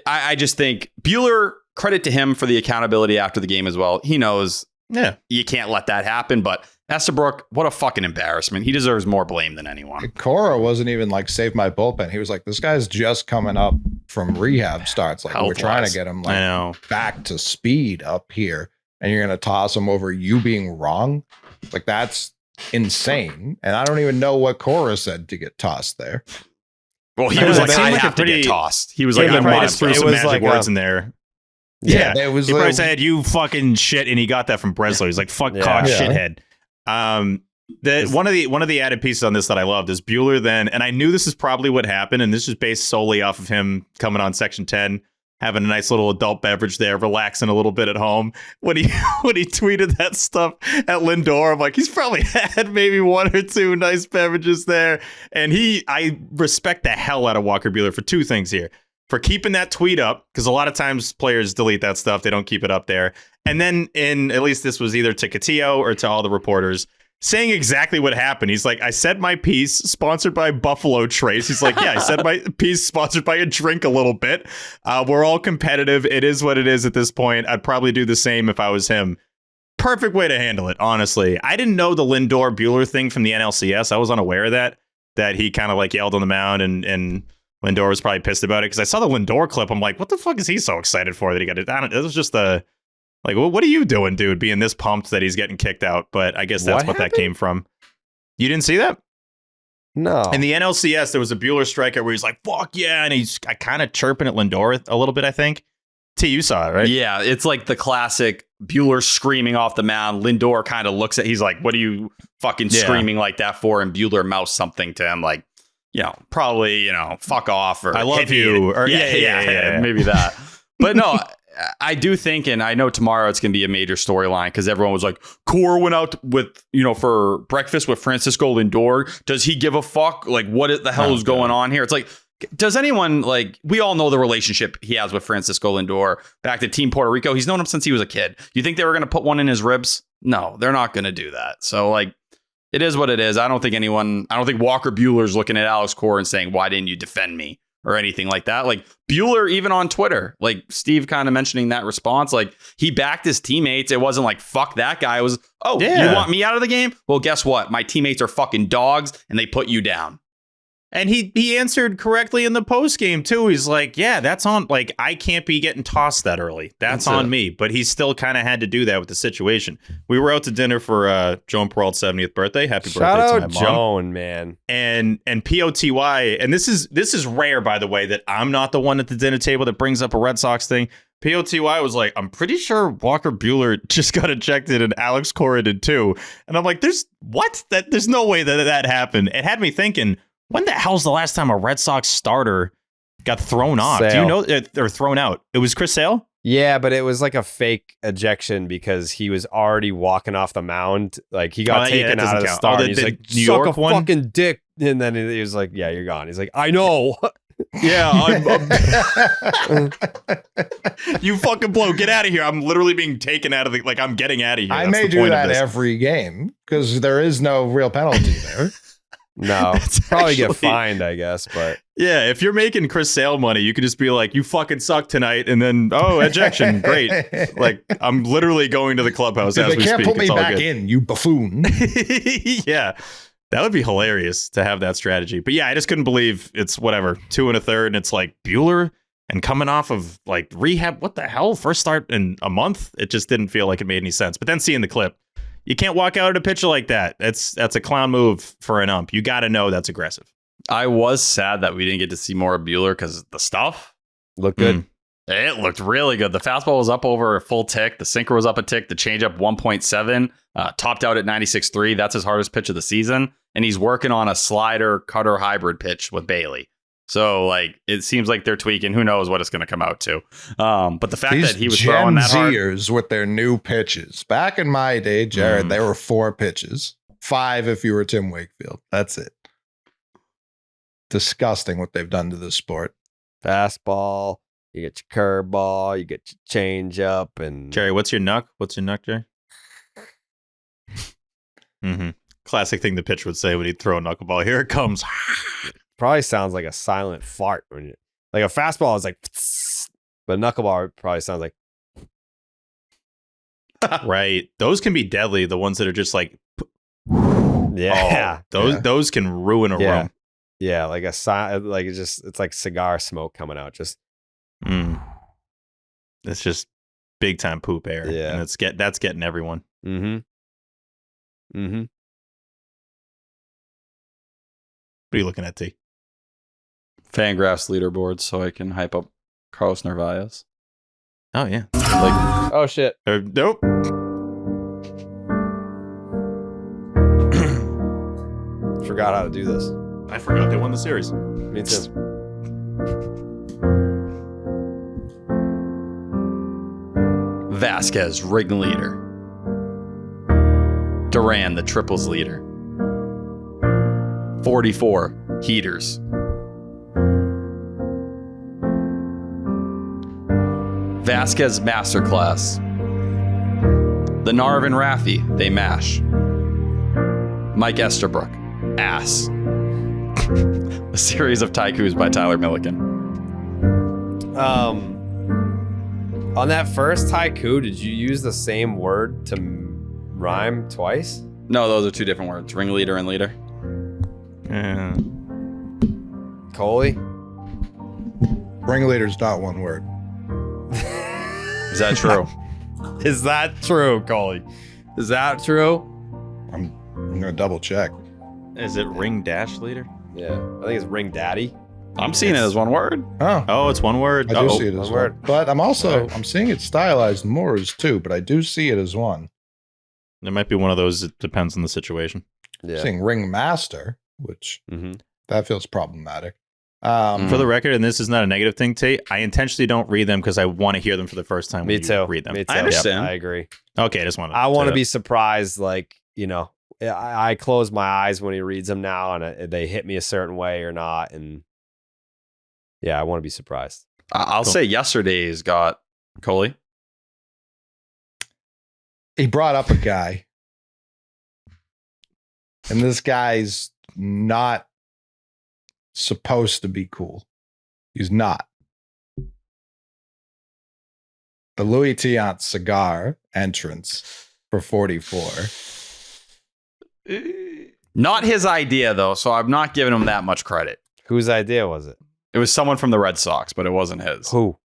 I just think Buehler, credit to him for the accountability after the game as well. He knows you can't let that happen, but Estabrook, what a fucking embarrassment. He deserves more blame than anyone. Cora wasn't even like save my bullpen. He was like, this guy's just coming up from rehab starts. Like, we're trying to get him I know. like back to speed up here, and you're going to toss him over you being wrong. Like, that's insane. And I don't even know what Cora said to get tossed there. Well, he It was was like, like- I seemed like have a to pretty- get tossed. He was like, He I probably want just him threw to. some was magic like words a- in there. It was He probably like, said, you fucking shit, and he got that from Breslow. He's like, fuck cock Yeah. shithead. One of the added pieces on this that I loved is Buehler then, and I knew this is probably what happened, and this is based solely off of him coming on Section 10, having a nice little adult beverage there, relaxing a little bit at home. When he tweeted that stuff at Lindor, I'm like, he's probably had maybe one or two nice beverages there. And I respect the hell out of Walker Buehler for two things here. For keeping that tweet up, because a lot of times players delete that stuff. They don't keep it up there. And then at least this was either to Castillo or to all the reporters, saying exactly what happened. He's like, I said my piece, sponsored by Buffalo Trace. He's like, yeah, I said my piece, sponsored by a drink a little bit. We're all competitive. It is what it is at this point. I'd probably do the same if I was him. Perfect way to handle it, honestly. I didn't know the Lindor Buehler thing from the NLCS. I was unaware of that he kind of like yelled on the mound and Lindor was probably pissed about it because I saw the Lindor clip. I'm like, what the fuck is he so excited for that he got it? It was just like, what are you doing, dude, being this pumped that he's getting kicked out? But I guess that's what that came from. You didn't see that? No. In the NLCS, there was a Buehler strikeout where he's like, fuck yeah. And he's kind of chirping at Lindor a little bit, I think. T, you saw it, right? Yeah, it's like the classic Buehler screaming off the mound. Lindor kind of looks at, he's like, what are you fucking screaming like that for? And Buehler mouths something to him like, probably, fuck off or I love you. Or, yeah, maybe that. But no, I do think, and I know tomorrow it's going to be a major storyline because everyone was like, Cora went out with, for breakfast with Francisco Lindor. Does he give a fuck? Like, what the hell is going on here? It's like, does anyone, we all know the relationship he has with Francisco Lindor back to Team Puerto Rico. He's known him since he was a kid. You think they were going to put one in his ribs? No, they're not going to do that. So, it is what it is. I don't think Walker Buehler's looking at Alex Cora and saying, why didn't you defend me? Or anything like that. Buehler, even on Twitter, Steve kind of mentioning that response, he backed his teammates. It wasn't like, fuck that guy. It was, you want me out of the game? Well, guess what? My teammates are fucking dogs and they put you down. And he answered correctly in the post game too. He's like, yeah, that's on. I can't be getting tossed that early. That's on me. But he still kind of had to do that with the situation. We were out to dinner for Joan Peralt's 70th birthday. Happy birthday to my mom. Shout out Joan, man. And POTY. And this is rare, by the way, that I'm not the one at the dinner table that brings up a Red Sox thing. POTY was like, I'm pretty sure Walker Buehler just got ejected and Alex Cora did too. And I'm like, there's no way that happened. It had me thinking, when the hell's the last time a Red Sox starter got thrown off? Sale. Do you know they're thrown out? It was Chris Sale? Yeah, but it was like a fake ejection because he was already walking off the mound. He got taken out of the start. And he's like, New suck York a one? fucking dick. And then he was like, yeah, you're gone. He's like, I know. Yeah, you fucking blow. Get out of here. I'm literally being taken out of I'm getting out of here. I may do that every game because there is no real penalty there. No, probably get fined, I guess. But yeah, if you're making Chris Sale money, you could just be like, you fucking suck tonight. And then, ejection. Great. I'm literally going to the clubhouse as we speak. They can't put me back in, you buffoon. Yeah. That would be hilarious to have that strategy. But yeah, I just couldn't believe it's 2 1/3. And it's like Buehler and coming off of rehab. What the hell? First start in a month. It just didn't feel like it made any sense. But then seeing the clip, you can't walk out at a pitcher like that. That's a clown move for an ump. You got to know that's aggressive. I was sad that we didn't get to see more of Buehler because the stuff looked good. It looked really good. The fastball was up over a full tick. The sinker was up a tick. The changeup 1.7, topped out at 96.3. That's his hardest pitch of the season. And he's working on a slider cutter hybrid pitch with Bailey. So it seems like they're tweaking. Who knows what it's going to come out to? But the fact that he was throwing that hard, Zers with their new pitches. Back in my day, Jared, there were 4 pitches, 5 if you were Tim Wakefield. That's it. Disgusting what they've done to this sport. Fastball, you get your curveball, you get your change up, and Jerry, what's your knuck? Jerry? Classic thing the pitcher would say when he'd throw a knuckleball. Here it comes. Probably sounds like a silent fart when you a fastball is like, but a knuckleball probably sounds like. Right, those can be deadly. The ones that are just those can ruin a room. Yeah, like it's like cigar smoke coming out. Just, it's just big time poop air. Yeah, and that's getting everyone. What are you looking at, T? Fangraphs leaderboard so I can hype up Carlos Narvaez. Oh, yeah. Oh, shit. Nope. Forgot how to do this. I forgot they won the series. Me too. Vasquez, ringleader. Duran, the triples leader. 44, heaters. Vasquez, masterclass. The Narv and Rafi, they mash. Mike Esterbrook, ass. A series of Taikus by Tyler Milliken. On that first haiku, did you use the same word to rhyme twice? No, those are two different words. Ringleader and leader. Yeah. Coley? Ringleader's not one word. Is that true? Is that true, Coley? Is that true? I'm gonna double check. Is it ring dash leader? Yeah, I think it's ring daddy. I'm seeing it as one word. Oh, Oh, it's one word. I do see it as one one. word. But I'm seeing it stylized more as two, but I do see it as one. There might be one of those. It depends on the situation. Yeah. Seeing ringmaster, which Mm-hmm. that feels problematic. For the record, and this is not a negative thing, Tate, I intentionally don't read them because I want to hear them for the first time. Me when too. you read them. Me too. I understand. I agree. Okay, I just want to. I want to be surprised, like, you know, I close my eyes when he reads them now and they hit me a certain way or not. And yeah, I want to be surprised. I'll say yesterday's got Coley. He brought up a guy, and this guy's not supposed to be cool. He's not. The Louis Tiant cigar entrance for 44. Not his idea, though, so I'm not giving him that much credit. Whose idea was it? It was someone from the Red Sox, but it wasn't his. Who?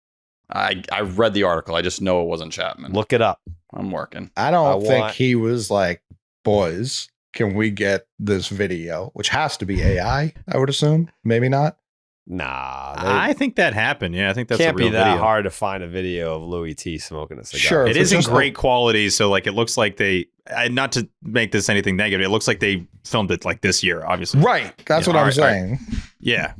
I read the article. I just know it wasn't Chapman. Look it up. I'm working. I don't think want- he was like, boys, can we get this video? Which has to be AI, I would assume. Maybe not. Nah. I think that happened. Yeah, I think that's can't a real be that video. hard to find a video of Louis T smoking a cigar. Sure. It If is in it's just great quality, so like it looks like they. Not to make this anything negative, it looks like they filmed it like this year, obviously. Right. That's Yeah, what I'm all right. saying. Yeah.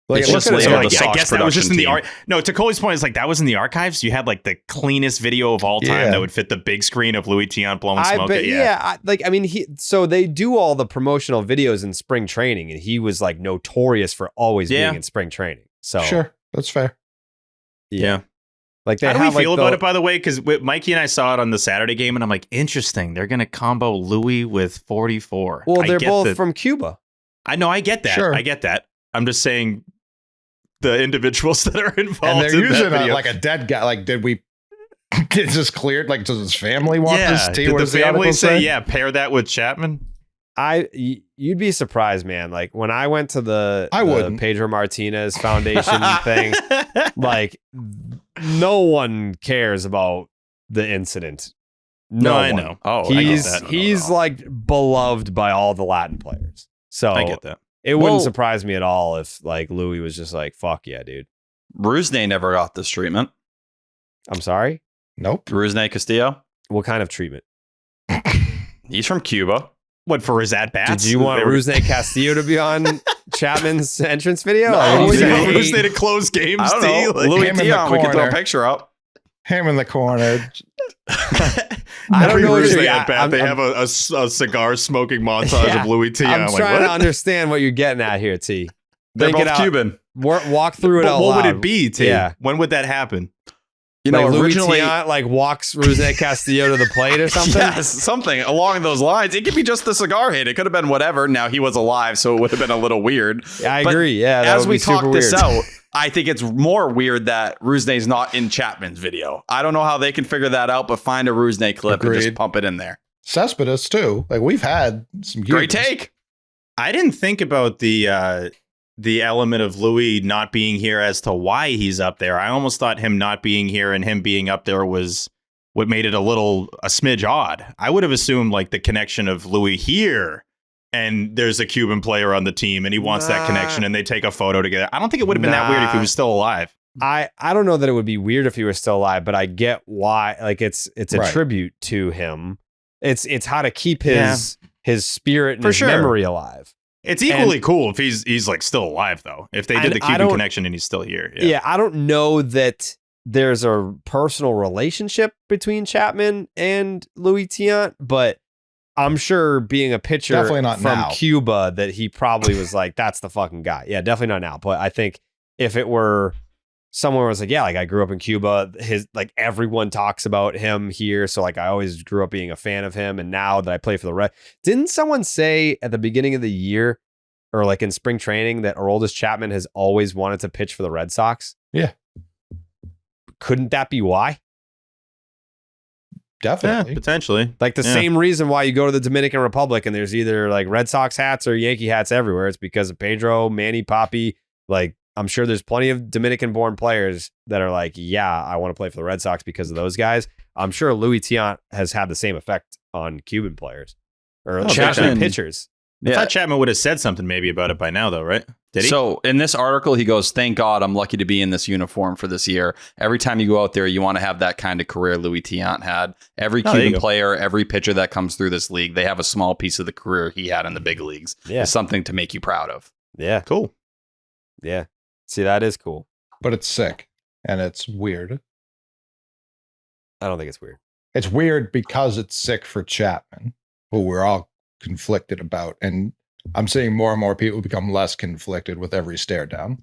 Like, It's look just at it, like So the like, I Sox guess that was just in the production art. No, to Coley's point, it's like that was in the archives. You had like the cleanest video of all time Yeah. that would fit the big screen of Louis Tiant blowing I smoke. bet, so they do all the promotional videos in spring training, and he was like notorious for always Yeah. being in spring training. So Sure. That's fair. Yeah. like they How do we have, like, feel the- about it, by the way? Because Mikey and I saw it on the Saturday game, and I'm like, interesting. They're going to combo Louis with 44. Well, I they're get both from Cuba. I know, I get that. Sure. I get that. I'm just saying the individuals that are involved And they're in using that video. like a dead guy. Like, did we get this cleared? Like, does his family want this tea? Did What the does the family article say, say? yeah, pair that with Chapman? You'd be surprised, man. Like when I went to the wouldn't. Pedro Martinez Foundation thing, like no one cares about the incident. No, I one. know. Oh, I get He's that. he's like beloved by all the Latin players. So I get that. it wouldn't Well- surprise me at all if like Louis was just like, "Fuck yeah, dude." Rusney never got this treatment. I'm sorry. Nope. Rusney Castillo. What kind of treatment? He's from Cuba. What, for his at-bats? Did you want They were- Rusney Castillo to be on Chapman's entrance video? No, Or Oh, you you saying- want Rusney to close games, I don't T? know. Like, Louis him in the Dion, we can throw a corner. picture up. Him in the corner. I don't know what Rusney you're at-bat, they I'm- have a cigar smoking montage Yeah. of Louis T. I'm like, trying what? to understand what you're getting at here, T. They're Think it both out. Cuban. Walk through it But out what would loud. it be, T? Yeah. When would that happen? You know, like Louis originally, Tiant, like walks Rusney Castillo to the plate or something? yes, something along those lines. It could be just the cigar hit. It could have been whatever. Now he was alive, so it would have been a little weird. I But agree. Yeah. that As would we be super talk this weird. out, I think it's more weird that Rusney's not in Chapman's video. I don't know how they can figure that out, but find a Rusney clip and just Agreed. pump it in there. Cespedes too. Like we've had some Great Cubans. take. I didn't think about the element of Louis not being here as to why he's up there. I almost thought him not being here and him being up there was what made it a smidge odd. I would have assumed like the connection of Louis here and there's a Cuban player on the team and he wants that Nah. connection and they take a photo together. I don't think it would have been that weird if he Nah. was still alive. I don't know that it would be weird if he was still alive, but I get why. Like it's a Right. tribute to him. It's how to keep his spirit and For his sure. memory alive. It's equally cool if he's like still alive though. If they did And the I Cuban don't- connection and he's still here. Yeah, I don't know that there's a personal relationship between Chapman and Louis Tiant, but I'm sure being a pitcher Definitely not from now. Cuba that he probably was like, that's the fucking guy. Yeah, definitely not now. But I think if it were someone who was like, yeah, like I grew up in Cuba, his like everyone talks about him here. So like I always grew up being a fan of him. And now that I play for the Red, didn't someone say at the beginning of the year or like in spring training that Aroldis Chapman has always wanted to pitch for the Red Sox? Yeah. Couldn't that be why? Definitely. Yeah, potentially. Like the same reason why you go to the Dominican Republic and there's either like Red Sox hats or Yankee hats everywhere. It's because of Pedro, Manny, Papi. Like I'm sure there's plenty of Dominican-born players that are like, yeah, I want to play for the Red Sox because of those guys. I'm sure Louis Tiant has had the same effect on Cuban players or Chapman pitchers. I thought Chapman would have said something maybe about it by now, though, right? Did he? So in this article, he goes, "Thank God I'm lucky to be in this uniform for this year. Every time you go out there, you want to have that kind of career Louis Tiant had. Every Cuban player, every pitcher that comes through this league, they have a small piece of the career he had in the big leagues. Yeah. It's something to make you proud of." Yeah. Cool. Yeah. See, that is cool. But it's sick and it's weird. I don't think it's weird. It's weird because it's sick for Chapman, who we're all conflicted about. And I'm seeing more and more people become less conflicted with every stare down.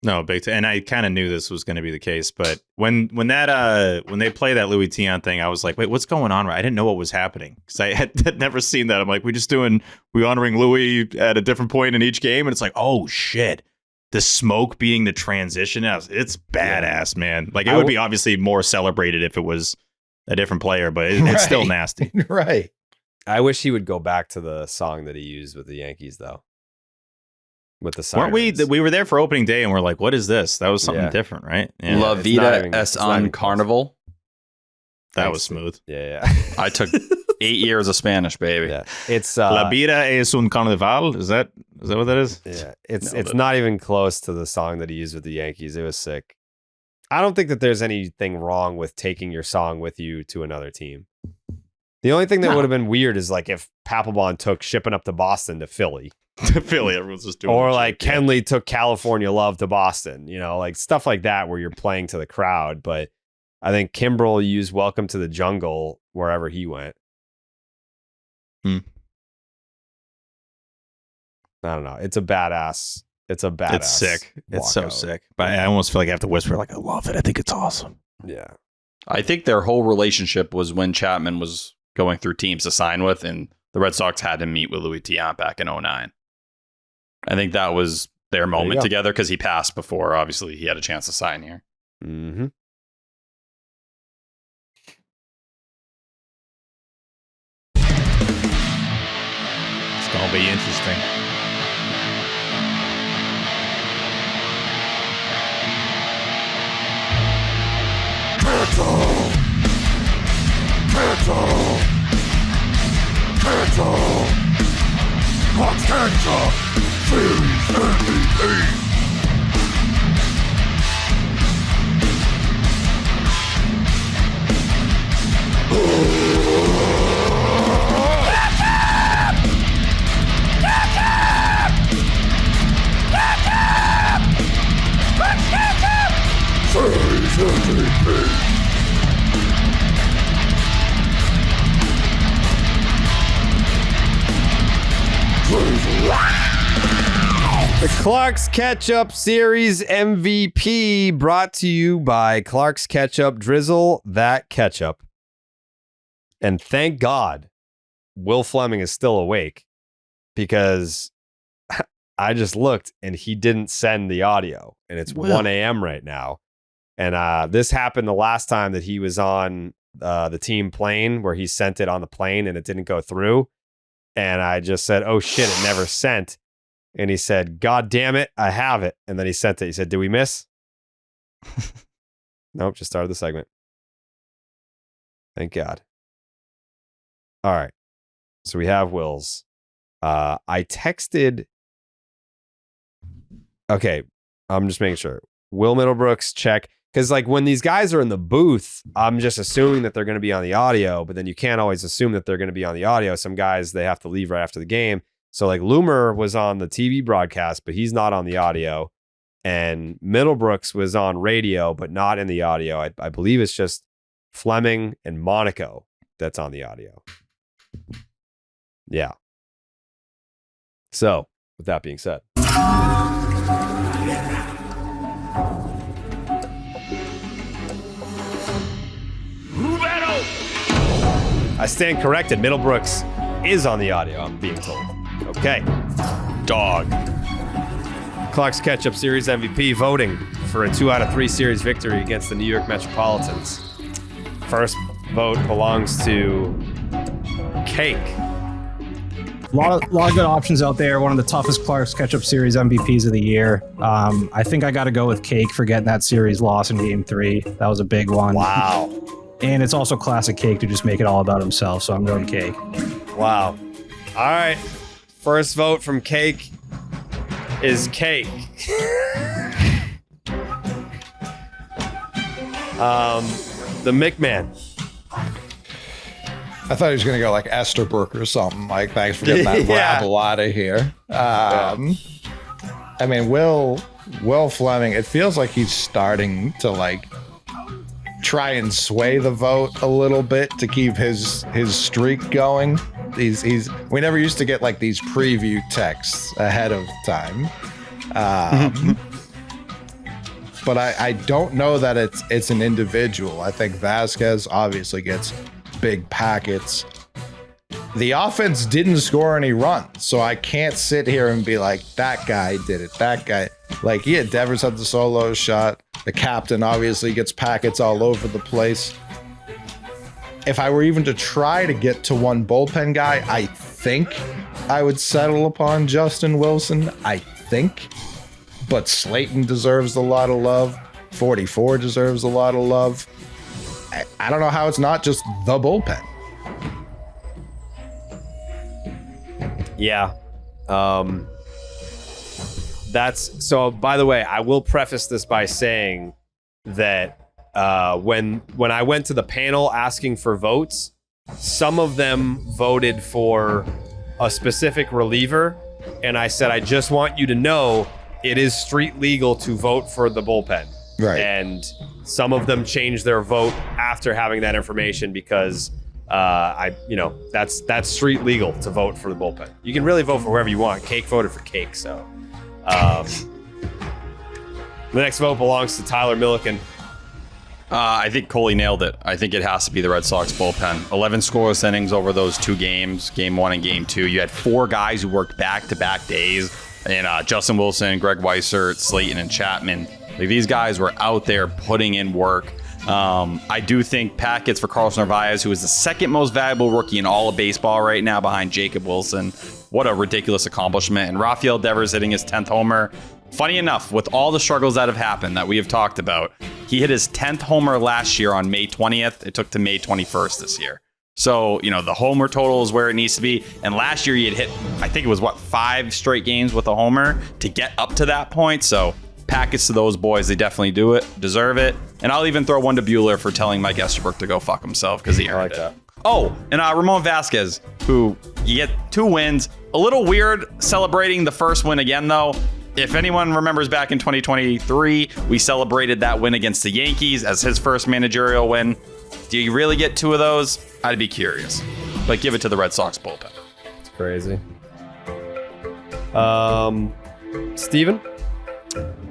No, big and I kind of knew this was going to be the case, but when they play that Louis Tiant thing, I was like, wait, what's going on? I didn't know what was happening because I had never seen that. I'm like, we honoring Louis at a different point in each game, and it's like, oh shit, the smoke being the transition, it's badass, man. Like it would be obviously more celebrated if it was a different player, but it's still nasty. Right. I wish he would go back to the song that he used with the Yankees, though. With the sirens. Weren't we were there for opening day and we're like, what is this? That was something different, right? Yeah. La Vida es un Carnival. That was smooth. Yeah. I took 8 years of Spanish, baby. Yeah. It's La Vida es un Carnival. Is that what that is? Yeah. It's not even close to the song that he used with the Yankees. It was sick. I don't think that there's anything wrong with taking your song with you to another team. The only thing that would have been weird is like if Papelbon took Shipping Up to Boston to Philly. To Philly, everyone's just doing or like Kenley took California Love to Boston, like stuff like that where you're playing to the crowd. But I think Kimbrel used Welcome to the Jungle wherever he went. I don't know. It's a badass. It's sick. It's so walkout. sick. But I almost feel like I have to whisper, like, I love it. I think it's awesome. Yeah. I think their whole relationship was when Chapman was going through teams to sign with, and the Red Sox had him meet with Louis Tiant back in 2009. I think that was their moment together because he passed before, obviously, he had a chance to sign here. Mm-hmm. It's going to be interesting. The Clark's Ketchup Series MVP brought to you by Clark's Ketchup. Drizzle that ketchup. And thank God Will Fleming is still awake because I just looked and he didn't send the audio and it's 1 a.m. right now. And this happened the last time that he was on the team plane where he sent it on the plane and it didn't go through. And I just said, oh shit, it never sent. And he said, God damn it, I have it. And then he sent it. He said, did we miss? Nope, just started the segment. Thank God. All right. So we have Will's. I texted. Okay, I'm just making sure. Will Middlebrooks, check. Because like when these guys are in the booth, I'm just assuming that they're going to be on the audio, but then you can't always assume that they're going to be on the audio. Some guys, they have to leave right after the game. So like Loomer was on the TV broadcast, but he's not on the audio. and Middlebrooks was on radio, but not in the audio. I believe it's just Fleming and Monaco that's on the audio. Yeah. So, with that being said. I stand corrected. Middlebrooks is on the audio, I'm being told. Okay. Dog. Clark's Catch-Up Series MVP voting for a 2-out-of-3 series victory against the New York Metropolitans. First vote belongs to Cake. A lot of good options out there. One of the toughest Clark's Catch-Up Series MVPs of the year. I think I got to go with Cake for getting that series loss in Game 3. That was a big one. Wow. And it's also classic Cake to just make it all about himself, so I'm going Cake. Wow. All right. First vote from Cake is Cake. The McMahon. I thought he was going to go like Esterbrook or something. Like, thanks for getting that rabble out of here. I mean, Will Fleming, it feels like he's starting to like try and sway the vote a little bit to keep his streak going. We never used to get like these preview texts ahead of time. But I don't know that it's an individual. I think Vasquez obviously gets big packets. The offense didn't score any runs, so I can't sit here and be like, that guy did it. That guy, like, yeah, Devers had the solo shot. The captain obviously gets packets all over the place. If I were even to try to get to one bullpen guy, I think I would settle upon Justin Wilson. I think. But Slayton deserves a lot of love. 44 deserves a lot of love. I don't know how it's not just the bullpen. Yeah. That's so, by the way, I will preface this by saying that when I went to the panel asking for votes, some of them voted for a specific reliever, and I said, I just want you to know it is street legal to vote for the bullpen. Right. And some of them changed their vote after having that information because that's street legal to vote for the bullpen. You can really vote for whoever you want. Cake voted for Cake, so the next vote belongs to Tyler Milliken. I think Coley nailed it. I think it has to be the Red Sox bullpen. 11 scoreless innings over those two games, Game 1 and Game 2. You had 4 guys who worked back-to-back days, and Justin Wilson, Greg Weissert, Slayton, and Chapman. Like, these guys were out there putting in work. I do think packets for Carlos Narvaez, who is the second most valuable rookie in all of baseball right now behind Jacob Wilson. What a ridiculous accomplishment. And Rafael Devers hitting his 10th homer. Funny enough, with all the struggles that have happened that we have talked about, he hit his 10th homer last year on May 20th. It took to May 21st this year. So, the homer total is where it needs to be. And last year he had hit, I think it was 5 straight games with a homer to get up to that point. So packets to those boys. They definitely deserve it. And I'll even throw one to Buehler for telling Mike Esterbrook to go fuck himself because he earned it. Oh, and Ramon Vasquez, who you get 2 wins. A little weird celebrating the first win again, though. If anyone remembers back in 2023, we celebrated that win against the Yankees as his first managerial win. Do you really get 2 of those? I'd be curious. But give it to the Red Sox bullpen. It's crazy. Steven?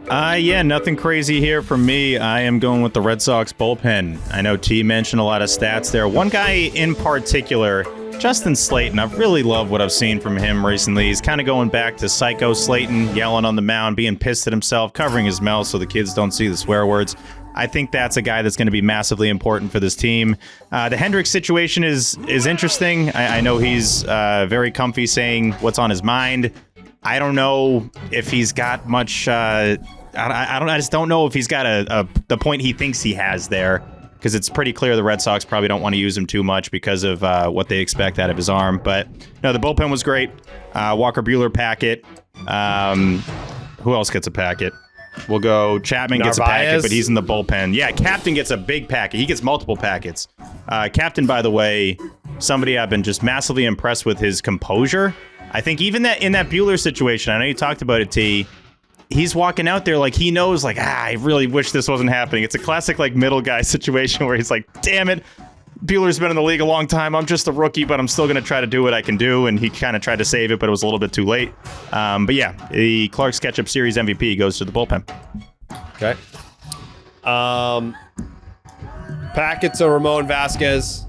Yeah, nothing crazy here from me. I am going with the Red Sox bullpen. I know T mentioned a lot of stats there. One guy in particular, Justin Slayton. I really love what I've seen from him recently. He's kind of going back to psycho Slayton, yelling on the mound, being pissed at himself, covering his mouth so the kids don't see the swear words. I think that's a guy that's going to be massively important for this team. The Hendricks situation is interesting. I know he's very comfy saying what's on his mind. I don't know if he's got much. I just don't know if he's got the point he thinks he has there, because it's pretty clear the Red Sox probably don't want to use him too much because of what they expect out of his arm. But no, the bullpen was great. Walker Buehler packet. Who else gets a packet? We'll go Chapman gets a packet, but he's in the bullpen. Yeah, Captain gets a big packet. He gets multiple packets. Captain, by the way, somebody I've been just massively impressed with his composure. I think even that in that Buehler situation, I know you talked about it, T. he's walking out there like he knows, like, I really wish this wasn't happening. It's a classic, like, middle guy situation where he's like, damn it, Buehler's been in the league a long time. I'm just a rookie, but I'm still going to try to do what I can do. And he kind of tried to save it, but it was a little bit too late. But yeah, the Clark Sketchup Series MVP goes to the bullpen. Okay. Packet to Ramon Vasquez.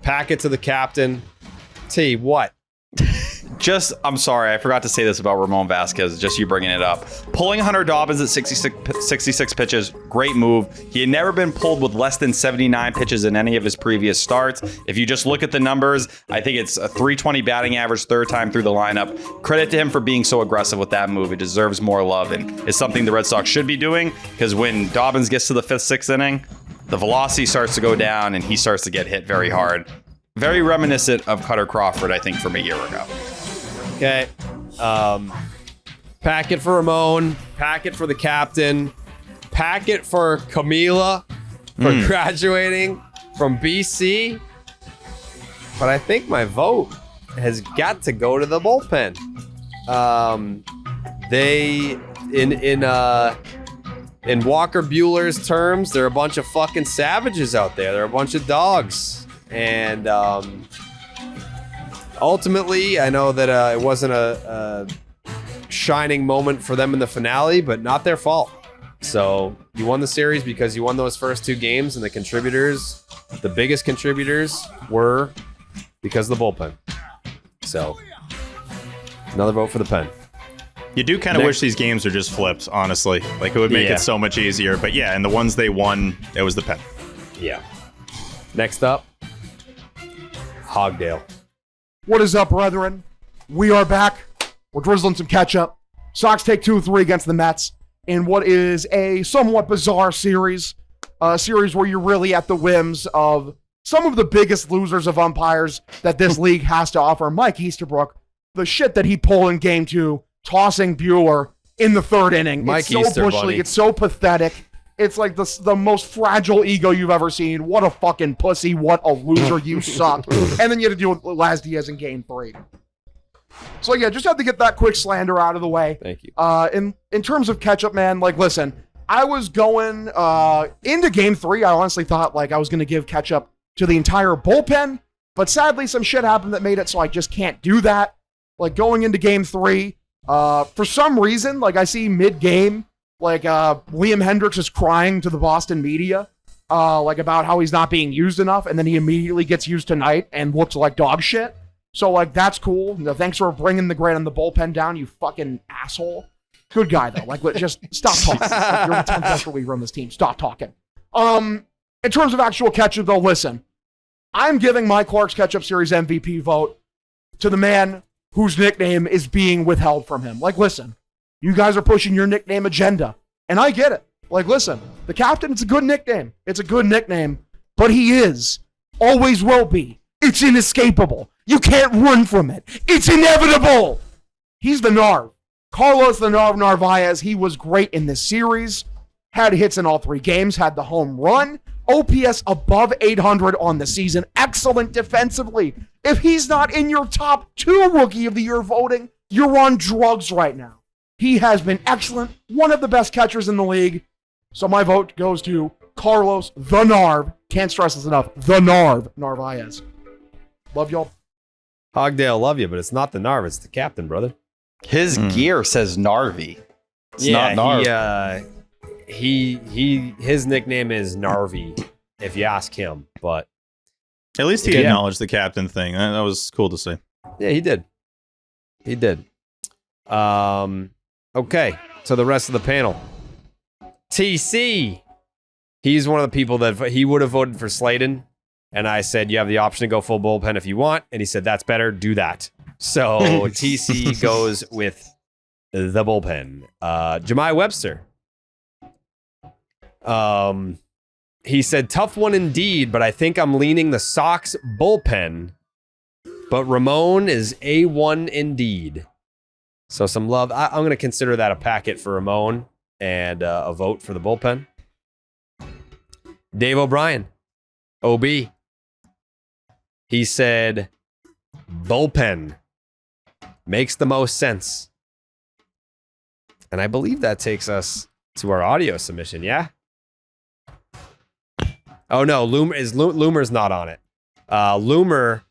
Packet to the captain. T, what? I'm sorry, I forgot to say this about Ramon Vasquez, just you bringing it up. Pulling Hunter Dobbins at 66 pitches, great move. He had never been pulled with less than 79 pitches in any of his previous starts. If you just look at the numbers, I think it's a 320 batting average, third time through the lineup. Credit to him for being so aggressive with that move. It deserves more love, and it's something the Red Sox should be doing, because when Dobbins gets to the 5th, 6th inning, the velocity starts to go down, and he starts to get hit very hard. Very reminiscent of Cutter Crawford, I think, from a year ago. Okay. Packet for Ramon. Packet for the captain. Packet for Camila for graduating from BC. But I think my vote has got to go to the bullpen. They in Walker Buehler's terms, they're a bunch of fucking savages out there. They're a bunch of dogs. And ultimately, I know that it wasn't a shining moment for them in the finale, but not their fault. So you won the series because you won those first 2 games, and the contributors, the biggest contributors, were because of the bullpen. So another vote for the pen. You do kind of wish these games were just flipped, honestly. Like, it would make it so much easier. But yeah, and the ones they won, it was the pen. Yeah. Next up, Hogdale. What is up, brethren? We are back. We're drizzling some ketchup. Sox take 2-3 against the Mets in what is a somewhat bizarre series. A series where you're really at the whims of some of the biggest losers of umpires that this league has to offer. Mike Easterbrook, the shit that he pulled in Game 2, tossing Buehler in the 3rd inning. Mike it's so Easter, bushly. buddy. It's so pathetic. It's like the most fragile ego you've ever seen. What a fucking pussy. What a loser. You suck. And then you had to deal with Laz Diaz in Game 3. So yeah, just had to get that quick slander out of the way. Thank you. In terms of ketchup, man, like, listen, I was going into Game 3. I honestly thought like I was going to give ketchup to the entire bullpen, but sadly some shit happened that made it so I just can't do that. Like, going into Game 3, for some reason, like, I see mid-game, like, Liam Hendricks is crying to the Boston media, like, about how he's not being used enough, and then he immediately gets used tonight and looks like dog shit. So, like, that's cool. You know, thanks for bringing the grade on the bullpen down, you fucking asshole. Good guy, though. Like, just stop talking. Like, you're the 10th best reliever on this team. Stop talking. In terms of actual ketchup, though, listen. I'm giving my Clark's Ketchup Series MVP vote to the man whose nickname is being withheld from him. Like, listen, you guys are pushing your nickname agenda, and I get it. Like, listen, the captain, it's a good nickname. It's a good nickname, but he is, always will be. It's inescapable. You can't run from it. It's inevitable. He's the Narv. Carlos the Narv Narvaez, he was great in this series. Had hits in all 3 games, had the home run. OPS above 800 on the season. Excellent defensively. If he's not in your top 2 Rookie of the Year voting, you're on drugs right now. He has been excellent. One of the best catchers in the league. So my vote goes to Carlos the Narv. Can't stress this enough. The Narv Narvaez. Love y'all. Hogdale, love you, but it's not the Narv, it's the captain, brother. His gear says Narvi. It's not Narv. His nickname is Narvi, if you ask him. But at least he acknowledged the captain thing. That was cool to see. Yeah, he did. He did. Okay, so the rest of the panel. TC. He's one of the people that he would have voted for Slayton. And I said, you have the option to go full bullpen if you want. And he said, that's better. Do that. So TC goes with the bullpen. Jemai Webster. He said, tough one indeed, but I think I'm leaning the Sox bullpen. But Ramon is A1 indeed. So some love. I'm going to consider that a packet for Ramon and a vote for the bullpen. Dave O'Brien. OB. He said, bullpen makes the most sense. And I believe that takes us to our audio submission, yeah? Oh, no, Loomer's not on it. Loomer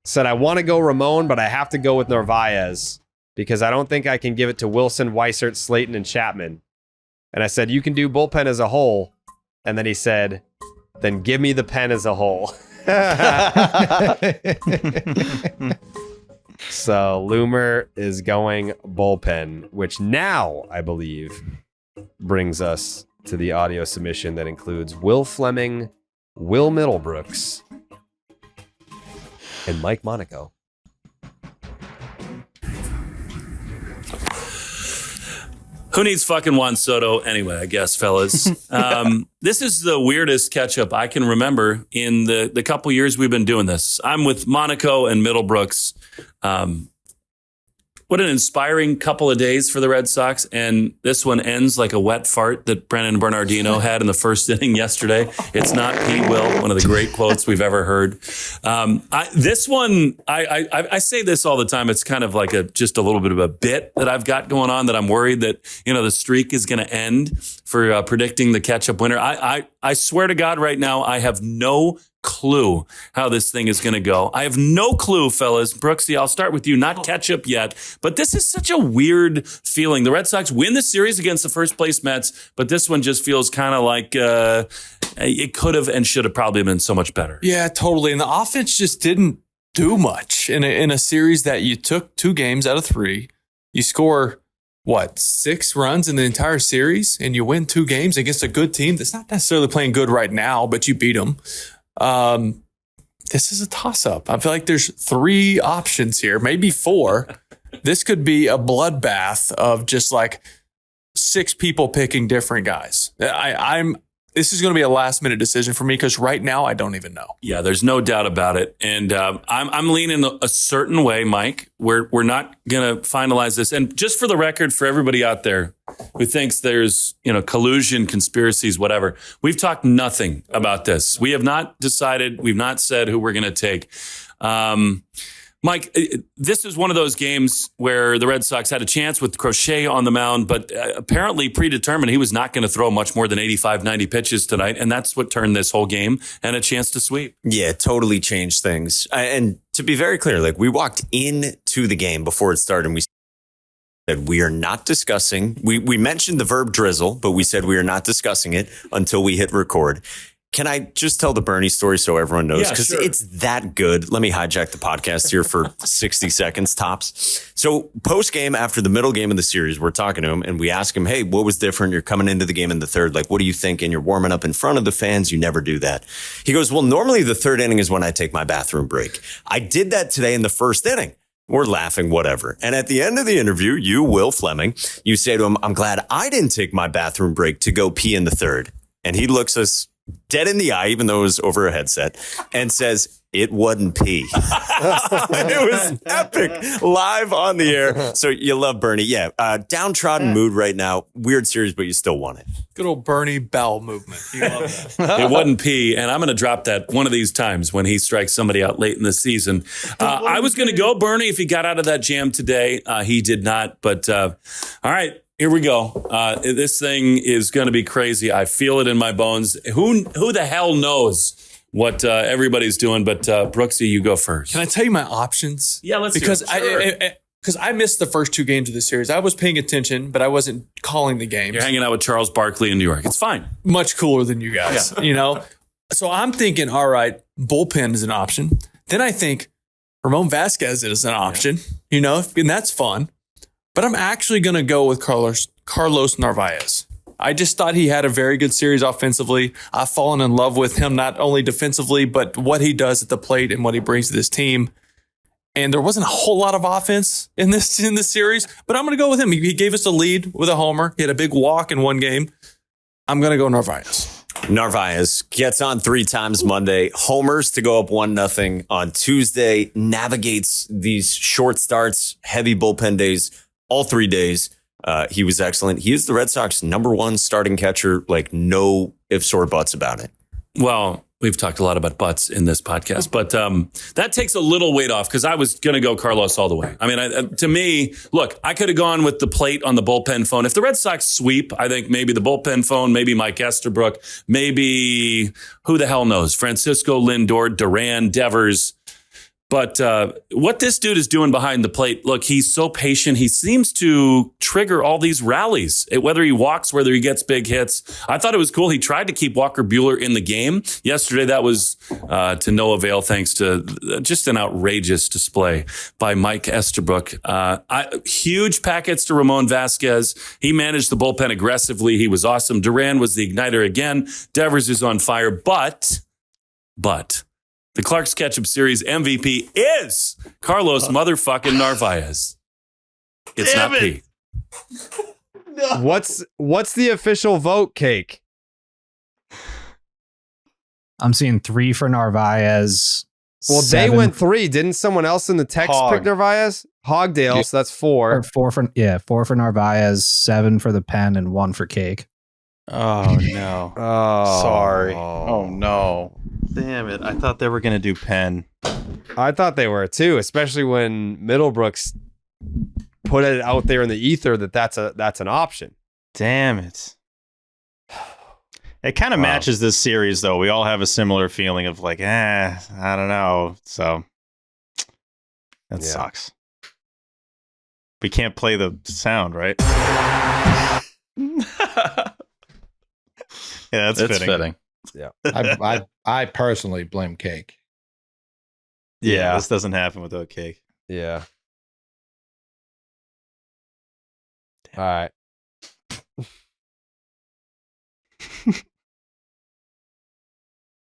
said, I want to go Ramon, but I have to go with Narvaez because I don't think I can give it to Wilson, Weissert, Slayton, and Chapman. And I said, you can do bullpen as a whole. And then he said, then give me the pen as a whole. So Loomer is going bullpen, which now, I believe, brings us to the audio submission that includes Will Fleming, Will Middlebrooks, and Mike Monaco. Who needs fucking Juan Soto anyway, I guess, fellas? This is the weirdest catch-up I can remember in the couple years we've been doing this. I'm with Monaco and Middlebrooks. What an inspiring couple of days for the Red Sox. And this one ends like a wet fart that Brennan Bernardino had in the first inning yesterday. It's not he will, one of the great quotes we've ever heard. This one, I say this all the time. It's kind of like just a little bit of a bit that I've got going on that I'm worried that, the streak is going to end for predicting the catch-up winner. I swear to God right now, I have no clue how this thing is going to go. I have no clue, fellas. Brooksy, I'll start with you. Not catch up yet, but this is such a weird feeling. The Red Sox win the series against the first place Mets, but this one just feels kind of like it could have and should have probably been so much better. Yeah, totally. And the offense just didn't do much in a series that you took 2 games out of 3. You score 6 runs in the entire series, and you win 2 games against a good team that's not necessarily playing good right now, but you beat them. This is a toss-up. I feel like there's 3 options here, maybe 4. This could be a bloodbath of just like 6 people picking different guys. This is going to be a last-minute decision for me because right now I don't even know. Yeah, there's no doubt about it, and I'm leaning a certain way, Mike. We're not going to finalize this, and just for the record, for everybody out there who thinks there's collusion, conspiracies, whatever, we've talked nothing about this. We have not decided. We've not said who we're going to take. Mike, this is one of those games where the Red Sox had a chance with Crochet on the mound, but apparently predetermined he was not going to throw much more than 85, 90 pitches tonight. And that's what turned this whole game and a chance to sweep. Yeah, totally changed things. And to be very clear, we walked into the game before it started and we said we are not discussing. We mentioned the verb drizzle, but we said we are not discussing it until we hit record. Can I just tell the Bernie story so everyone knows? Because it's that good. Let me hijack the podcast here for 60 seconds tops. So post game, after the middle game of the series, we're talking to him and we ask him, hey, what was different? You're coming into the game in the third. What do you think? And you're warming up in front of the fans. You never do that. He goes, well, normally the third inning is when I take my bathroom break. I did that today in the first inning. We're laughing, whatever. And at the end of the interview, you, Will Fleming, you say to him, I'm glad I didn't take my bathroom break to go pee in the third. And he looks us dead in the eye, even though it was over a headset, and says, it wasn't pee. It was epic, live on the air. So you love Bernie. Yeah, downtrodden mood right now. Weird series, but you still want it. Good old Bernie Bell movement. You love that. It wasn't pee, and I'm going to drop that one of these times when he strikes somebody out late in the season. I was going to go Bernie if he got out of that jam today. He did not, but all right. Here we go. This thing is going to be crazy. I feel it in my bones. Who the hell knows what everybody's doing? But Brooksy, you go first. Can I tell you my options? Yeah, let's because hear it. because I missed the first 2 games of the series. I was paying attention, but I wasn't calling the games. You're hanging out with Charles Barkley in New York. It's fine. Much cooler than you guys, So I'm thinking, all right, bullpen is an option. Then I think Ramon Vasquez is an option, and that's fun. But I'm actually going to go with Carlos Narvaez. I just thought he had a very good series offensively. I've fallen in love with him, not only defensively, but what he does at the plate and what he brings to this team. And there wasn't a whole lot of offense in this series, but I'm going to go with him. He gave us a lead with a homer. He had a big walk in one game. I'm going to go Narvaez. Narvaez gets on 3 times Monday, homers to go up 1-0 on Tuesday, navigates these short starts, heavy bullpen days, all 3 days. He was excellent. He is the Red Sox #1 starting catcher, no ifs or buts about it. Well, we've talked a lot about butts in this podcast, but that takes a little weight off because I was going to go Carlos all the way. I mean, to me, look, I could have gone with the plate on the bullpen phone. If the Red Sox sweep, I think maybe the bullpen phone, maybe Mike Estabrook, maybe who the hell knows, Francisco Lindor, Duran, Devers. But what this dude is doing behind the plate, look, he's so patient. He seems to trigger all these rallies, whether he walks, whether he gets big hits. I thought it was cool. He tried to keep Walker Buehler in the game. Yesterday, that was to no avail thanks to just an outrageous display by Mike Estabrook. Huge packets to Ramon Vasquez. He managed the bullpen aggressively. He was awesome. Duran was the igniter again. Devers is on fire. But the Clark's Ketchup Series MVP is Carlos motherfucking Narvaez. It's Damn not it. P. What's the official vote, Cake? I'm seeing 3 for Narvaez. Well, 7 they went 3. Didn't someone else in the text pick Narvaez? Hogdale, so that's 4. or 4 for Narvaez, 7 for the pen, and 1 for Cake. Oh no. Oh, Sorry. Oh no. Damn it. I thought they were going to do Penn. I thought they were too, especially when Middlebrooks put it out there in the ether that's an option. Damn it. It kind of matches this series, though. We all have a similar feeling of like, I don't know. So that sucks. We can't play the sound, right? Yeah, that's fitting. Yeah. I personally blame Cake. Yeah, this doesn't happen without Cake. Yeah. All right.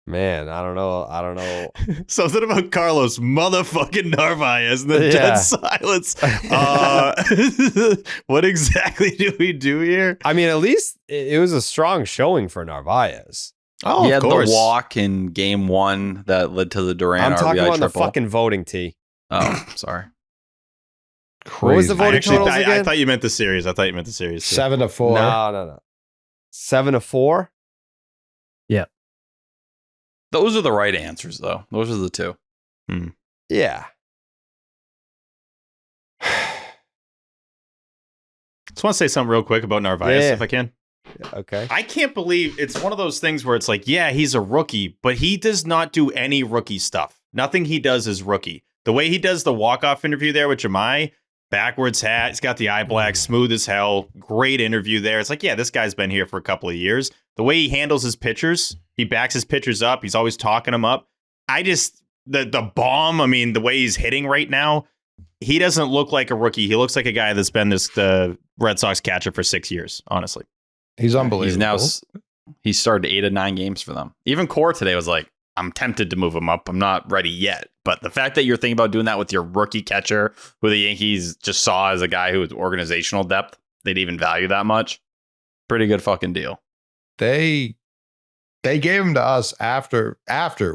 Man, I don't know. Something about Carlos motherfucking Narvaez and the dead silence. What exactly do we do here? I mean, at least it was a strong showing for Narvaez. Oh, he of had course. the walk in game 1 that led to the Duran I'm RBI talking about triple. the fucking voting, T. Oh, sorry. What was the voting totals again? I thought you meant the series. 7-4. No. 7-4? Yeah. Those are the right answers, though. Those are the 2. Yeah. Just want to say something real quick about Narvaez, if I can. Okay. I can't believe it's one of those things where it's like, yeah, he's a rookie, but he does not do any rookie stuff. Nothing he does is rookie. The way he does the walk-off interview there with Jemai, backwards hat, he's got the eye black, smooth as hell, great interview there. It's like, yeah, this guy's been here for a couple of years. The way he handles his pitchers, he backs his pitchers up. He's always talking them up. The bomb, I mean, the way he's hitting right now, he doesn't look like a rookie. He looks like a guy that's been the Red Sox catcher for 6 years, honestly. He's unbelievable. He started 8 of 9 games for them. Even Cora today was like, I'm tempted to move him up. I'm not ready yet. But the fact that you're thinking about doing that with your rookie catcher, who the Yankees just saw as a guy who was organizational depth, they'd even value that much. Pretty good fucking deal. They gave him to us after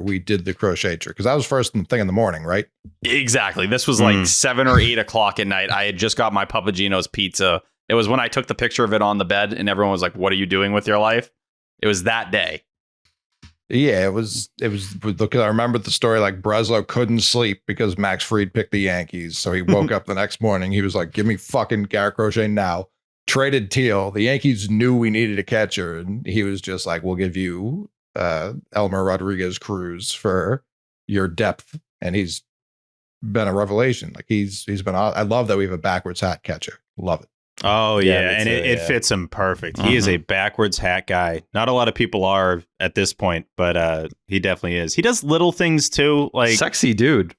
we did the crochet trick, because that was first thing in the morning, right? Exactly. This was like 7 or 8 o'clock at night. I had just got my Papagino's pizza. It was when I took the picture of it on the bed and everyone was like, what are you doing with your life? It was that day. Yeah, it was. Look, I remember the story. Like Breslow couldn't sleep because Max Fried picked the Yankees, so he woke up the next morning. He was like, "Give me fucking Garrett Crochet now." Traded Teal. The Yankees knew we needed a catcher, and he was just like, "We'll give you Elmer Rodriguez Cruz for your depth," and he's been a revelation. Like he's been. I love that we have a backwards hat catcher. Love it. Oh, yeah. And it fits him perfect. He is a backwards hat guy. Not a lot of people are at this point, but he definitely is. He does little things, too. Like sexy dude.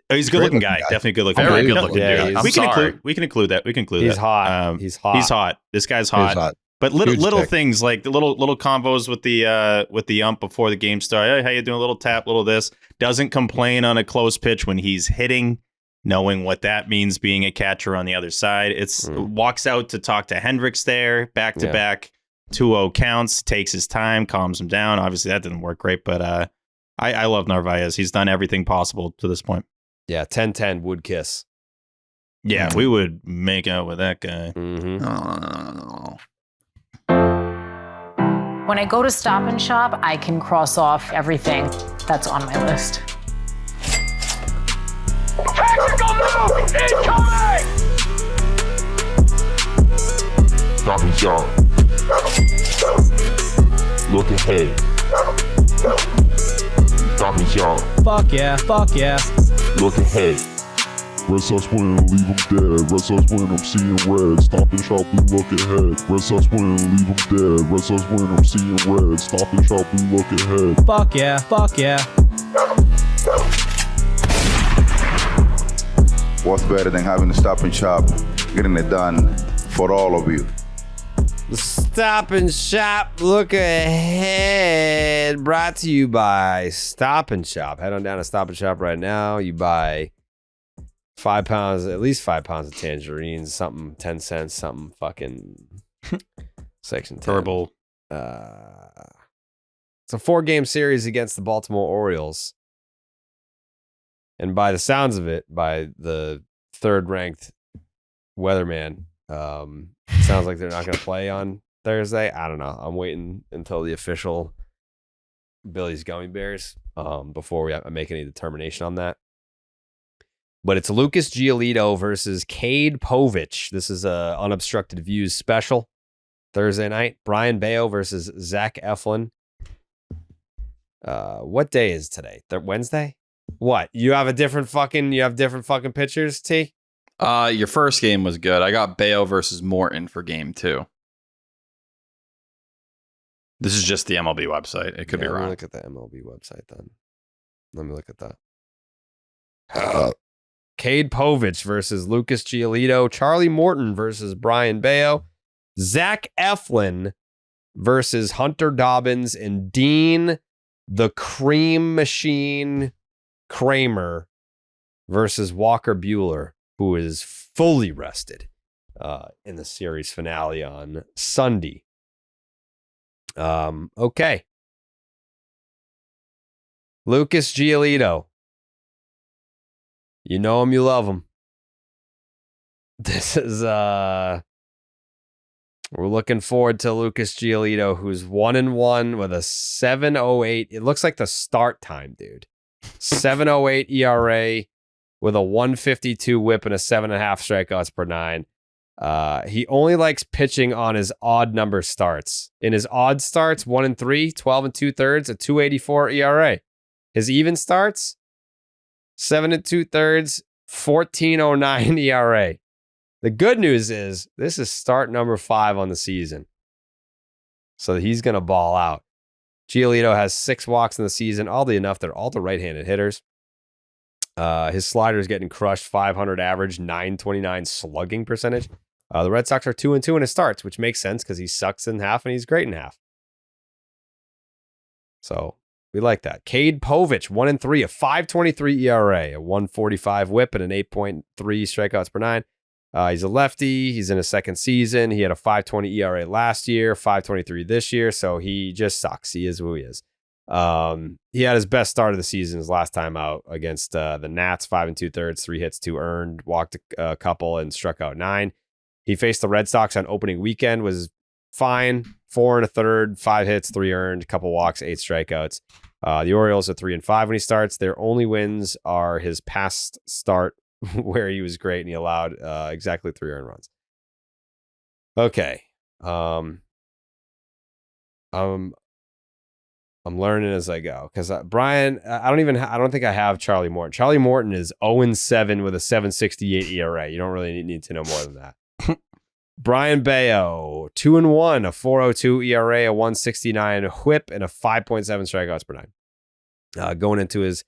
Oh, he's a good-looking guy. Definitely a good-looking guy. Very good-looking dude. We can include that. He's hot. He's hot. This guy's hot. But little things, like the little convos with the ump before the game started. Hey, how you doing? A little tap, little this. Doesn't complain on a close pitch when he's hitting, knowing what that means being a catcher on the other side. It's walks out to talk to Hendricks there, back-to-back 2-0 counts, takes his time, calms him down. Obviously, that didn't work great, but I love Narvaez. He's done everything possible to this point. Yeah, 10-10 would kiss. Yeah, we would make out with that guy. Mm-hmm. When I go to Stop and Shop, I can cross off everything that's on my list. Tactical move incoming! Stop and Shop. Look ahead. Stop and Shop. Fuck yeah, fuck yeah. Look ahead. Red Sox win, leave them dead. Red Sox win, I'm seeing red. Stop and Shop, we look ahead. Red Sox win, leave them dead. Red Sox win, I'm seeing red. Stop and Shop, we look ahead. Fuck yeah, fuck yeah. What's better than having to Stop and Shop, getting it done for all of you? Stop and Shop, look ahead. Brought to you by Stop and Shop. Head on down to Stop and Shop right now. You buy 5 pounds, at least 5 pounds of tangerines, something 10 cents, something fucking section 10. Verbal. It's a 4-game series against the Baltimore Orioles. And by the sounds of it, by the 3rd-ranked weatherman, sounds like they're not going to play on Thursday. I don't know. I'm waiting until the official Billy's Gummy Bears before we make any determination on that. But it's Lucas Giolito versus Cade Povich. This is a Unobstructed Views special. Thursday night. Brian Bayo versus Zach Eflin. What day is today? Wednesday? What? You have different fucking pictures, T? Your first game was good. I got Bayo versus Morton for game 2. This is just the MLB website. It could be wrong. Let me look at the MLB website then. Let me look at that. Cade Povich versus Lucas Giolito. Charlie Morton versus Brian Bayo. Zach Eflin versus Hunter Dobbins. And Dean the Cream Machine Kramer versus Walker Buehler, who is fully rested in the series finale on Sunday. Okay. Lucas Giolito. You know him, you love him. This is we're looking forward to Lucas Giolito, who's 1-1 with a 7.08. It looks like the start time, dude. 7.08 ERA with a 152 whip and a 7.5 strikeouts per 9. He only likes pitching on his odd number starts. In his odd starts, 1-3, 12 2/3, a 2.84 ERA. His even starts, 7 2/3, 14.09 ERA. The good news is this is start number 5 on the season. So he's going to ball out. Giolito has 6 walks in the season. Oddly enough, they're all the right-handed hitters. His slider is getting crushed, 500 average, 929 slugging percentage. The Red Sox are 2-2 in his starts, which makes sense because he sucks in half and he's great in half. So we like that. Cade Povich, 1-3, a 5.23 ERA, a 1.45 whip, and an 8.3 strikeouts per 9. He's a lefty. He's in his second season. He had a 5.20 ERA last year, 5.23 this year. So he just sucks. He is who he is. He had his best start of the season his last time out against the Nats, 5 2/3, 3 hits, 2 earned, walked a couple and struck out 9. He faced the Red Sox on opening weekend, was fine, 4 1/3, 5 hits, 3 earned, couple walks, 8 strikeouts. The Orioles are 3-5 when he starts. Their only wins are his past start where he was great and he allowed exactly 3 earned runs. Okay. I'm learning as I go because Brian, I don't think I have Charlie Morton. Charlie Morton is 0-7 with a 7.68 ERA. You don't really need to know more than that. Brian Bayo, 2-1, a 4.02 ERA, a 1.69 whip, and a 5.7 strikeouts per 9. Going into his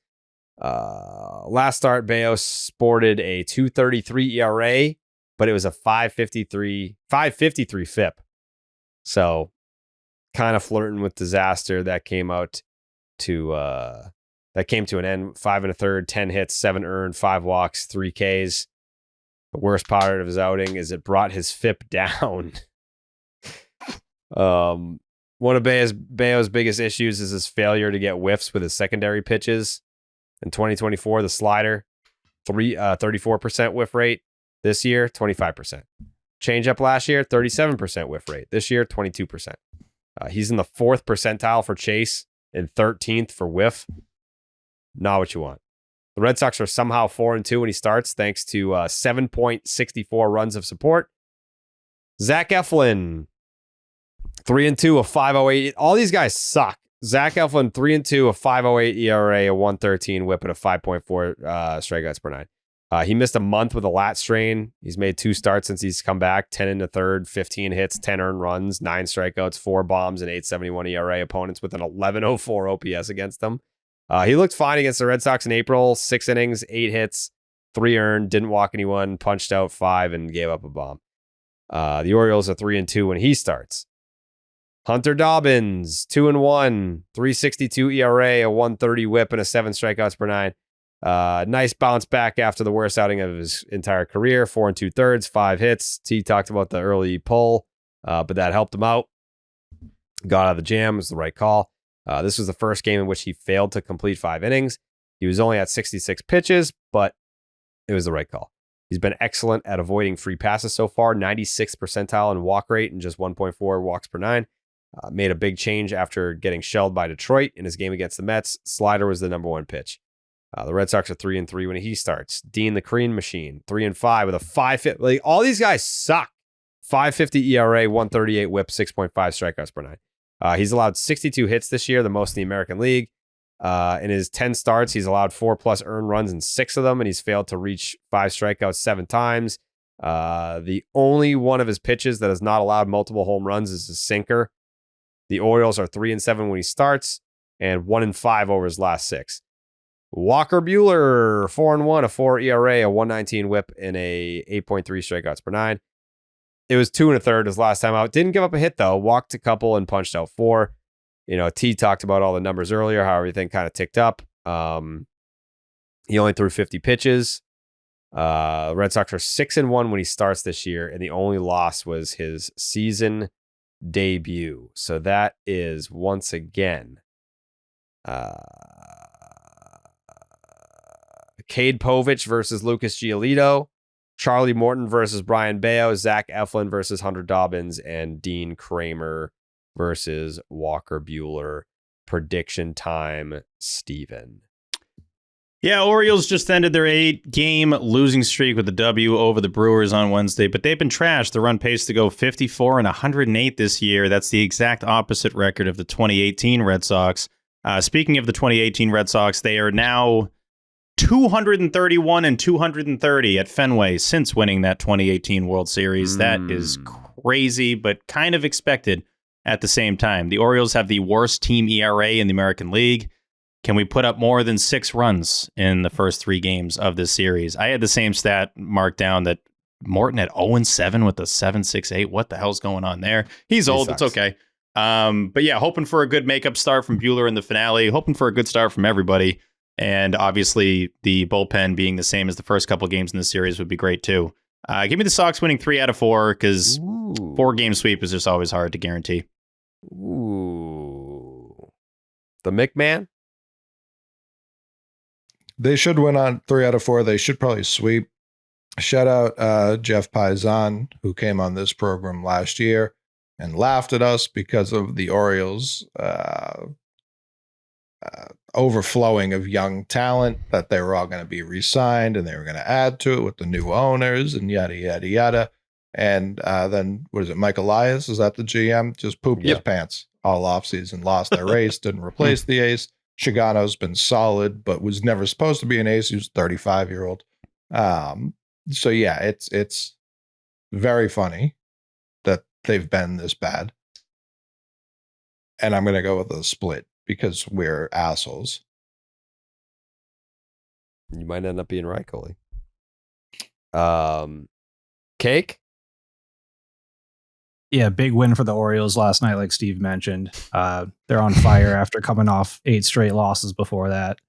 last start, Bayo sported a 2.33 ERA, but it was a 5.53 FIP. So kind of flirting with disaster. That came to an end. 5 1/3, 10 hits, 7 earned, 5 walks, 3 Ks. The worst part of his outing is it brought his FIP down. One of Bayo's biggest issues is his failure to get whiffs with his secondary pitches. In 2024, the slider, 34% whiff rate. This year, 25%. Changeup last year, 37% whiff rate. This year, 22%. He's in the 4th percentile for chase and 13th for whiff. Not what you want. The Red Sox are somehow 4-2 when he starts, thanks to 7.64 runs of support. Zach Eflin, 3-2, a 5.08. All these guys suck. Zach Eflin, 3-2, a 5.08 ERA, a 1.13 whip, and a 5.4 strikeouts per 9. He missed a month with a lat strain. He's made 2 starts since he's come back. 10 in the 3rd, 15 hits, 10 earned runs, 9 strikeouts, 4 bombs, and 8.71 ERA. Opponents with an 11.04 OPS against them. He looked fine against the Red Sox in April. 6 innings, 8 hits, 3 earned, didn't walk anyone, punched out 5, and gave up a bomb. The Orioles are 3-2 when he starts. Hunter Dobbins, 2-1, 3.62 ERA, a 1.30 whip, and a 7 strikeouts per 9. Nice bounce back after the worst outing of his entire career. 4 2/3, 5 hits. T talked about the early pull, but that helped him out. Got out of the jam. It was the right call. This was the first game in which he failed to complete 5 innings. He was only at 66 pitches, but it was the right call. He's been excellent at avoiding free passes so far. 96th percentile in walk rate and just 1.4 walks per 9. Made a big change after getting shelled by Detroit in his game against the Mets. Slider was the number 1 pitch. The Red Sox are 3-3 when he starts. Dean the Cream Machine, 3-5 with a 5.50. Like, all these guys suck. 5.50 ERA, 1.38 whip, 6.5 strikeouts per 9. He's allowed 62 hits this year, the most in the American League. In his 10 starts, he's allowed 4+ earned runs in 6 of them, and he's failed to reach 5 strikeouts 7 times. The only one of his pitches that has not allowed multiple home runs is his sinker. The Orioles are 3-7 when he starts, and 1-5 over his last 6. Walker Buehler, 4-1, a 4 ERA, a 1.19 whip, and a 8.3 strikeouts per 9. It was 2 1/3 his last time out. Didn't give up a hit though. Walked a couple and punched out 4. You know, T talked about all the numbers earlier, how everything kind of ticked up. He only threw 50 pitches. Red Sox are 6-1 when he starts this year, and the only loss was his season debut. So that is once again Cade Povich versus Lucas Giolito, Charlie Morton versus Brian Bayo, Zach Eflin versus Hunter Dobbins, and Dean Kramer versus Walker Buehler. Prediction time, Steven. Yeah, Orioles just ended their 8-game losing streak with a W over the Brewers on Wednesday, but they've been trashed. They're on pace to go 54 and 108 this year. That's the exact opposite record of the 2018 Red Sox. Speaking of the 2018 Red Sox, they are now 231 and 230 at Fenway since winning that 2018 World Series. That is crazy, but kind of expected at the same time. The Orioles have the worst team ERA in the American League. Can we put up more than 6 runs in the first 3 games of this series? I had the same stat marked down that Morton at 0-7 with a 7.68. What the hell's going on there? He's old. It's okay. But yeah, hoping for a good makeup start from Buehler in the finale. Hoping for a good start from everybody. And obviously, the bullpen being the same as the first couple games in the series would be great, too. Give me the Sox winning 3 out of 4, because 4-game sweep is just always hard to guarantee. Ooh. The McMahon? They should win on 3 out of 4. They should probably sweep. Shout out Jeff Paisan, who came on this program last year and laughed at us because of the Orioles overflowing of young talent, that they were all going to be re-signed and they were going to add to it with the new owners and yada, yada, yada. And then, what is it, Mike Elias? Is that the GM? Just pooped his pants all offseason, lost their ace, didn't replace the ace. Shigano's been solid, but was never supposed to be an ace. He was a 35-year-old. So yeah, it's very funny that they've been this bad. And I'm going to go with a split because we're assholes. You might end up being right, Coley. Cake? Yeah, big win for the Orioles last night, like Steve mentioned. They're on fire after coming off 8 straight losses before that.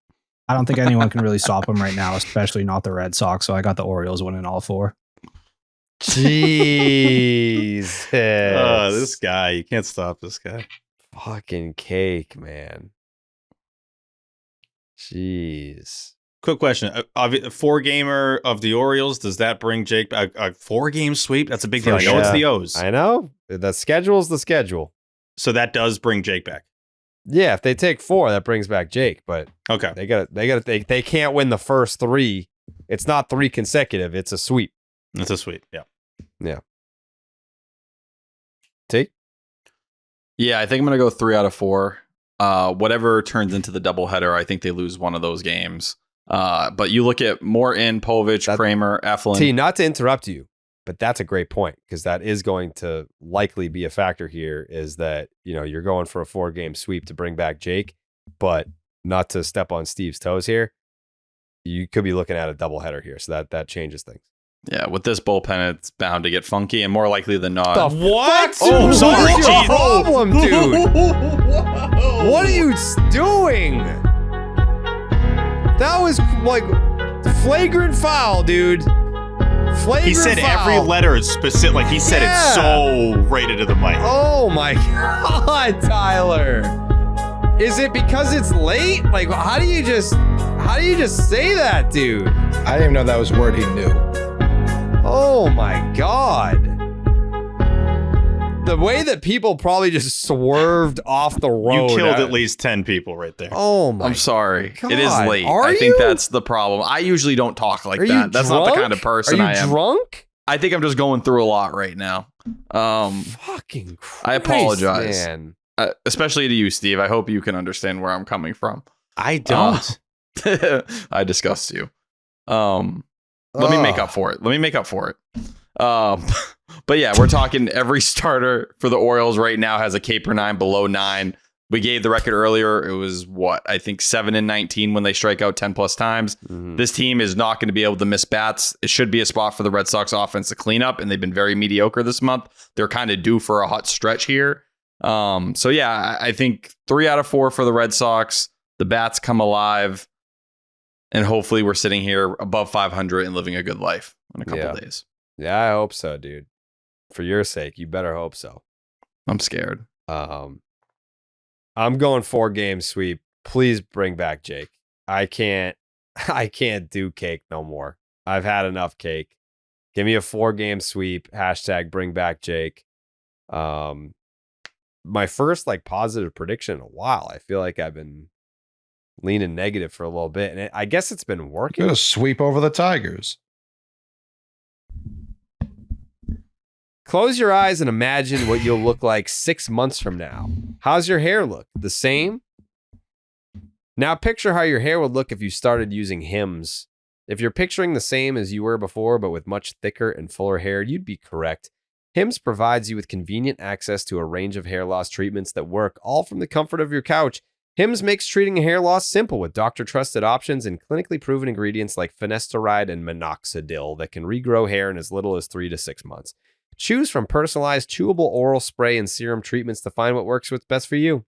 I don't think anyone can really stop them right now, especially not the Red Sox. So I got the Orioles winning all 4. Jesus. Oh, this guy. You can't stop this guy. Fucking Cake, man. Jeez. Quick question. A 4-gamer of the Orioles, does that bring Jake a 4-game sweep? That's a big deal. I know it's the O's. I know. The schedule's the schedule. So that does bring Jake back. Yeah, if they take 4, that brings back Jake. But okay, they can't win the first 3. It's not 3 consecutive. It's a sweep. It's a sweep. Yeah. Take. Yeah, I think I'm gonna go 3 out of 4. Whatever turns into the doubleheader, I think they lose one of those games. But you look at Morton, Povich, Kramer, Eflin. T, not to interrupt you, but that's a great point because that is going to likely be a factor here. Is that you're going for a 4-game sweep to bring back Jake, but not to step on Steve's toes here. You could be looking at a doubleheader here, so that changes things. Yeah, with this bullpen, it's bound to get funky, and more likely than not. The what? Oh, sorry, what's your problem, dude? What are you doing? That was like flagrant foul, dude. Flagrant He said foul. every letter is specific. Like he said it so right into the mic. Oh my God, Tyler. Is it because it's late? Like, how do you just say that, dude? I didn't even know that was a word he knew. Oh my God. The way that people probably just swerved off the road. You killed at least 10 people right there. Oh my I'm sorry. God. It is late. I think that's the problem. I usually don't talk like that. That's not the kind of person I am. Are you drunk? I think I'm just going through a lot right now. Fucking Christ, I apologize. man. Especially to you, Steve. I hope you can understand where I'm coming from. I don't. I disgust you. Let me make up for it. But yeah, we're talking every starter for the Orioles right now has a K/9 below 9. We gave the record earlier. It was I think 7-19 when they strike out 10 plus times. Mm-hmm. This team is not going to be able to miss bats. It should be a spot for the Red Sox offense to clean up, and they've been very mediocre this month. They're kind of due for a hot stretch here. So yeah, I think 3 out of 4 for the Red Sox. The bats come alive, and hopefully we're sitting here above 500 and living a good life in a couple days. Yeah, I hope so, dude. For your sake, you better hope so. I'm scared. I'm going 4-game sweep. Please bring back Jake. I can't do cake no more. I've had enough cake. Give me a 4-game sweep. # bring back Jake. My first positive prediction in a while. I feel like I've been leaning negative for a little bit, and I guess it's been working. Gonna sweep over the Tigers. Close your eyes and imagine what you'll look like 6 months from now. How's your hair look? The same? Now picture how your hair would look if you started using Hims. If you're picturing the same as you were before, but with much thicker and fuller hair, you'd be correct. Hims provides you with convenient access to a range of hair loss treatments that work, all from the comfort of your couch. Hims makes treating hair loss simple with doctor-trusted options and clinically proven ingredients like finasteride and minoxidil that can regrow hair in as little as 3 to 6 months. Choose from personalized chewable oral spray and serum treatments to find what works what's best for you.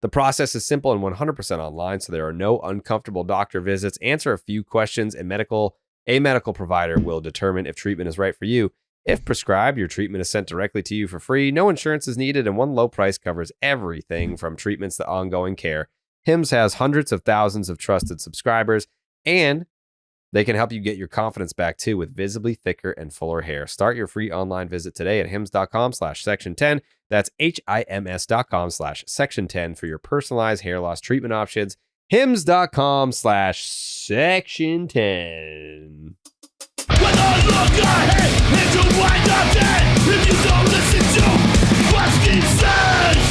The process is simple and 100% online, so there are no uncomfortable doctor visits. Answer a few questions, and a medical provider will determine if treatment is right for you. If prescribed, your treatment is sent directly to you for free. No insurance is needed, and one low price covers everything from treatments to ongoing care. Hims has hundreds of thousands of trusted subscribers, and they can help you get your confidence back too with visibly thicker and fuller hair. Start your free online visit today at hims.com/section10. That's HIMS.com/section10 for your personalized hair loss treatment options. hims.com/section10. When I look ahead, and you wind up dead if you don't listen to what Steve says.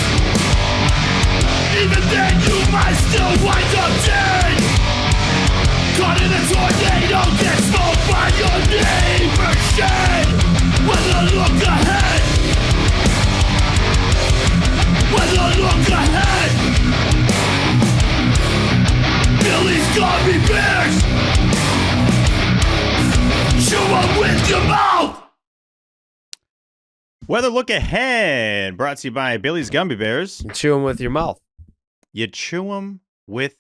Even then you might still wind up dead. Caught in a tornado, get smoked by your neighbor's shed. When I look ahead, Billy's gummy bears. Chew 'em with your mouth. Weather look ahead, brought to you by Billy's Gummy Bears. Chew them with your mouth. You chew them with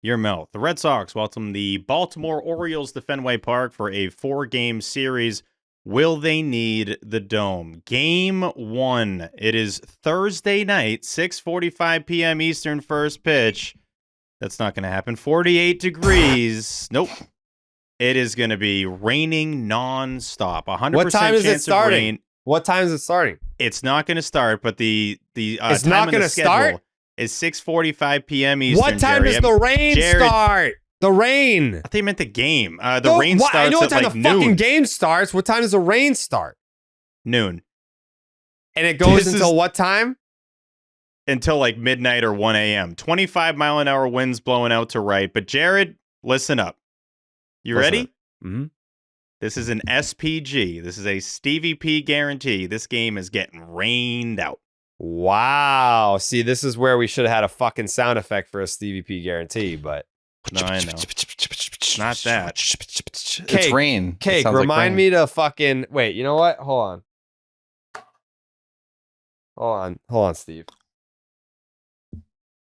your mouth. The Red Sox welcome the Baltimore Orioles to Fenway Park for a 4-game series. Will they need the Dome? Game 1. It is Thursday night, 6:45 p.m. Eastern, first pitch. That's not going to happen. 48 degrees. Nope. It is going to be raining nonstop. 100% What time is it chance of starting? rain. What time is it starting? It's not going to start, but the it's time not going to start. Is 6:45 p.m. Eastern. What time does the rain start? The rain. I think you meant the game. The rain starts I know what time at the noon. fucking game starts. What time does the rain start? Noon. And it goes until what time? Until like midnight or 1 a.m. 25-mile-an-hour winds blowing out to right. But Jared, listen up. You ready? Mm-hmm. This is an SPG. This is a Stevie P guarantee. This game is getting rained out. Wow. See, this is where we should have had a fucking sound effect for a Stevie P guarantee, but no, I know. Not that. Cake, it's rain. Cake, remind me to fucking wait, you know what? Hold on, Steve.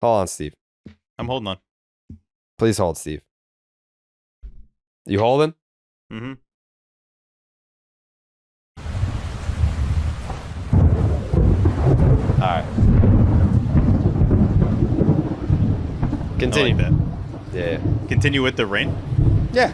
Hold on, Steve. I'm holding on. Please hold, Steve. You holding? Mm-hmm. All right. Continue. I like that. Yeah. Continue with the rain? Yeah.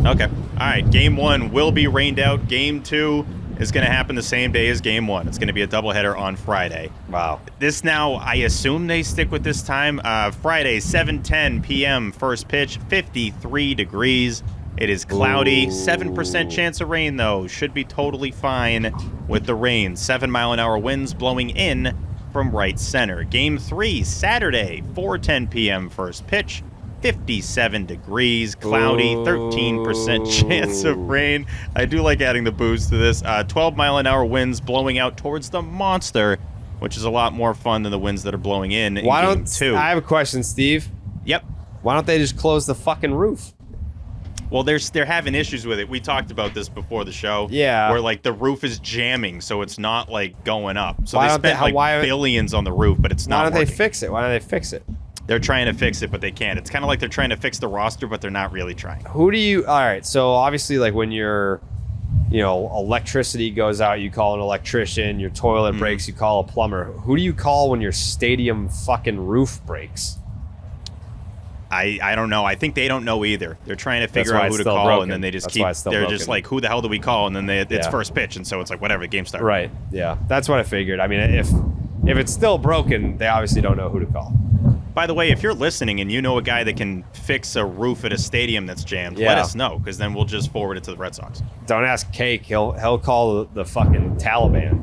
Okay. All right. Game 1 will be rained out. Game 2 is going to happen the same day as Game 1. It's going to be a doubleheader on Friday. Wow. This now, I assume they stick with this time. Friday, 7:10 p.m. First pitch, 53 degrees. It is cloudy. 7% chance of rain, though. Should be totally fine with the rain. 7-mile-an-hour winds blowing in from right center. Game 3, Saturday, 4:10 p.m. First pitch, 57 degrees, cloudy, 13% chance of rain. I do like adding the booze to this. 12-mile-an-hour winds blowing out towards the monster, which is a lot more fun than the winds that are blowing in Game 2. I have a question, Steve. Yep. Why don't they just close the fucking roof? Well, they're having issues with it. We talked about this before the show. Yeah. Where, like, the roof is jamming, so it's not, like, going up. So Why they don't spent, they- like, billions on the roof, but it's Why not don't they working. fix it? Why don't they fix it? They're trying to fix it, but they can't. It's kind of like they're trying to fix the roster, but they're not really trying. Who do you... All right, so obviously, like, when your, electricity goes out, you call an electrician. Your toilet breaks, you call a plumber. Who do you call when your stadium fucking roof breaks? I don't know. I think they don't know either. They're trying to figure why out it's who to still call, broken. and then they just That's why it's still they're broken. just like, who the hell do we call? And then it's Yeah. first pitch, and so it's like, whatever, the game starts. Right, yeah. That's what I figured. I mean, if it's still broken, they obviously don't know who to call. By the way, if you're listening and you know a guy that can fix a roof at a stadium that's jammed, Yeah. let us know, because then we'll just forward it to the Red Sox. Don't ask Cake. He'll call the fucking Taliban.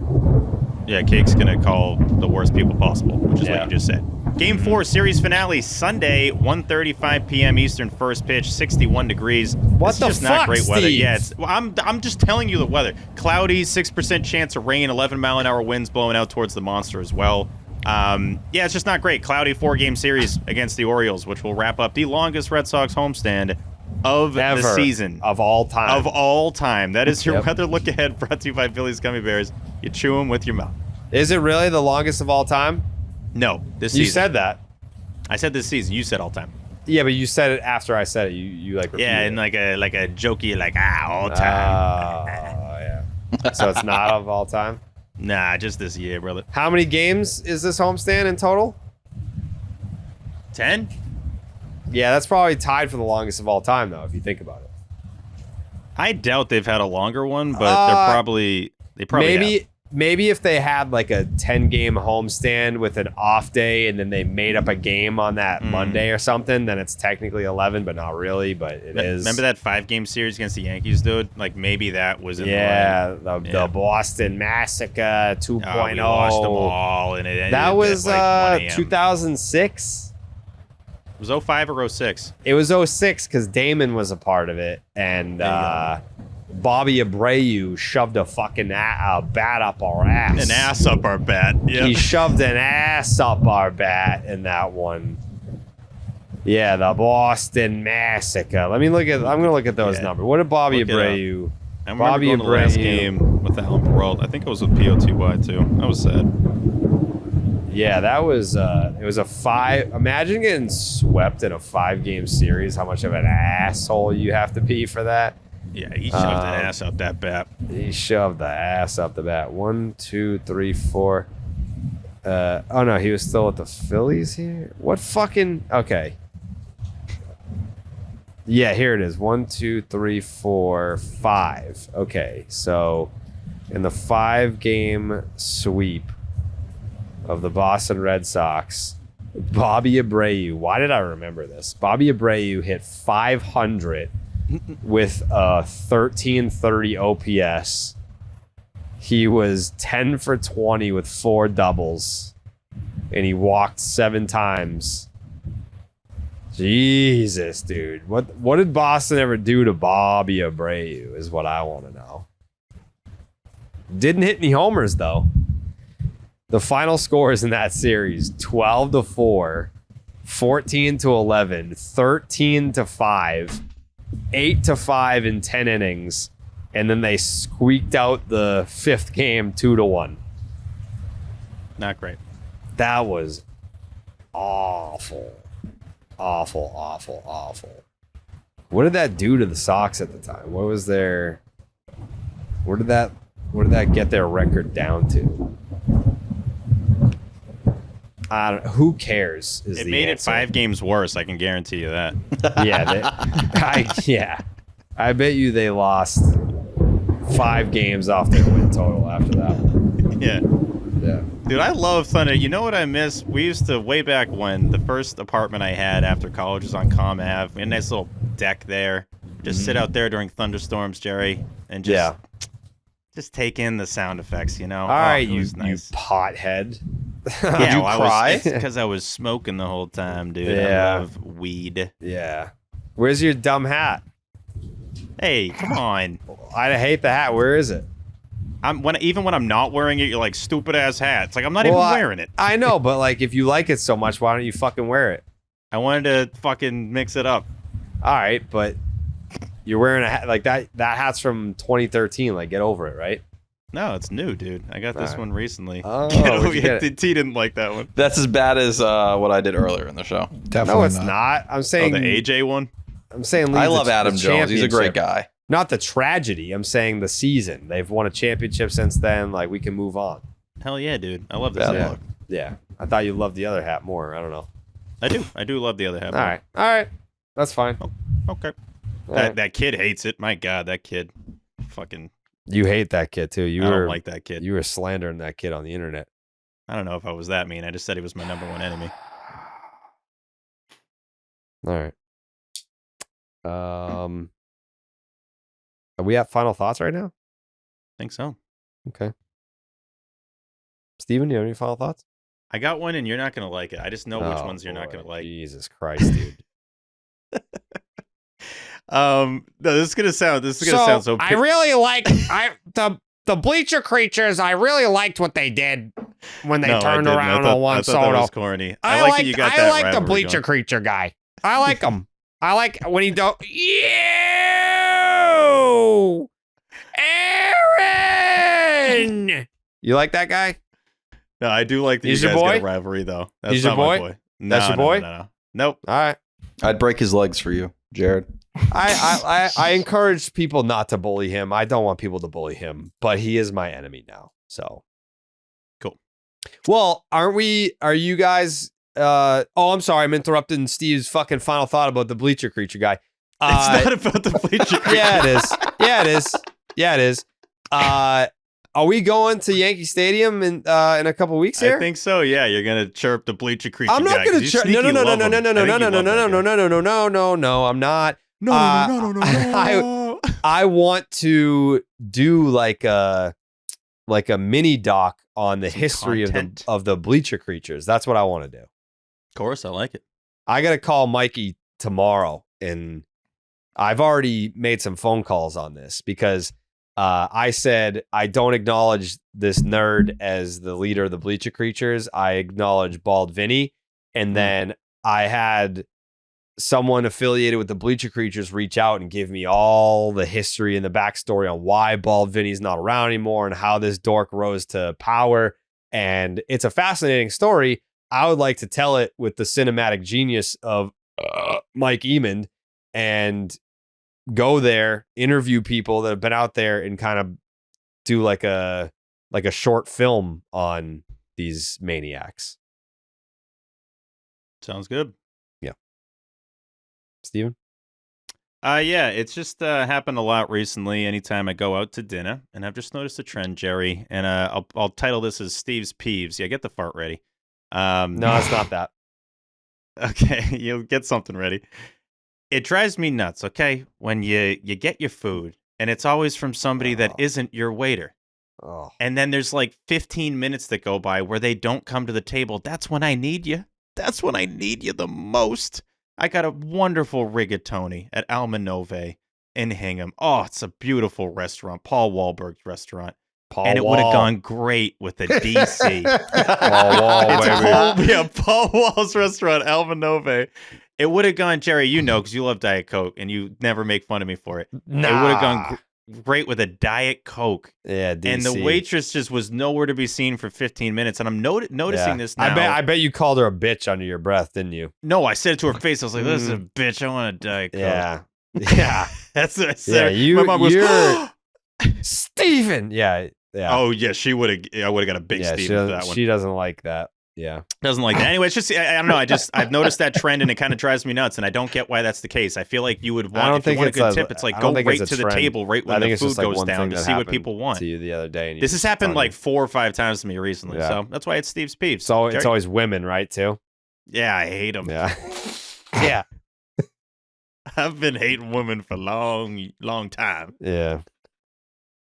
Yeah, Cake's going to call the worst people possible, which is Yeah. what you just said. Game 4 series finale Sunday, 1:35 p.m. Eastern. First pitch, 61 degrees. What It's the just fuck, not great weather. Steve? Yeah, I'm just telling you the weather. Cloudy, 6% chance of rain, 11-mile-an-hour winds blowing out towards the monster as well. Yeah, it's just not great. Cloudy 4-game series against the Orioles, which will wrap up the longest Red Sox homestand of Ever. the season. Of all time. Of all time. That is your Yep. weather look ahead, brought to you by Billy's Gummy Bears. You chew them with your mouth. Is it really the longest of all time? No, this You season. said that. I said this season. You said all time. Yeah, but you said it after I said it. You like repeated Yeah, it. and like a jokey, like all time. Yeah. So it's not of all time? Nah, just this year, brother. How many games is this homestand in total? 10? Yeah, that's probably tied for the longest of all time, though, if you think about it. I doubt they've had a longer one, but they probably Maybe if they had like a 10-game homestand with an off day and then they made up a game on that Monday or something, then it's technically 11, but not really, but it is. Remember that 5-game series against the Yankees, dude? Like maybe that was in the Boston Massacre 2.0. we lost them all, and it That ended was at, like, 1 a.m. 2006. It was 05 or 06. It was 06 because Damon was a part of it, and Bobby Abreu shoved a fucking bat up our ass. An ass up our bat. Yep. He shoved an ass up our bat in that one. Yeah, the Boston Massacre. I'm gonna look at those numbers. What did Bobby Look it up. Abreu? I remember going to the last game with Alan Peralta. I think it was with POTY too. That was sad. Yeah, that was it was a 5. Imagine getting swept in a 5-game series. How much of an asshole you have to be for that? Yeah, he shoved an ass up that bat. He shoved the ass up the bat. 1, 2, 3, 4. Oh no, he was still at the Phillies here. What fucking okay? Yeah, here it is. 1, 2, 3, 4, 5. Okay, so in the 5-game sweep of the Boston Red Sox, Bobby Abreu. Why did I remember this? Bobby Abreu hit 500 with a 1330 OPS. He was 10 for 20 with 4 doubles, and he walked 7 times. Jesus, dude. What did Boston ever do to Bobby Abreu is what I want to know. Didn't hit any homers, though. The final scores in that series, 12-4, 14-11, 13-5, 8-5 in 10 innings, and then they squeaked out the 5th game 2-1. Not great. That was awful. Awful, awful, awful. What did that do to the Sox at the time? What was their... Where did that get their record down to? I don't. Who cares? It made it 5 games worse. I can guarantee you that. Yeah, I bet you they lost 5 games off their win total after that one. Yeah. Yeah. Dude, I love Thunder. You know what I miss? We used to, way back when, the first apartment I had after college was on Comm Ave. We had a nice little deck there. Just sit out there during thunderstorms, Jerry, and just take in the sound effects, you know? All right, you nice. pothead. Yeah, you cry? Because I was smoking the whole time, dude. Yeah. I love weed. Yeah. Where's your dumb hat? Hey, come on. I hate the hat. Where is it? Even when I'm not wearing it, you're like, stupid ass hat. It's like, I'm not even wearing it. I know, but like, if you like it so much, why don't you fucking wear it? I wanted to fucking mix it up. All right, but you're wearing a hat like that. That hat's from 2013. Like, get over it, right? No, it's new, dude. I got this one recently. Oh, T didn't like that one. That's as bad as what I did earlier in the show. Definitely no, it's not. I'm saying the AJ one. I'm saying I love Adam Jones. He's a great guy. Not the tragedy. I'm saying the season. They've won a championship since then. Like, we can move on. Hell yeah, dude. I love this hat. look. Yeah. I thought you loved the other hat more. I don't know. I do love the other hat. All right. That's fine. Oh, okay. That kid hates it. My God, that kid. Fucking. You hate that kid too. I don't like that kid. You were slandering that kid on the internet. I don't know if I was that mean. I just said he was my #1 enemy. All right. Are we at final thoughts right now? I think so. Okay. Steven, you have any final thoughts? I got one, and you're not gonna like it. I just know which ones you're not gonna like. Jesus Christ, dude. No, this is gonna sound so. I really like the Bleacher Creatures. I really liked what they did when they turned around on Juan Soto. That was corny. I like that you got that like the Bleacher going. Creature guy. I like him. I like when he don't. Aaron. You like that guy? No, I do like that. He's you your guys boy? got a rivalry though. That's He's not your my boy? No, That's your boy? No. Nope. All right. I'd break his legs for you, Jared. I encourage people not to bully him. I don't want people to bully him, but he is my enemy now. So cool. Well, are you guys I'm sorry, I'm interrupting Steve's fucking final thought about the Bleacher Creature guy. It's not about the Bleacher Creature. Yeah, it is. Are we going to Yankee Stadium in a couple weeks here? I think so. Yeah, you're gonna chirp the Bleacher Creature. I'm not gonna chirp. No. I'm not. No. I want to do like a mini doc on the history of the Bleacher Creatures. That's what I want to do. Of course, I like it. I got to call Mikey tomorrow, and I've already made some phone calls on this because I said I don't acknowledge this nerd as the leader of the Bleacher Creatures. I acknowledge Bald Vinny, and then I had someone affiliated with the Bleacher Creatures reach out and give me all the history and the backstory on why Bald Vinny's not around anymore and how this dork rose to power. And it's a fascinating story. I would like to tell it with the cinematic genius of Mike Eamon and go there, interview people that have been out there and kind of do like a short film on these maniacs. Sounds good. Yeah. Steven? Yeah, it's just happened a lot recently. Anytime I go out to dinner, and I've just noticed a trend, Jerry. And I'll title this as Steve's Peeves. Yeah, get the fart ready. No, it's not that. Okay, you'll get something ready. It drives me nuts. Okay, when you get your food, and it's always from somebody that isn't your waiter. Oh. And then there's like 15 minutes that go by where they don't come to the table. That's when I need you. That's when I need you the most. I got a wonderful rigatoni at Almanove in Hingham. Oh, it's a beautiful restaurant. Paul Wahlberg's restaurant. And it would have gone great with a DC. Paul Wall, baby. Paul Wall's restaurant, Almanove. It would have gone, Jerry, you know, because you love Diet Coke and you never make fun of me for it. Nah. It would have gone great with a Diet Coke. Yeah, DC. And the waitress just was nowhere to be seen for 15 minutes. And I'm noticing this now. I bet you called her a bitch under your breath, didn't you? No, I said it to her face. I was like, this is a bitch. I want a Diet Coke. Yeah. Yeah. That's what I said. Yeah, my mom was, Steven. Yeah. Yeah. Oh, yeah. She would have. I would have got a big Steven for that one. She doesn't like that. Yeah. Doesn't like that. Anyway, it's just, I don't know. I've noticed that trend and it kind of drives me nuts. And I don't get why that's the case. I feel like you would want, if you want a good tip, it's like go right to the table right when the food goes down to see what people want. To you the other day. And this has happened like 4 or 5 times to me recently. Yeah. So that's why it's Steve's Peeves. So it's always women, right, too? Yeah, I hate them. Yeah. Yeah. I've been hating women for a long time. Yeah.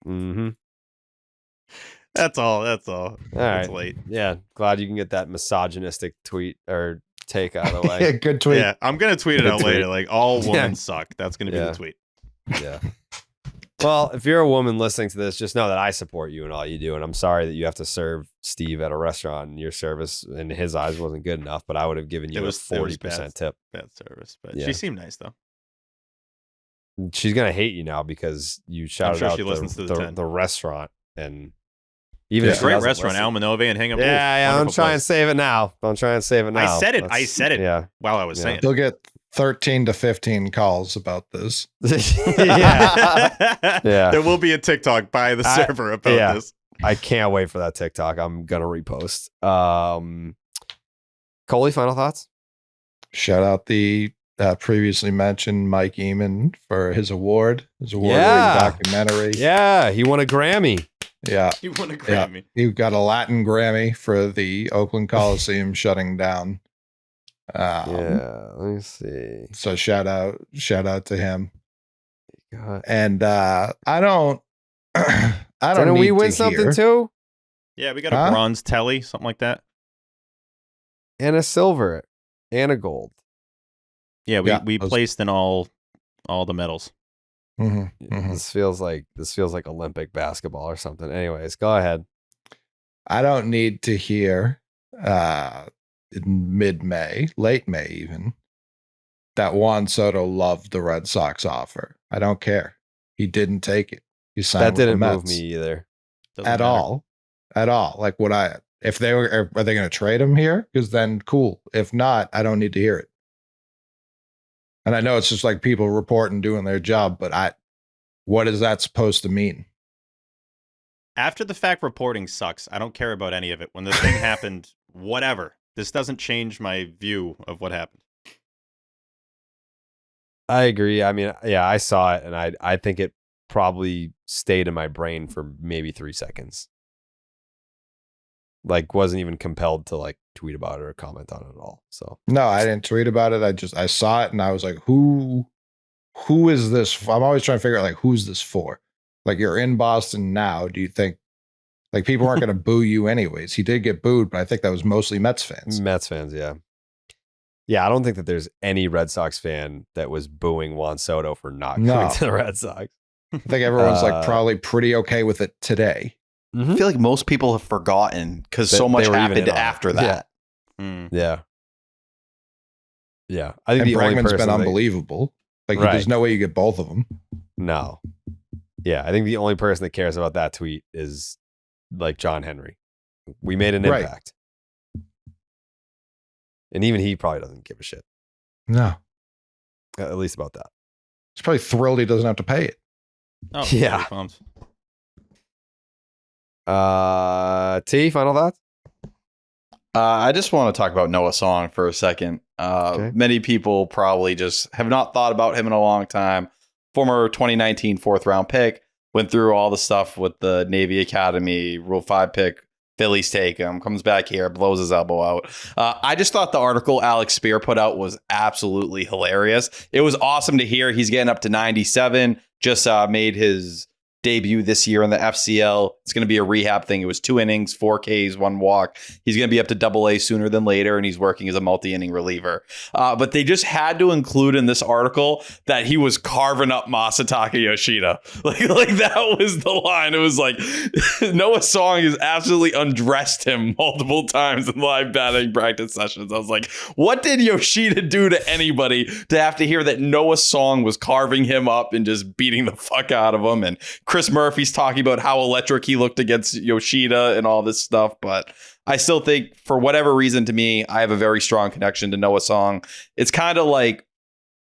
Mm-hmm. That's all. All it's right. late. Yeah. Glad you can get that misogynistic tweet or take out of the way. Yeah, good tweet. Yeah, I'm going to tweet it out later. Like, all women suck. That's going to be the tweet. Yeah. Well, if you're a woman listening to this, just know that I support you and all you do. And I'm sorry that you have to serve Steve at a restaurant and your service in his eyes wasn't good enough, but I would have given you a 40% tip. Bad service. But she seemed nice, though. She's going to hate you now because you shouted out the restaurant. And even if great restaurant, Almanove and Hingham. Yeah, don't try and save it now. Don't try and save it now. I said it. Yeah. While I was saying it. You'll get 13 to 15 calls about this. Yeah. There will be a TikTok by the server about this. I can't wait for that TikTok. I'm going to repost. Coley, final thoughts? Shout out the previously mentioned Mike Eamon for his award-winning documentary. Yeah, he won a Grammy. Yeah. He won a Grammy. Yeah. He got a Latin Grammy for the Oakland Coliseum shutting down. Let me see. So shout out to him. God. And I don't Didn't we win something too? Yeah, we got a bronze telly, something like that. And a silver and a gold. Yeah, we placed in all the medals. Mm-hmm, mm-hmm. This feels like Olympic basketball or something. Anyways, go ahead. I don't need to hear in mid-May, late May even, that Juan Soto loved the Red Sox offer. I don't care. He didn't take it. He signed that didn't with the move Mets. me either. At all. Like, would I? If they were, are they going to trade him here? Because then, cool. If not, I don't need to hear it. And I know it's just like people reporting doing their job, but what is that supposed to mean? After the fact reporting sucks. I don't care about any of it. When the thing happened, whatever. This doesn't change my view of what happened. I agree. I mean, yeah, I saw it, and I think it probably stayed in my brain for maybe 3 seconds. Like, wasn't even compelled to like tweet about it or comment on it at all. So no, I didn't tweet about it. I saw it and I was like, who is this? I'm always trying to figure out like, who's this for? Like, you're in Boston now. Do you think like people aren't going to boo you anyways? He did get booed, but I think that was mostly Mets fans. Mets fans, yeah. Yeah, I don't think that there's any Red Sox fan that was booing Juan Soto for not going to the Red Sox. I think everyone's like probably pretty okay with it today. I feel like most people have forgotten because so much happened after that. Yeah. Yeah. I think and the only Bregman's person been unbelievable. Like, there's no way you get both of them. No. Yeah. I think the only person that cares about that tweet is like John Henry. We made an impact. And even he probably doesn't give a shit. No. At least about that. He's probably thrilled he doesn't have to pay it. Oh, yeah. T, final thoughts? I just want to talk about Noah Song for a second. Many people probably just have not thought about him in a long time. Former 2019 fourth round pick, went through all the stuff with the Navy Academy, Rule 5 pick. Phillies take him, comes back here, blows his elbow out. I just thought the article Alex Spear put out was absolutely hilarious. It was awesome to hear. He's getting up to 97, just made his debut this year in the FCL. It's going to be a rehab thing. It was 2 innings, 4 Ks, 1 walk. He's going to be up to AA sooner than later, and he's working as a multi-inning reliever. But they just had to include in this article that he was carving up Masataka Yoshida. Like that was the line. It was like Noah Song has absolutely undressed him multiple times in live batting practice sessions. I was like, what did Yoshida do to anybody to have to hear that Noah Song was carving him up and just beating the fuck out of him? And Chris Murphy's talking about how electric he looked against Yoshida and all this stuff. But I still think, for whatever reason, to me, I have a very strong connection to Noah Song. It's kind of like,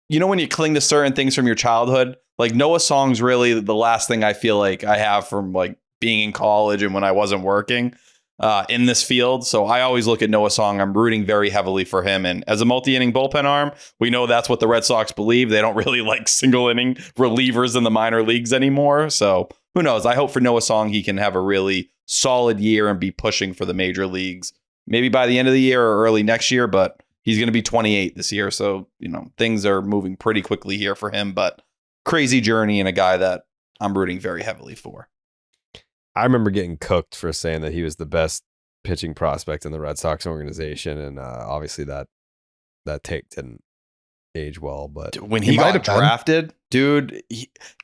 you know, when you cling to certain things from your childhood, like Noah Song's really the last thing I feel like I have from like being in college and when I wasn't working in this field. So I always look at Noah Song. I'm rooting very heavily for him. And as a multi-inning bullpen arm, we know that's what the Red Sox believe. They don't really like single inning relievers in the minor leagues anymore. So who knows? I hope for Noah Song he can have a really solid year and be pushing for the major leagues, maybe by the end of the year or early next year. But he's going to be 28 this year. So, you know, things are moving pretty quickly here for him. But crazy journey and a guy that I'm rooting very heavily for. I remember getting cooked for saying that he was the best pitching prospect in the Red Sox organization, and obviously that take didn't age well. But when he got drafted, dude,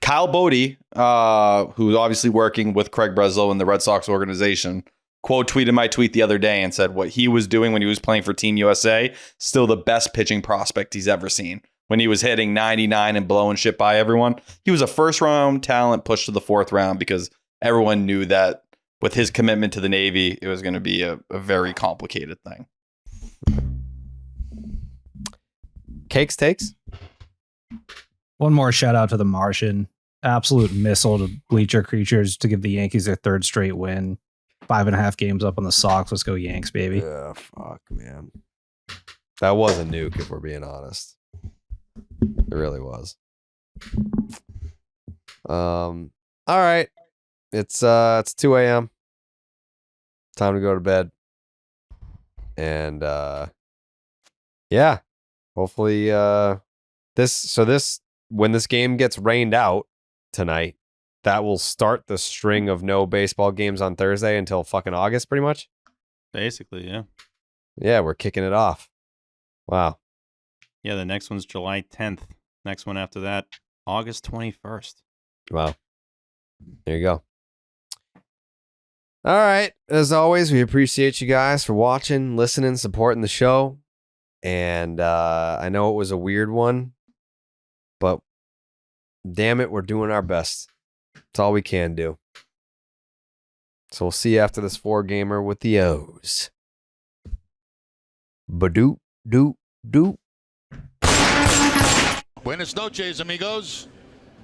Kyle Bodie, who's obviously working with Craig Breslow in the Red Sox organization, quote tweeted my tweet the other day and said what he was doing when he was playing for Team USA, still the best pitching prospect he's ever seen. When he was hitting 99 and blowing shit by everyone, he was a first round talent pushed to the 4th round because everyone knew that with his commitment to the Navy, it was going to be a very complicated thing. Cakes takes? One more shout out to the Martian. Absolute missile to Bleacher Creatures to give the Yankees their 3rd straight win. 5.5 games up on the Sox. Let's go Yanks, baby. Yeah, fuck, man. That was a nuke, if we're being honest. It really was. All right. It's 2 a.m. Time to go to bed. And yeah. Hopefully when this game gets rained out tonight, that will start the string of no baseball games on Thursday until fucking August, pretty much. Basically, yeah. Yeah, we're kicking it off. Wow. Yeah, the next one's July 10th. Next one after that, August 21st. Wow. There you go. All right. As always, we appreciate you guys for watching, listening, supporting the show. And I know it was a weird one, but damn it, we're doing our best. It's all we can do. So we'll see you after this 4-gamer with the O's. Ba-doop, doop, doop. Buenas noches, amigos.